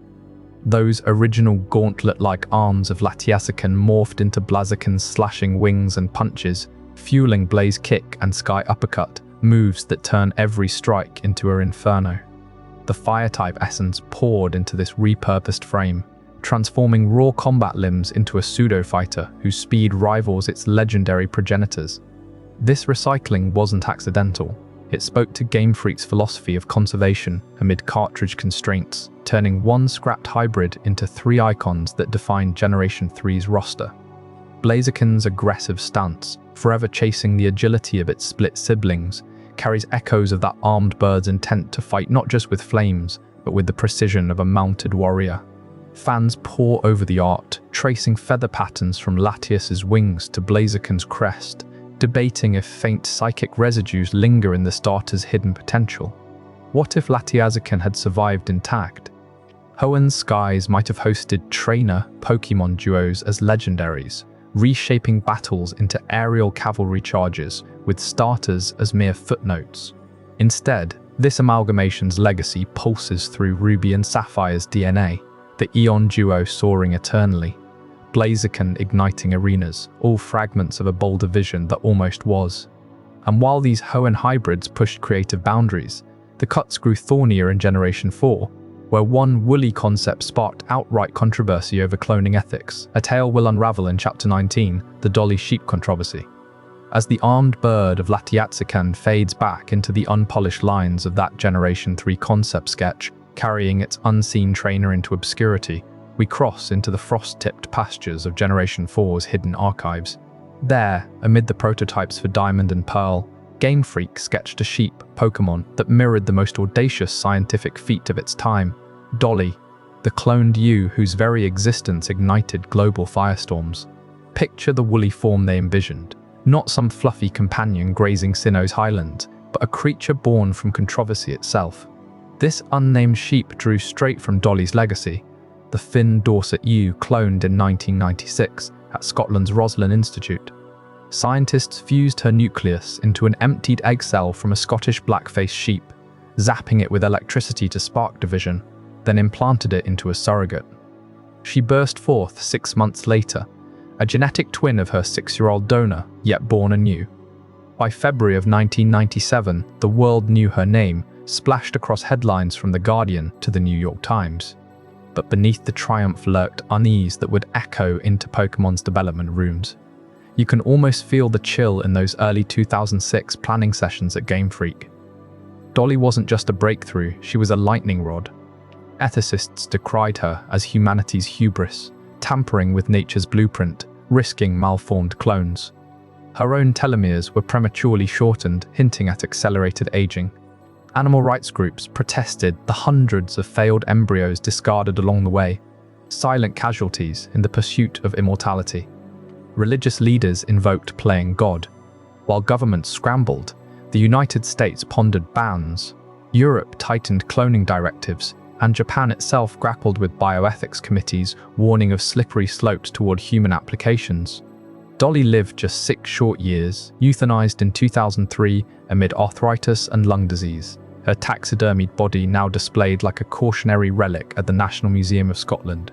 Those original gauntlet-like arms of Latias-Blaziken morphed into Blaziken's slashing wings and punches, fueling Blaze Kick and Sky Uppercut, moves that turn every strike into an inferno. The fire-type essence poured into this repurposed frame, transforming raw combat limbs into a pseudo-fighter whose speed rivals its legendary progenitors. This recycling wasn't accidental. It spoke to Game Freak's philosophy of conservation amid cartridge constraints, turning one scrapped hybrid into 3 icons that defined Generation 3's roster. Blaziken's aggressive stance, forever chasing the agility of its split siblings, carries echoes of that armed bird's intent to fight not just with flames, but with the precision of a mounted warrior. Fans pore over the art, tracing feather patterns from Latias's wings to Blaziken's crest, debating if faint psychic residues linger in the starter's hidden potential. What if Latias-Blaziken had survived intact? Hoenn's skies might have hosted trainer Pokémon duos as legendaries, reshaping battles into aerial cavalry charges with starters as mere footnotes. Instead, this amalgamation's legacy pulses through Ruby and Sapphire's DNA, the Eon duo soaring eternally, Blaziken igniting arenas, all fragments of a bolder vision that almost was. And while these Hoenn hybrids pushed creative boundaries, the cuts grew thornier in Generation 4, where one woolly concept sparked outright controversy over cloning ethics. A tale will unravel in Chapter 19, the Dolly sheep controversy. As the armed bird of Latias-Blaziken fades back into the unpolished lines of that Generation 3 concept sketch, carrying its unseen trainer into obscurity, we cross into the frost-tipped pastures of Generation 4's hidden archives. There, amid the prototypes for Diamond and Pearl, Game Freak sketched a sheep Pokémon that mirrored the most audacious scientific feat of its time, Dolly, the cloned ewe whose very existence ignited global firestorms. Picture the woolly form they envisioned, not some fluffy companion grazing Sinnoh's highland, but a creature born from controversy itself. This unnamed sheep drew straight from Dolly's legacy, the Finn Dorset ewe cloned in 1996 at Scotland's Roslin Institute. Scientists fused her nucleus into an emptied egg cell from a Scottish black-faced sheep, zapping it with electricity to spark division, then implanted it into a surrogate. She burst forth 6 months later, a genetic twin of her 6-year-old donor, yet born anew. By February of 1997, the world knew her name, splashed across headlines from The Guardian to The New York Times. But beneath the triumph lurked unease that would echo into Pokémon's development rooms. You can almost feel the chill in those early 2006 planning sessions at Game Freak. Dolly wasn't just a breakthrough, she was a lightning rod. Ethicists decried her as humanity's hubris, tampering with nature's blueprint, risking malformed clones. Her own telomeres were prematurely shortened, hinting at accelerated aging. Animal rights groups protested the hundreds of failed embryos discarded along the way, silent casualties in the pursuit of immortality. Religious leaders invoked playing God. While governments scrambled, the United States pondered bans, Europe tightened cloning directives, and Japan itself grappled with bioethics committees warning of slippery slopes toward human applications. Dolly lived just 6 short years, euthanized in 2003 amid arthritis and lung disease, her taxidermied body now displayed like a cautionary relic at the National Museum of Scotland.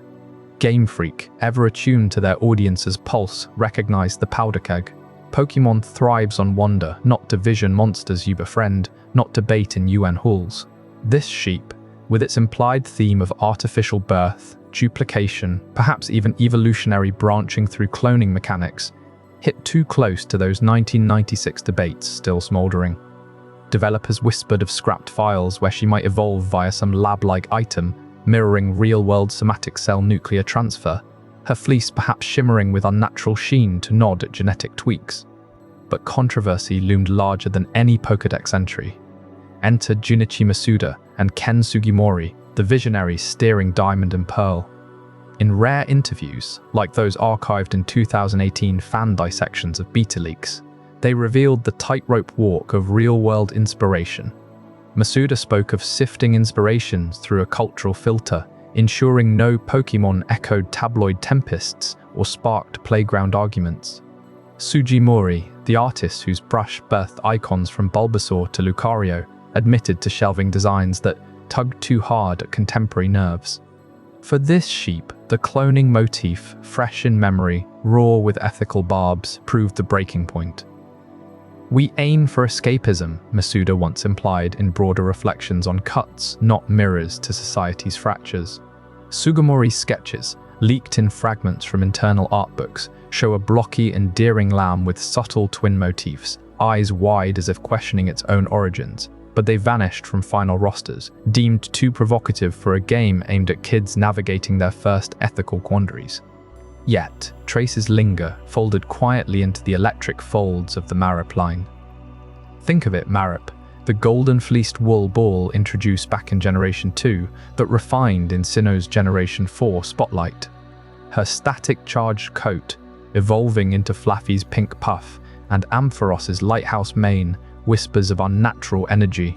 Game Freak, ever attuned to their audience's pulse, recognized the powder keg. Pokémon thrives on wonder, not to vision monsters you befriend, not debate in UN halls. This sheep, with its implied theme of artificial birth, duplication, perhaps even evolutionary branching through cloning mechanics, hit too close to those 1996 debates still smoldering. Developers whispered of scrapped files where she might evolve via some lab-like item, mirroring real-world somatic cell nuclear transfer, her fleece perhaps shimmering with unnatural sheen to nod at genetic tweaks. But controversy loomed larger than any Pokédex entry. Enter Junichi Masuda and Ken Sugimori, the visionaries steering Diamond and Pearl. In rare interviews, like those archived in 2018 fan dissections of beta leaks, they revealed the tightrope walk of real-world inspiration. Masuda spoke of sifting inspirations through a cultural filter, ensuring no Pokémon echoed tabloid tempests or sparked playground arguments. Sugimori, the artist whose brush birthed icons from Bulbasaur to Lucario, admitted to shelving designs that tugged too hard at contemporary nerves. For this sheep, the cloning motif, fresh in memory, raw with ethical barbs, proved the breaking point. "We aim for escapism," Masuda once implied in broader reflections on cuts, not mirrors to society's fractures. Sugimori's sketches, leaked in fragments from internal art books, show a blocky, endearing lamb with subtle twin motifs, eyes wide as if questioning its own origins, but they vanished from final rosters, deemed too provocative for a game aimed at kids navigating their first ethical quandaries. Yet, traces linger, folded quietly into the electric folds of the Marip line. Think of it, Marip, the golden-fleeced wool ball introduced back in Generation 2, but refined in Sinnoh's Generation 4 Spotlight. Her static charged coat, evolving into Flaffy's pink puff, and Amphiros's lighthouse mane, whispers of unnatural energy,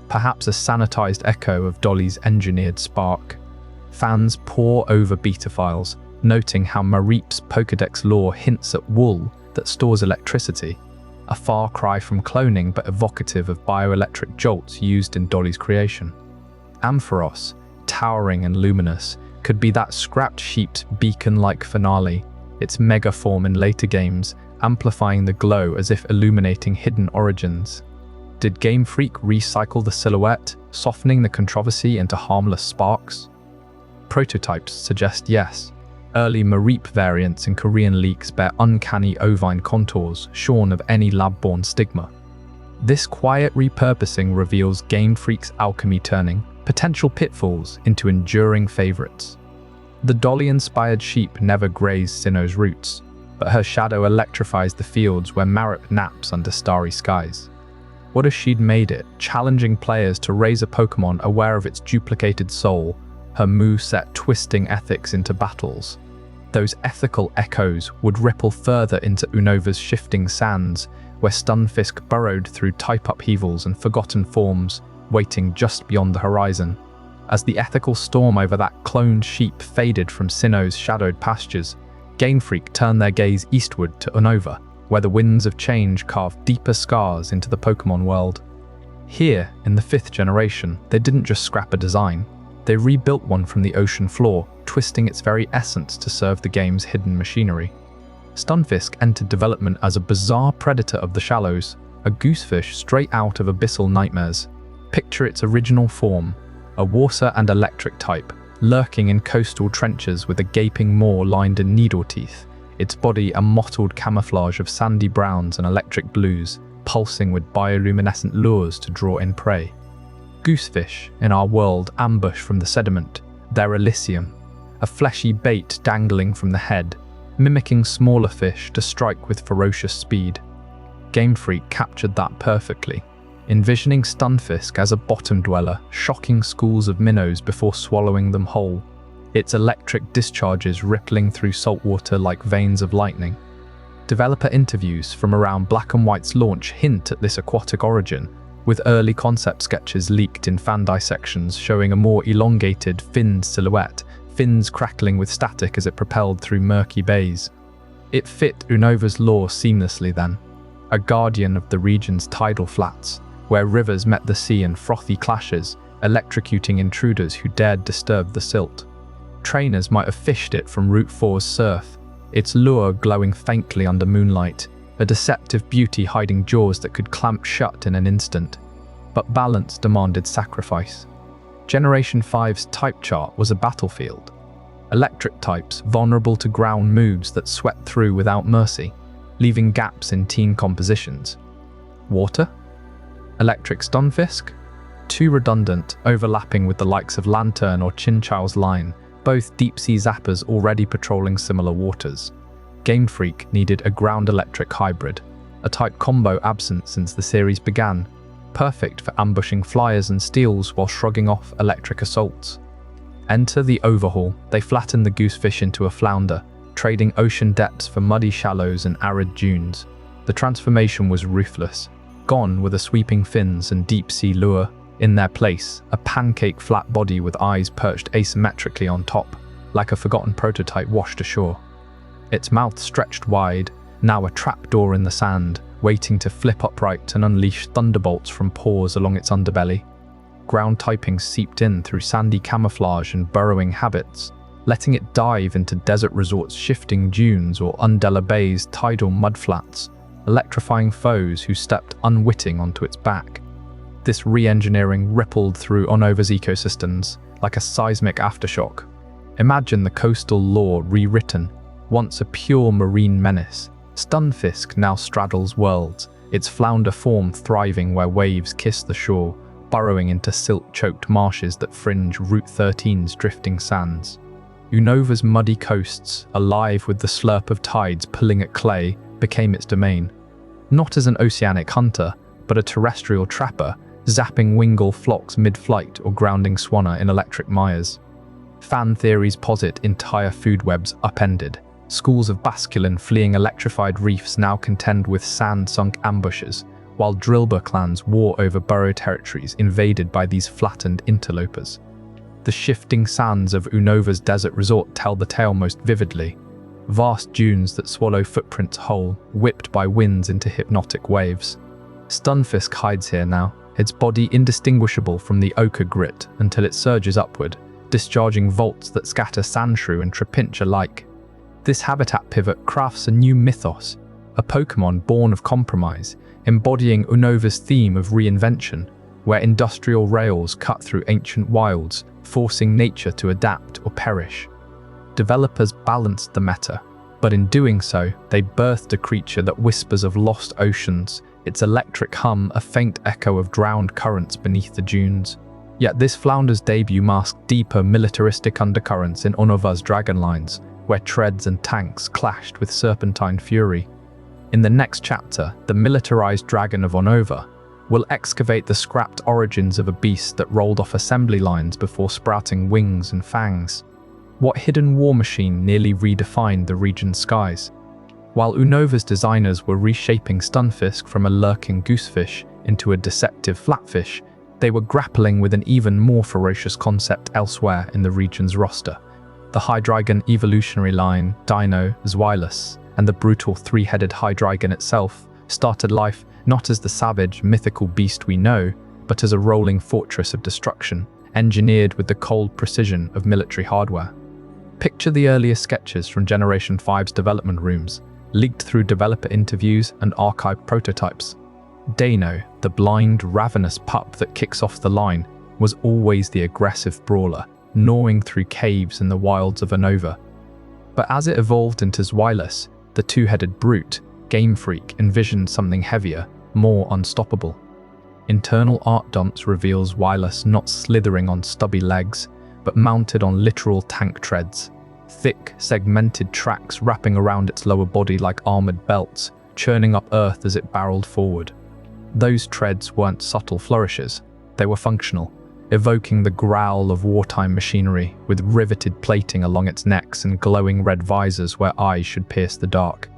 perhaps a sanitized echo of Dolly's engineered spark. Fans pore over beta files, noting how Marip's Pokédex lore hints at wool that stores electricity, a far cry from cloning but evocative of bioelectric jolts used in Dolly's creation. Ampharos, towering and luminous, could be that scrapped sheep's beacon-like finale, its megaform in later games, amplifying the glow as if illuminating hidden origins. Did Game Freak recycle the silhouette, softening the controversy into harmless sparks? Prototypes suggest yes. Early Marip variants in Korean leaks bear uncanny ovine contours, shorn of any lab-born stigma. This quiet repurposing reveals Game Freak's alchemy turning potential pitfalls into enduring favorites. The Dolly-inspired sheep never grazed Sinnoh's roots, but her shadow electrifies the fields where Marip naps under starry skies. What if she'd made it, challenging players to raise a Pokémon aware of its duplicated soul, her moveset twisting ethics into battles? Those ethical echoes would ripple further into Unova's shifting sands, where Stunfisk burrowed through type upheavals and forgotten forms, waiting just beyond the horizon. As the ethical storm over that cloned sheep faded from Sinnoh's shadowed pastures, Game Freak turned their gaze eastward to Unova, where the winds of change carved deeper scars into the Pokémon world. Here, in the 5th generation, they didn't just scrap a design. They rebuilt one from the ocean floor, twisting its very essence to serve the game's hidden machinery. Stunfisk entered development as a bizarre predator of the shallows, a goosefish straight out of abyssal nightmares. Picture its original form, a water and electric type, lurking in coastal trenches with a gaping maw lined in needle teeth, its body a mottled camouflage of sandy browns and electric blues, pulsing with bioluminescent lures to draw in prey. Goosefish, in our world, ambush from the sediment, their Elysium, a fleshy bait dangling from the head, mimicking smaller fish to strike with ferocious speed. Game Freak captured that perfectly, envisioning Stunfisk as a bottom dweller, shocking schools of minnows before swallowing them whole, its electric discharges rippling through saltwater like veins of lightning. Developer interviews from around Black and White's launch hint at this aquatic origin, with early concept sketches leaked in fan dissections showing a more elongated, finned silhouette, fins crackling with static as it propelled through murky bays. It fit Unova's lore seamlessly then, a guardian of the region's tidal flats, where rivers met the sea in frothy clashes, electrocuting intruders who dared disturb the silt. Trainers might have fished it from Route 4's surf, its lure glowing faintly under moonlight, a deceptive beauty hiding jaws that could clamp shut in an instant. But balance demanded sacrifice. Generation 5's type chart was a battlefield. Electric types vulnerable to ground moves that swept through without mercy, leaving gaps in team compositions. Water? Electric Stunfisk? Too redundant, overlapping with the likes of Lantern or Chinchou's line, both deep-sea zappers already patrolling similar waters. Game Freak needed a ground-electric hybrid, a type combo absent since the series began, perfect for ambushing flyers and steals while shrugging off electric assaults. Enter the overhaul. They flattened the goosefish into a flounder, trading ocean depths for muddy shallows and arid dunes. The transformation was ruthless, gone were the sweeping fins and deep-sea lure. In their place, a pancake flat body with eyes perched asymmetrically on top, like a forgotten prototype washed ashore. Its mouth stretched wide, now a trapdoor in the sand, waiting to flip upright and unleash thunderbolts from pores along its underbelly. Ground typing seeped in through sandy camouflage and burrowing habits, letting it dive into desert resorts' shifting dunes or Undella Bay's tidal mudflats, electrifying foes who stepped unwitting onto its back. This re-engineering rippled through Onova's ecosystems like a seismic aftershock. Imagine the coastal lore rewritten. Once a pure marine menace, Stunfisk now straddles worlds, its flounder form thriving where waves kiss the shore, burrowing into silt-choked marshes that fringe Route 13's drifting sands. Unova's muddy coasts, alive with the slurp of tides pulling at clay, became its domain. Not as an oceanic hunter, but a terrestrial trapper, zapping wingull flocks mid-flight or grounding swanner in electric mires. Fan theories posit entire food webs upended. Schools of basculin fleeing electrified reefs now contend with sand-sunk ambushes, while Drilber clans war over burrow territories invaded by these flattened interlopers. The shifting sands of Unova's desert resort tell the tale most vividly. Vast dunes that swallow footprints whole, whipped by winds into hypnotic waves. Stunfisk hides here now, its body indistinguishable from the ochre grit until it surges upward, discharging volts that scatter sandshrew and trapinch alike. This habitat pivot crafts a new mythos, a Pokémon born of compromise, embodying Unova's theme of reinvention, where industrial rails cut through ancient wilds, forcing nature to adapt or perish. Developers balanced the meta, but in doing so, they birthed a creature that whispers of lost oceans, its electric hum a faint echo of drowned currents beneath the dunes. Yet this flounder's debut masked deeper militaristic undercurrents in Onova's dragon lines, where treads and tanks clashed with serpentine fury. In the next chapter, the militarized dragon of Onova will excavate the scrapped origins of a beast that rolled off assembly lines before sprouting wings and fangs. What hidden war machine nearly redefined the region's skies? While Unova's designers were reshaping Stunfisk from a lurking goosefish into a deceptive flatfish, they were grappling with an even more ferocious concept elsewhere in the region's roster. The Hydreigon evolutionary line, Dino, Zweilous, and the brutal three-headed Hydreigon itself started life not as the savage, mythical beast we know, but as a rolling fortress of destruction, engineered with the cold precision of military hardware. Picture the earliest sketches from Generation 5's development rooms, leaked through developer interviews and archived prototypes. Dano, the blind, ravenous pup that kicks off the line, was always the aggressive brawler, gnawing through caves in the wilds of Unova. But as it evolved into Zweilous, the two-headed brute, Game Freak envisioned something heavier, more unstoppable. Internal art dumps reveals Wireless not slithering on stubby legs, but mounted on literal tank treads. Thick, segmented tracks wrapping around its lower body like armored belts, churning up earth as it barreled forward. Those treads weren't subtle flourishes, they were functional, evoking the growl of wartime machinery, with riveted plating along its necks and glowing red visors where eyes should pierce the dark.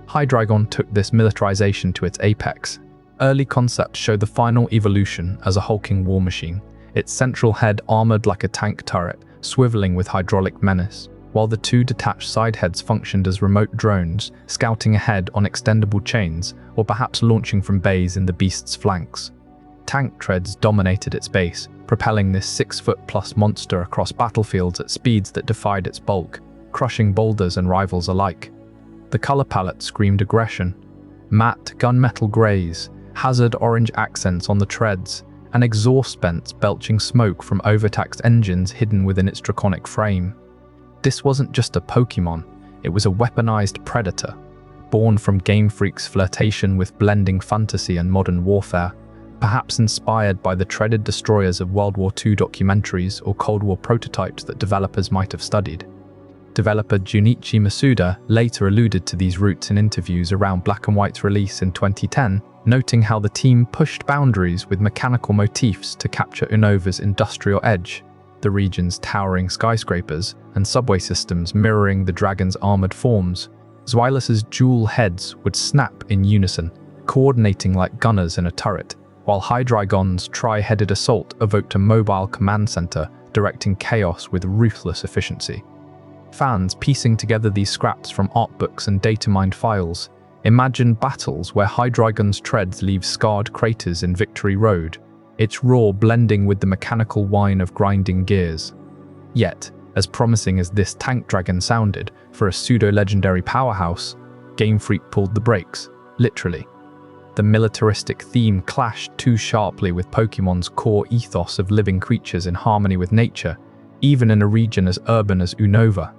Hydreigon took this militarization to its apex. Early concepts show the final evolution as a hulking war machine, its central head armored like a tank turret, swiveling with hydraulic menace, while the two detached side heads functioned as remote drones, scouting ahead on extendable chains, or perhaps launching from bays in the beast's flanks. Tank treads dominated its base, propelling this 6-foot-plus monster across battlefields at speeds that defied its bulk, crushing boulders and rivals alike. The color palette screamed aggression. Matte gunmetal grays, hazard orange accents on the treads, and exhaust vents belching smoke from overtaxed engines hidden within its draconic frame. This wasn't just a Pokémon, it was a weaponized predator, born from Game Freak's flirtation with blending fantasy and modern warfare, perhaps inspired by the treaded destroyers of World War II documentaries or Cold War prototypes that developers might have studied. Developer Junichi Masuda later alluded to these roots in interviews around Black and White's release in 2010, noting how the team pushed boundaries with mechanical motifs to capture Unova's industrial edge, the region's towering skyscrapers and subway systems mirroring the dragon's armored forms. Zweilous' dual heads would snap in unison, coordinating like gunners in a turret, while Hydreigon's tri-headed assault evoked a mobile command center directing chaos with ruthless efficiency. Fans piecing together these scraps from art books and data-mined files imagine battles where Hydreigon's treads leave scarred craters in Victory Road, its roar blending with the mechanical whine of grinding gears. Yet, as promising as this tank dragon sounded for a pseudo-legendary powerhouse, Game Freak pulled the brakes, literally. The militaristic theme clashed too sharply with Pokémon's core ethos of living creatures in harmony with nature, even in a region as urban as Unova.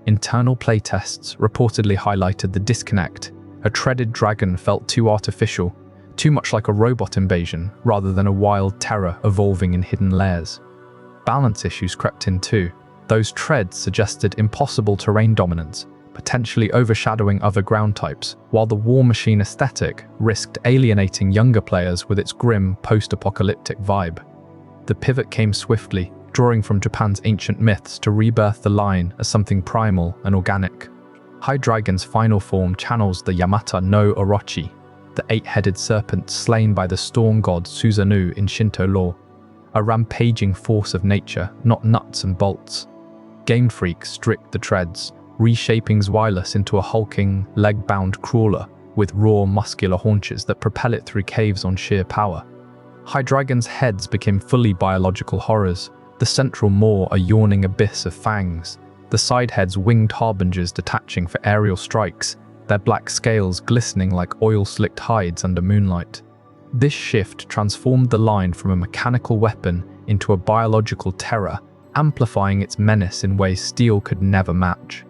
Internal playtests reportedly highlighted the disconnect. A treaded dragon felt too artificial, too much like a robot invasion rather than a wild terror evolving in hidden layers. Balance issues crept in too. Those treads suggested impossible terrain dominance, potentially overshadowing other ground types, while the war machine aesthetic risked alienating younger players with its grim, post-apocalyptic vibe. The pivot came swiftly, drawing from Japan's ancient myths to rebirth the line as something primal and organic. Hydreigon's final form channels the Yamata no Orochi, the 8-headed serpent slain by the storm god Susanoo in Shinto lore, a rampaging force of nature, not nuts and bolts. Game Freak stripped the treads, reshaping Zweilous into a hulking, leg-bound crawler with raw, muscular haunches that propel it through caves on sheer power. Hydreigon's heads became fully biological horrors, the central maw a yawning abyss of fangs, the side heads winged harbingers detaching for aerial strikes, their black scales glistening like oil-slicked hides under moonlight. This shift transformed the line from a mechanical weapon into a biological terror, amplifying its menace in ways steel could never match.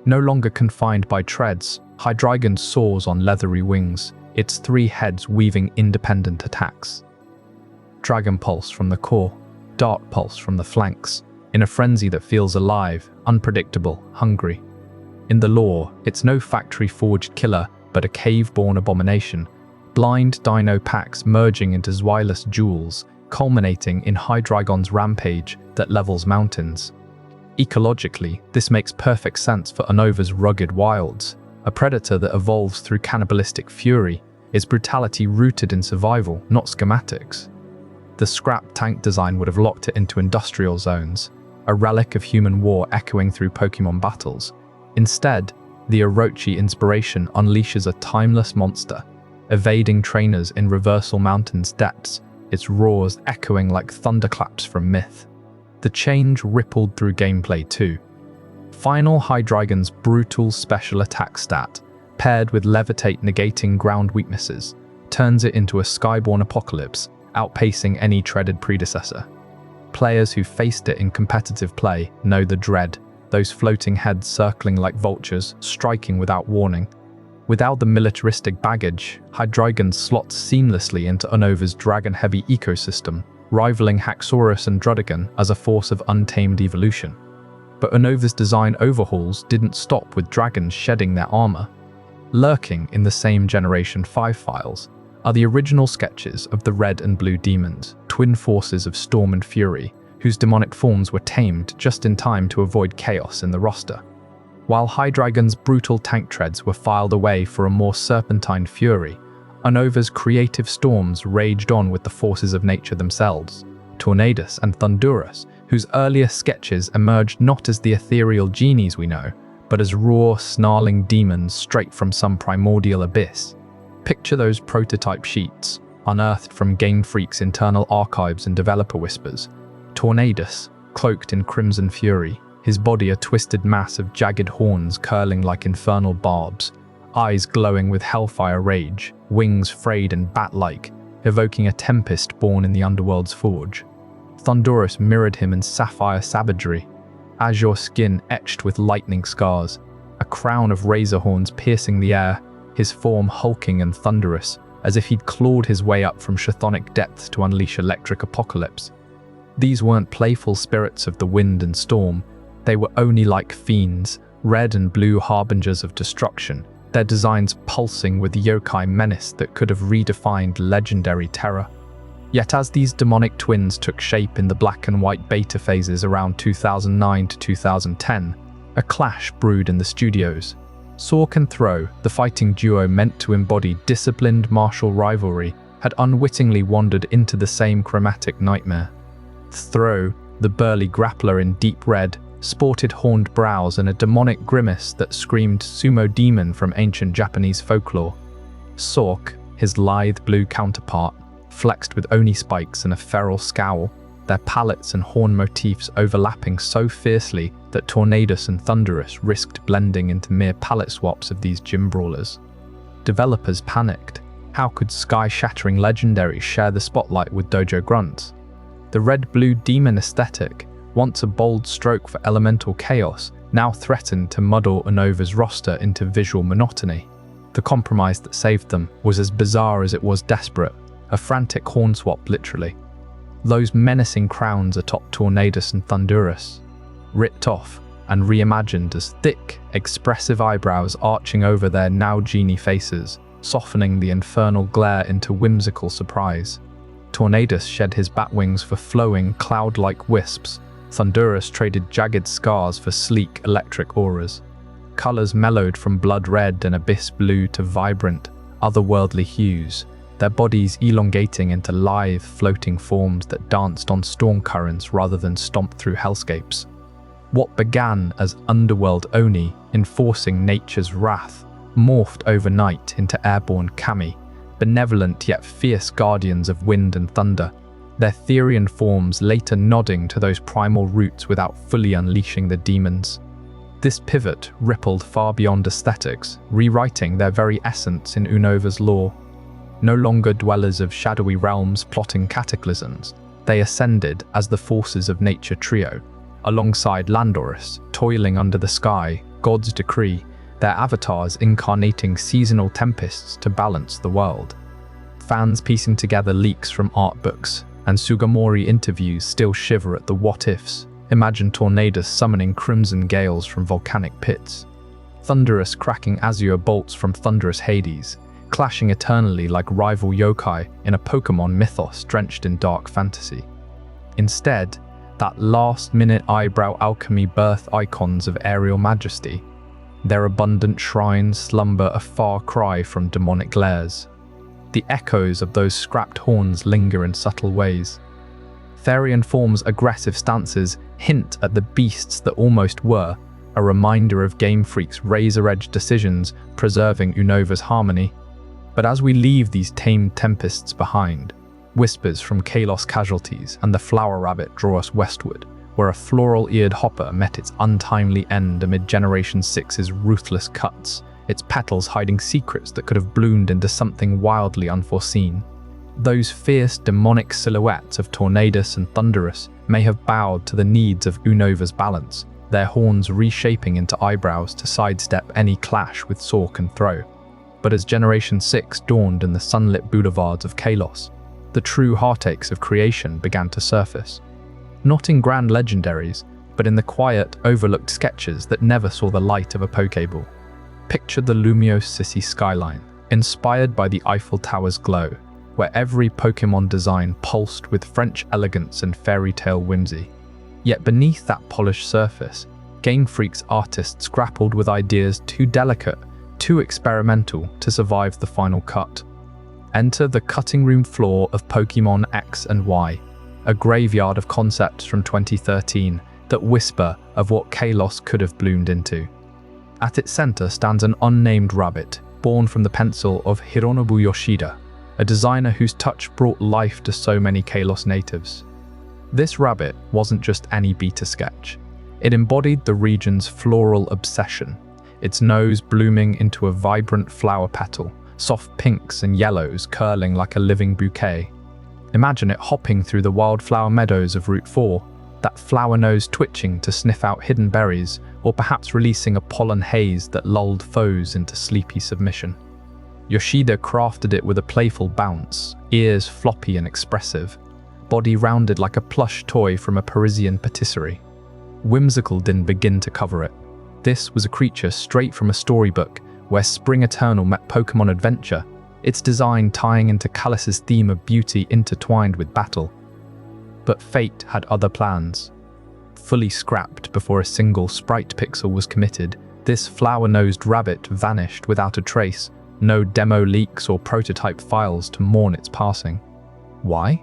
No longer confined by treads, Hydreigon soars on leathery wings, its 3 heads weaving independent attacks. Dragon Pulse from the core, Dart Pulse from the flanks, in a frenzy that feels alive, unpredictable, hungry. In the lore, it's no factory-forged killer, but a cave-born abomination, blind dino packs merging into Zweilous jewels, culminating in Hydreigon's rampage that levels mountains. Ecologically, this makes perfect sense for Unova's rugged wilds, a predator that evolves through cannibalistic fury, its brutality rooted in survival, not schematics. The scrap tank design would have locked it into industrial zones, a relic of human war echoing through Pokémon battles. Instead, the Orochi inspiration unleashes a timeless monster, evading trainers in Reversal Mountain's depths, its roars echoing like thunderclaps from myth. The change rippled through gameplay too. Final Hydreigon's brutal special attack stat, paired with Levitate negating ground weaknesses, turns it into a skyborne apocalypse, outpacing any treaded predecessor. Players who faced it in competitive play know the dread, those floating heads circling like vultures, striking without warning. Without the militaristic baggage, Hydreigon slots seamlessly into Unova's dragon-heavy ecosystem, rivaling Haxorus and Drudigan as a force of untamed evolution. But Unova's design overhauls didn't stop with dragons shedding their armor. Lurking in the same Generation 5 files are the original sketches of the red and blue demons, twin forces of Storm and Fury, whose demonic forms were tamed just in time to avoid chaos in the roster. While Hydreigon's brutal tank treads were filed away for a more serpentine fury, Unova's creative storms raged on with the forces of nature themselves, Tornadus and Thundurus, whose earlier sketches emerged not as the ethereal genies we know, but as raw, snarling demons straight from some primordial abyss. Picture those prototype sheets, unearthed from Game Freak's internal archives and developer whispers. Tornadus, cloaked in crimson fury, his body a twisted mass of jagged horns curling like infernal barbs, eyes glowing with hellfire rage, wings frayed and bat-like, evoking a tempest born in the underworld's forge. Thundurus mirrored him in sapphire savagery, azure skin etched with lightning scars, a crown of razor horns piercing the air, his form hulking and thunderous, as if he'd clawed his way up from chthonic depths to unleash electric apocalypse. These weren't playful spirits of the wind and storm, they were Oni-like fiends, red and blue harbingers of destruction, their designs pulsing with yokai menace that could have redefined legendary terror. Yet as these demonic twins took shape in the black and white beta phases around 2009 to 2010, a clash brewed in the studios. Sork and Throw, the fighting duo meant to embody disciplined martial rivalry, had unwittingly wandered into the same chromatic nightmare. Throw, the burly grappler in deep red, sported horned brows and a demonic grimace that screamed sumo demon from ancient Japanese folklore. Sork, his lithe blue counterpart, flexed with oni spikes and a feral scowl, their palettes and horn motifs overlapping so fiercely that Tornadus and Thundurus risked blending into mere palette swaps of these gym brawlers. Developers panicked. How could sky-shattering legendaries share the spotlight with dojo grunts? The red-blue demon aesthetic, once a bold stroke for elemental chaos, now threatened to muddle Unova's roster into visual monotony. The compromise that saved them was as bizarre as it was desperate, a frantic horn swap literally. Those menacing crowns atop Tornadus and Thundurus, ripped off and reimagined as thick, expressive eyebrows arching over their now genie faces, softening the infernal glare into whimsical surprise. Tornadus shed his bat wings for flowing, cloud-like wisps. Thundurus traded jagged scars for sleek, electric auras. Colors mellowed from blood red and abyss blue to vibrant, otherworldly hues, their bodies elongating into lithe, floating forms that danced on storm currents rather than stomped through hellscapes. What began as underworld Oni, enforcing nature's wrath, morphed overnight into airborne kami, benevolent yet fierce guardians of wind and thunder, their Therian forms later nodding to those primal roots without fully unleashing the demons. This pivot rippled far beyond aesthetics, rewriting their very essence in Unova's lore. No longer dwellers of shadowy realms plotting cataclysms, they ascended as the forces of nature trio, alongside Landorus, toiling under the sky, God's decree, their avatars incarnating seasonal tempests to balance the world. Fans piecing together leaks from art books and Sugimori interviews still shiver at the what-ifs. Imagine Tornadus summoning crimson gales from volcanic pits, Thundurus cracking azure bolts from thunderous Hades, clashing eternally like rival yokai in a Pokémon mythos drenched in dark fantasy. Instead, that last-minute eyebrow alchemy birth icons of aerial majesty. Their abundant shrines slumber a far cry from demonic glares. The echoes of those scrapped horns linger in subtle ways. Therian form's aggressive stances hint at the beasts that almost were, a reminder of Game Freak's razor-edged decisions preserving Unova's harmony. But as we leave these tamed tempests behind, whispers from Kalos casualties and the flower rabbit draw us westward, where a floral-eared hopper met its untimely end amid Generation 6's ruthless cuts, its petals hiding secrets that could have bloomed into something wildly unforeseen. Those fierce demonic silhouettes of Tornadus and Thundurus may have bowed to the needs of Unova's balance, their horns reshaping into eyebrows to sidestep any clash with Sork and Throw. But as Generation 6 dawned in the sunlit boulevards of Kalos, the true heartaches of creation began to surface. Not in grand legendaries, but in the quiet, overlooked sketches that never saw the light of a Pokeball. Picture the Lumiose city skyline, inspired by the Eiffel Tower's glow, where every Pokémon design pulsed with French elegance and fairy tale whimsy. Yet beneath that polished surface, Game Freak's artists grappled with ideas too delicate, too experimental to survive the final cut. Enter the cutting room floor of Pokémon X and Y, a graveyard of concepts from 2013 that whisper of what Kalos could have bloomed into. At its center stands an unnamed rabbit, born from the pencil of Hironobu Yoshida, a designer whose touch brought life to so many Kalos natives. This rabbit wasn't just any beta sketch. It embodied the region's floral obsession, its nose blooming into a vibrant flower petal, soft pinks and yellows curling like a living bouquet. Imagine it hopping through the wildflower meadows of Route 4, that flower nose twitching to sniff out hidden berries, or perhaps releasing a pollen haze that lulled foes into sleepy submission. Yoshida crafted it with a playful bounce, ears floppy and expressive, body rounded like a plush toy from a Parisian patisserie. Whimsical didn't begin to cover it. This was a creature straight from a storybook where Spring Eternal met Pokémon Adventure, its design tying into Kalos' theme of beauty intertwined with battle. But fate had other plans. Fully scrapped before a single sprite pixel was committed, this flower-nosed rabbit vanished without a trace, no demo leaks or prototype files to mourn its passing. Why?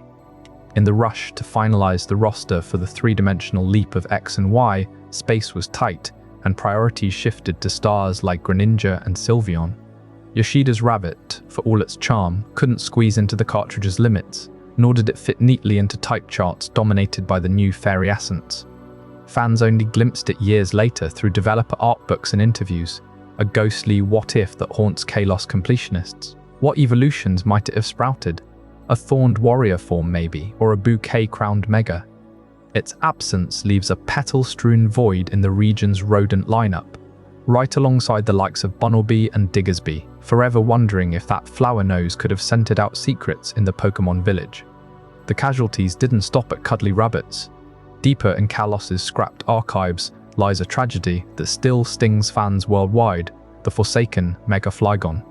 In the rush to finalize the roster for the three-dimensional leap of X and Y, space was tight, and priorities shifted to stars like Greninja and Sylveon. Yoshida's rabbit, for all its charm, couldn't squeeze into the cartridge's limits, nor did it fit neatly into type charts dominated by the new fairy essence. Fans only glimpsed it years later through developer art books and interviews, a ghostly what-if that haunts Kalos completionists. What evolutions might it have sprouted? A thorned warrior form maybe, or a bouquet-crowned mega? Its absence leaves a petal-strewn void in the region's rodent lineup, right alongside the likes of Bunnelby and Diggersby, forever wondering if that flower nose could have scented out secrets in the Pokémon village. The casualties didn't stop at cuddly rabbits. Deeper in Kalos' scrapped archives lies a tragedy that still stings fans worldwide, the forsaken Mega Flygon.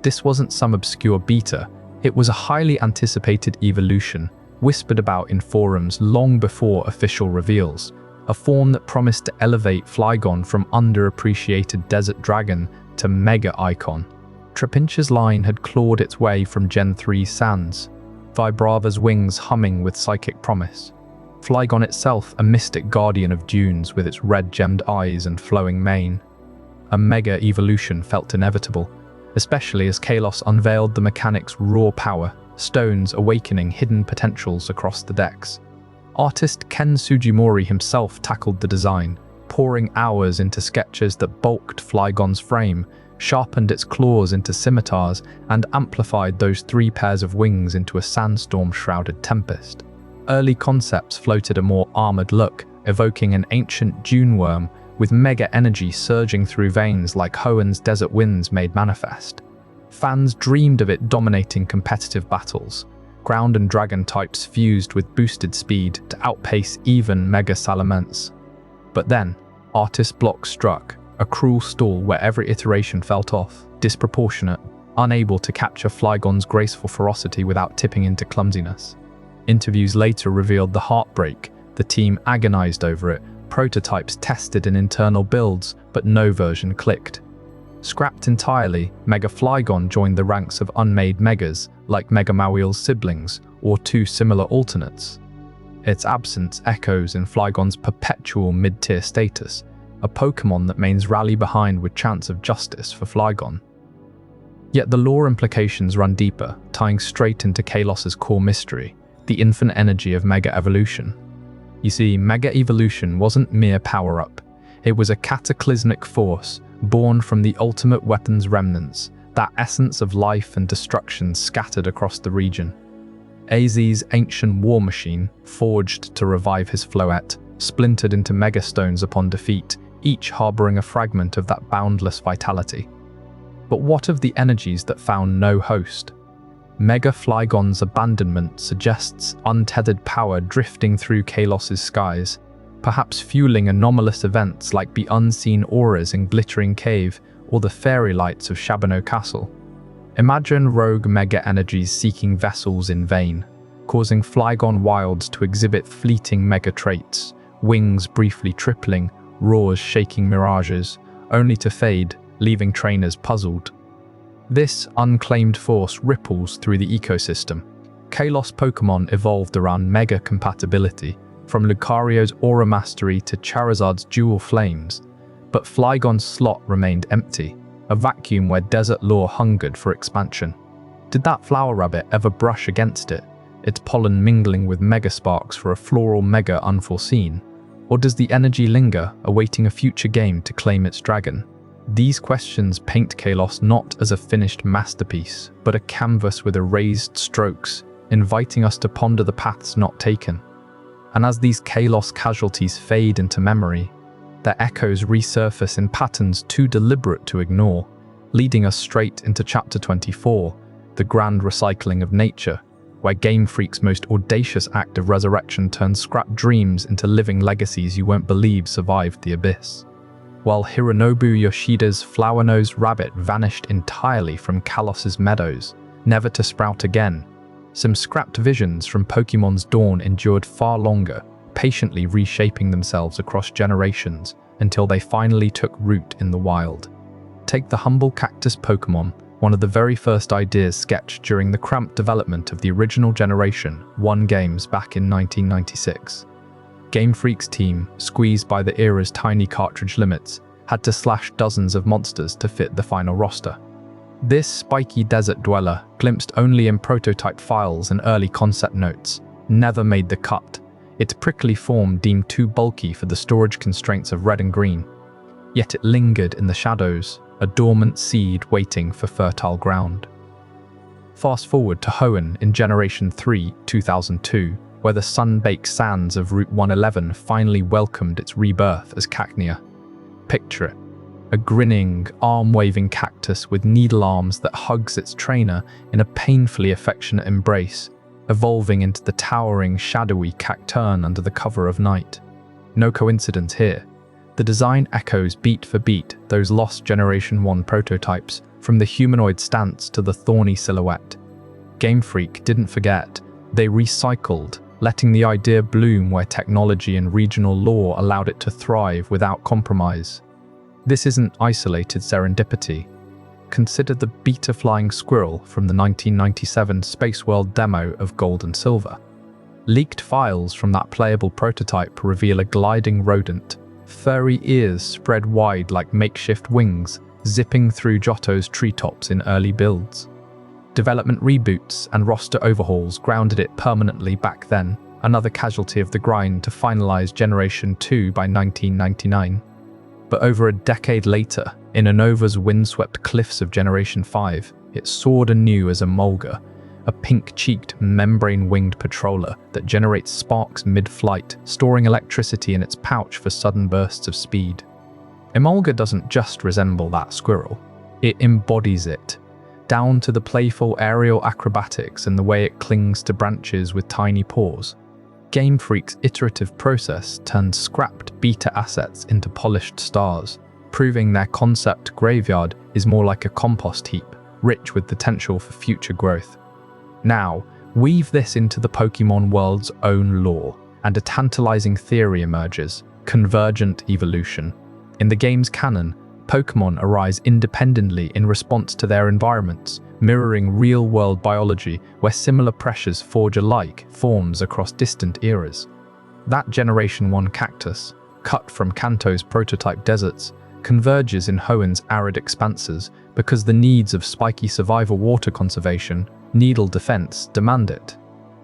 This wasn't some obscure beta, it was a highly anticipated evolution, whispered about in forums long before official reveals, a form that promised to elevate Flygon from underappreciated desert dragon to mega icon. Trapinch's line had clawed its way from Gen 3 sands, Vibrava's wings humming with psychic promise. Flygon itself a mystic guardian of dunes with its red-gemmed eyes and flowing mane. A mega evolution felt inevitable, especially as Kalos unveiled the mechanic's raw power, stones awakening hidden potentials across the decks. Artist Ken Sugimori himself tackled the design, pouring hours into sketches that bulked Flygon's frame, sharpened its claws into scimitars, and amplified those 3 pairs of wings into a sandstorm-shrouded tempest. Early concepts floated a more armored look, evoking an ancient dune worm with mega energy surging through veins like Hoenn's desert winds made manifest. Fans dreamed of it dominating competitive battles, ground and dragon types fused with boosted speed to outpace even Mega Salamence. But then, artist block struck, a cruel stall where every iteration felt off, disproportionate, unable to capture Flygon's graceful ferocity without tipping into clumsiness. Interviews later revealed the heartbreak, the team agonized over it, prototypes tested in internal builds, but no version clicked. Scrapped entirely, Mega Flygon joined the ranks of unmade Megas, like Mega Mawil's siblings, or 2 similar alternates. Its absence echoes in Flygon's perpetual mid-tier status, a Pokémon that mains rally behind with chance of justice for Flygon. Yet the lore implications run deeper, tying straight into Kalos' core mystery, the infinite energy of Mega Evolution. You see, Mega Evolution wasn't mere power-up. It was a cataclysmic force, born from the ultimate weapon's remnants, that essence of life and destruction scattered across the region. AZ's ancient war machine, forged to revive his Floette, splintered into megastones upon defeat, each harboring a fragment of that boundless vitality. But what of the energies that found no host? Mega Flygon's abandonment suggests untethered power drifting through Kalos's skies, perhaps fueling anomalous events like the unseen auras in Glittering Cave or the fairy lights of Shabano Castle. Imagine rogue mega-energies seeking vessels in vain, causing Flygon wilds to exhibit fleeting mega-traits, wings briefly tripling, roars shaking mirages, only to fade, leaving trainers puzzled. This unclaimed force ripples through the ecosystem. Kalos Pokémon evolved around mega compatibility, from Lucario's Aura Mastery to Charizard's Dual Flames, but Flygon's slot remained empty, a vacuum where desert lore hungered for expansion. Did that flower rabbit ever brush against it, its pollen mingling with mega sparks for a floral mega unforeseen? Or does the energy linger, awaiting a future game to claim its dragon? These questions paint Kalos not as a finished masterpiece, but a canvas with erased strokes, inviting us to ponder the paths not taken. And as these Kalos casualties fade into memory, their echoes resurface in patterns too deliberate to ignore, leading us straight into Chapter 24, the grand recycling of nature, where Game Freak's most audacious act of resurrection turns scrapped dreams into living legacies you won't believe survived the abyss. While Hironobu Yoshida's flower-nosed rabbit vanished entirely from Kalos's meadows, never to sprout again, some scrapped visions from Pokémon's dawn endured far longer, patiently reshaping themselves across generations until they finally took root in the wild. Take the humble cactus Pokémon, one of the very first ideas sketched during the cramped development of the original Generation 1 games back in 1996. Game Freak's team, squeezed by the era's tiny cartridge limits, had to slash dozens of monsters to fit the final roster. This spiky desert dweller, glimpsed only in prototype files and early concept notes, never made the cut, its prickly form deemed too bulky for the storage constraints of red and green. Yet it lingered in the shadows, a dormant seed waiting for fertile ground. Fast forward to Hoenn in Generation 3, 2002, where the sun-baked sands of Route 111 finally welcomed its rebirth as Cacnea. Picture it. A grinning, arm-waving cactus with needle arms that hugs its trainer in a painfully affectionate embrace, evolving into the towering, shadowy Cacturne under the cover of night. No coincidence here. The design echoes beat for beat those lost Generation 1 prototypes, from the humanoid stance to the thorny silhouette. Game Freak didn't forget. They recycled, letting the idea bloom where technology and regional lore allowed it to thrive without compromise. This isn't isolated serendipity. Consider the beta-flying squirrel from the 1997 Spaceworld demo of Gold and Silver. Leaked files from that playable prototype reveal a gliding rodent, furry ears spread wide like makeshift wings, zipping through Johto's treetops in early builds. Development reboots and roster overhauls grounded it permanently back then, another casualty of the grind to finalize Generation 2 by 1999. But over a decade later, in Unova's windswept cliffs of Generation 5, it soared anew as a Mulga, a pink-cheeked, membrane-winged patroller that generates sparks mid-flight, storing electricity in its pouch for sudden bursts of speed. Emolga doesn't just resemble that squirrel, it embodies it, down to the playful aerial acrobatics and the way it clings to branches with tiny paws. Game Freak's iterative process turned scrapped beta assets into polished stars, proving their concept graveyard is more like a compost heap, rich with potential for future growth. Now, weave this into the Pokémon world's own lore, and a tantalizing theory emerges: convergent evolution. In the game's canon, Pokémon arise independently in response to their environments, mirroring real-world biology where similar pressures forge alike forms across distant eras. That Generation 1 cactus, cut from Kanto's prototype deserts, converges in Hoenn's arid expanses because the needs of spiky survival water conservation, needle defense demand it.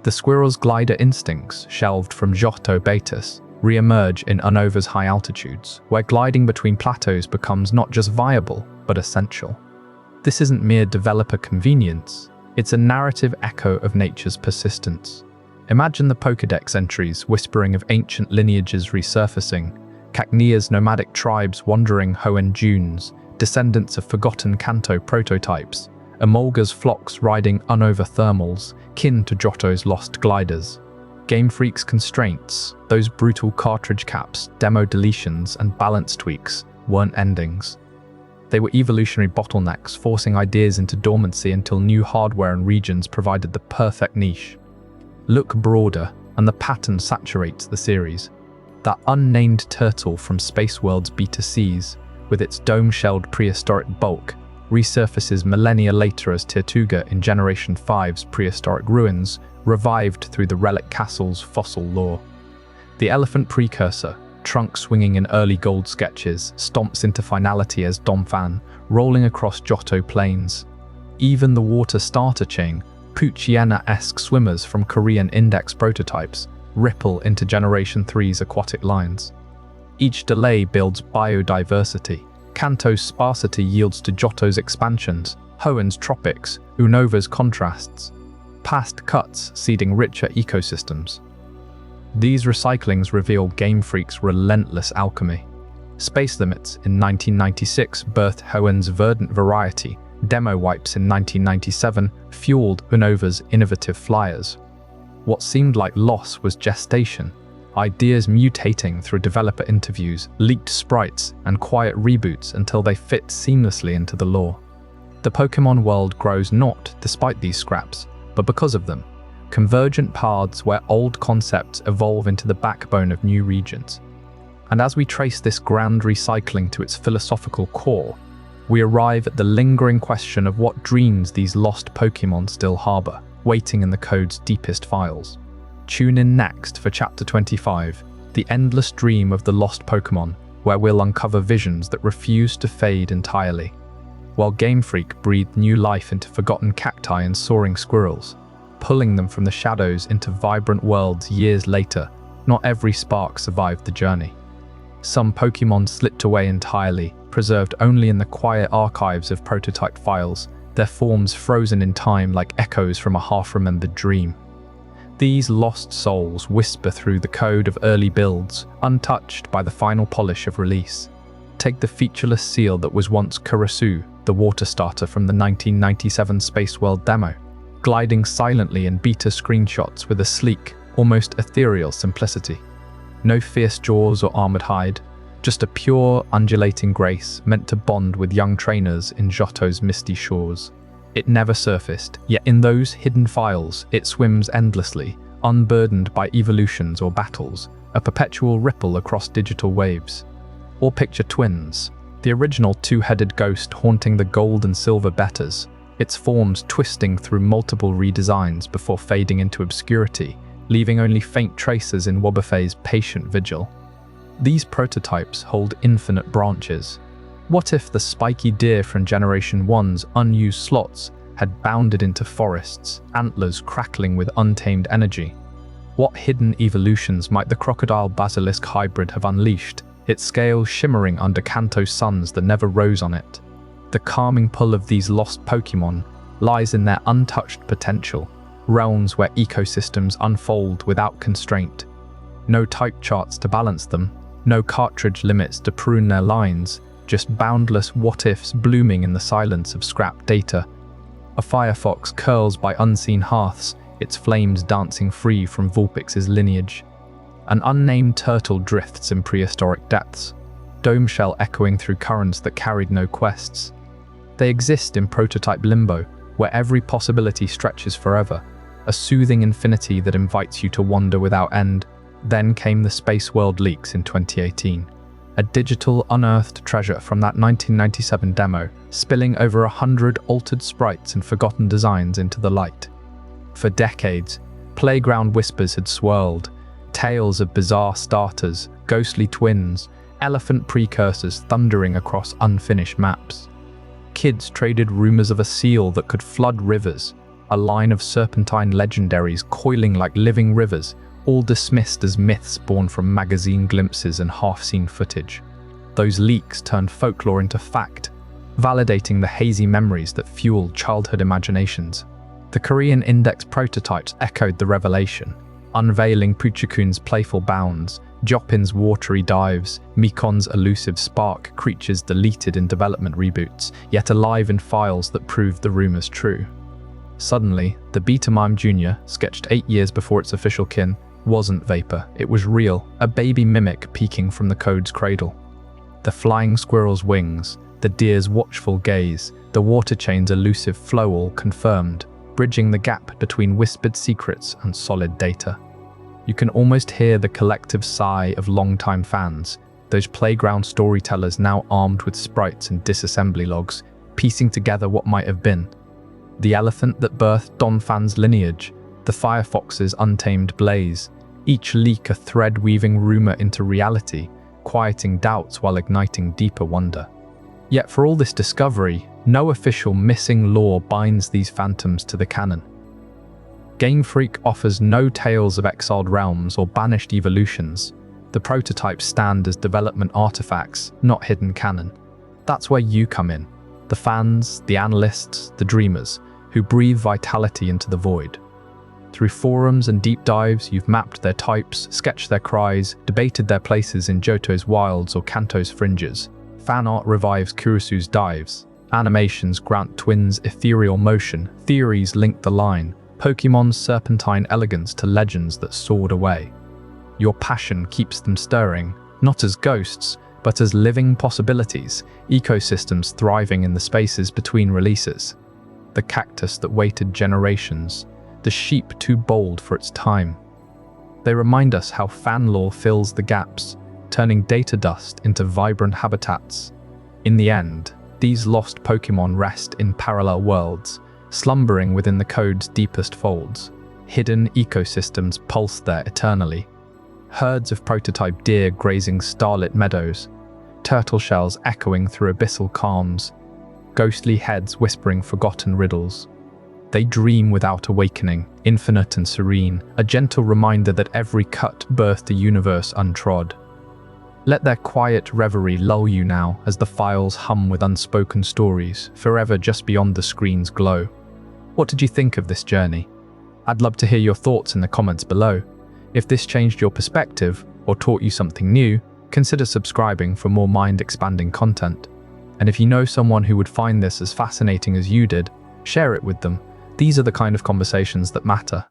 The squirrel's glider instincts, shelved from Johto Betas, re-emerge in Unova's high altitudes, where gliding between plateaus becomes not just viable, but essential. This isn't mere developer convenience, it's a narrative echo of nature's persistence. Imagine the Pokédex entries whispering of ancient lineages resurfacing, Cacnea's nomadic tribes wandering Hoenn dunes, descendants of forgotten Kanto prototypes, Emolga's flocks riding unover thermals, kin to Johto's lost gliders. Game Freak's constraints, those brutal cartridge caps, demo deletions, and balance tweaks, weren't endings. They were evolutionary bottlenecks, forcing ideas into dormancy until new hardware and regions provided the perfect niche. Look broader, and the pattern saturates the series. That unnamed turtle from Spaceworld's beta seas, with its dome-shelled prehistoric bulk, resurfaces millennia later as Tortuga in Generation 5's prehistoric ruins, revived through the relic castle's fossil lore. The elephant precursor, trunk swinging in early gold sketches, stomps into finality as Donphan, rolling across Johto plains. Even the water starter chain, Poochiana-esque swimmers from Korean index prototypes, ripple into Generation 3's aquatic lines. Each delay builds biodiversity. Kanto's sparsity yields to Johto's expansions, Hoenn's tropics, Unova's contrasts. Past cuts seeding richer ecosystems. These recyclings reveal Game Freak's relentless alchemy. Space Limits in 1996 birthed Hoenn's verdant variety. Demo Wipes in 1997 fueled Unova's innovative flyers. What seemed like loss was gestation, ideas mutating through developer interviews, leaked sprites, and quiet reboots until they fit seamlessly into the lore. The Pokémon world grows not despite these scraps, but because of them. Convergent paths where old concepts evolve into the backbone of new regions. And as we trace this grand recycling to its philosophical core, we arrive at the lingering question of what dreams these lost Pokémon still harbor, waiting in the code's deepest files. Tune in next for Chapter 25, The Endless Dream of the Lost Pokémon, where we'll uncover visions that refuse to fade entirely. While Game Freak breathed new life into forgotten cacti and soaring squirrels, pulling them from the shadows into vibrant worlds years later, not every spark survived the journey. Some Pokémon slipped away entirely, preserved only in the quiet archives of prototype files, their forms frozen in time like echoes from a half-remembered dream. These lost souls whisper through the code of early builds, untouched by the final polish of release. Take the featureless seal that was once Kurusu, the water starter from the 1997 Spaceworld demo, gliding silently in beta screenshots with a sleek, almost ethereal simplicity. No fierce jaws or armored hide, just a pure, undulating grace meant to bond with young trainers in Johto's misty shores. It never surfaced, yet in those hidden files it swims endlessly, unburdened by evolutions or battles, a perpetual ripple across digital waves. Or picture Twins, the original two-headed ghost haunting the gold and silver betas, its forms twisting through multiple redesigns before fading into obscurity, leaving only faint traces in Wobbuffet's patient vigil. These prototypes hold infinite branches. What if the spiky deer from Generation 1's unused slots had bounded into forests, antlers crackling with untamed energy? What hidden evolutions might the crocodile-basilisk hybrid have unleashed, its scales shimmering under Kanto suns that never rose on it? The calming pull of these lost Pokémon lies in their untouched potential, realms where ecosystems unfold without constraint. No type charts to balance them, no cartridge limits to prune their lines, just boundless what-ifs blooming in the silence of scrap data. A Firefox curls by unseen hearths, its flames dancing free from Vulpix's lineage. An unnamed turtle drifts in prehistoric depths, dome shell echoing through currents that carried no quests. They exist in prototype limbo, where every possibility stretches forever, a soothing infinity that invites you to wander without end. Then came the Spaceworld leaks in 2018, a digital unearthed treasure from that 1997 demo, spilling over 100 altered sprites and forgotten designs into the light. For decades, playground whispers had swirled, tales of bizarre starters, ghostly twins, elephant precursors thundering across unfinished maps. Kids traded rumors of a seal that could flood rivers, a line of serpentine legendaries coiling like living rivers, all dismissed as myths born from magazine glimpses and half-seen footage. Those leaks turned folklore into fact, validating the hazy memories that fueled childhood imaginations. The Korean index prototypes echoed the revelation, unveiling Poocha-kun's playful bounds, Jopin's watery dives, Mekon's elusive spark creatures deleted in development reboots, yet alive in files that proved the rumors true. Suddenly, the Beta Mime Jr., sketched 8 years before its official kin, wasn't vapor, it was real, a baby mimic peeking from the code's cradle. The flying squirrel's wings, the deer's watchful gaze, the water chain's elusive flow all confirmed, bridging the gap between whispered secrets and solid data. You can almost hear the collective sigh of longtime fans, those playground storytellers now armed with sprites and disassembly logs, piecing together what might have been. The elephant that birthed Donphan's lineage, the Firefox's untamed blaze, each leak a thread-weaving rumor into reality, quieting doubts while igniting deeper wonder. Yet for all this discovery, no official missing lore binds these phantoms to the canon. Game Freak offers no tales of exiled realms or banished evolutions. The prototypes stand as development artifacts, not hidden canon. That's where you come in. The fans, the analysts, the dreamers, who breathe vitality into the void. Through forums and deep dives, you've mapped their types, sketched their cries, debated their places in Johto's wilds or Kanto's fringes. Fan art revives Kurusu's dives. Animations grant twins ethereal motion. Theories link the line. Pokémon's serpentine elegance to legends that soared away. Your passion keeps them stirring, not as ghosts, but as living possibilities, ecosystems thriving in the spaces between releases. The cactus that waited generations, the sheep too bold for its time. They remind us how fan lore fills the gaps, turning data dust into vibrant habitats. In the end, these lost Pokémon rest in parallel worlds, slumbering within the code's deepest folds. Hidden ecosystems pulse there eternally. Herds of prototype deer grazing starlit meadows, turtle shells echoing through abyssal calms, ghostly heads whispering forgotten riddles. They dream without awakening, infinite and serene, a gentle reminder that every cut birthed a universe untrod. Let their quiet reverie lull you now as the files hum with unspoken stories, forever just beyond the screen's glow. What did you think of this journey? I'd love to hear your thoughts in the comments below. If this changed your perspective or taught you something new, consider subscribing for more mind-expanding content. And if you know someone who would find this as fascinating as you did, share it with them. These are the kind of conversations that matter.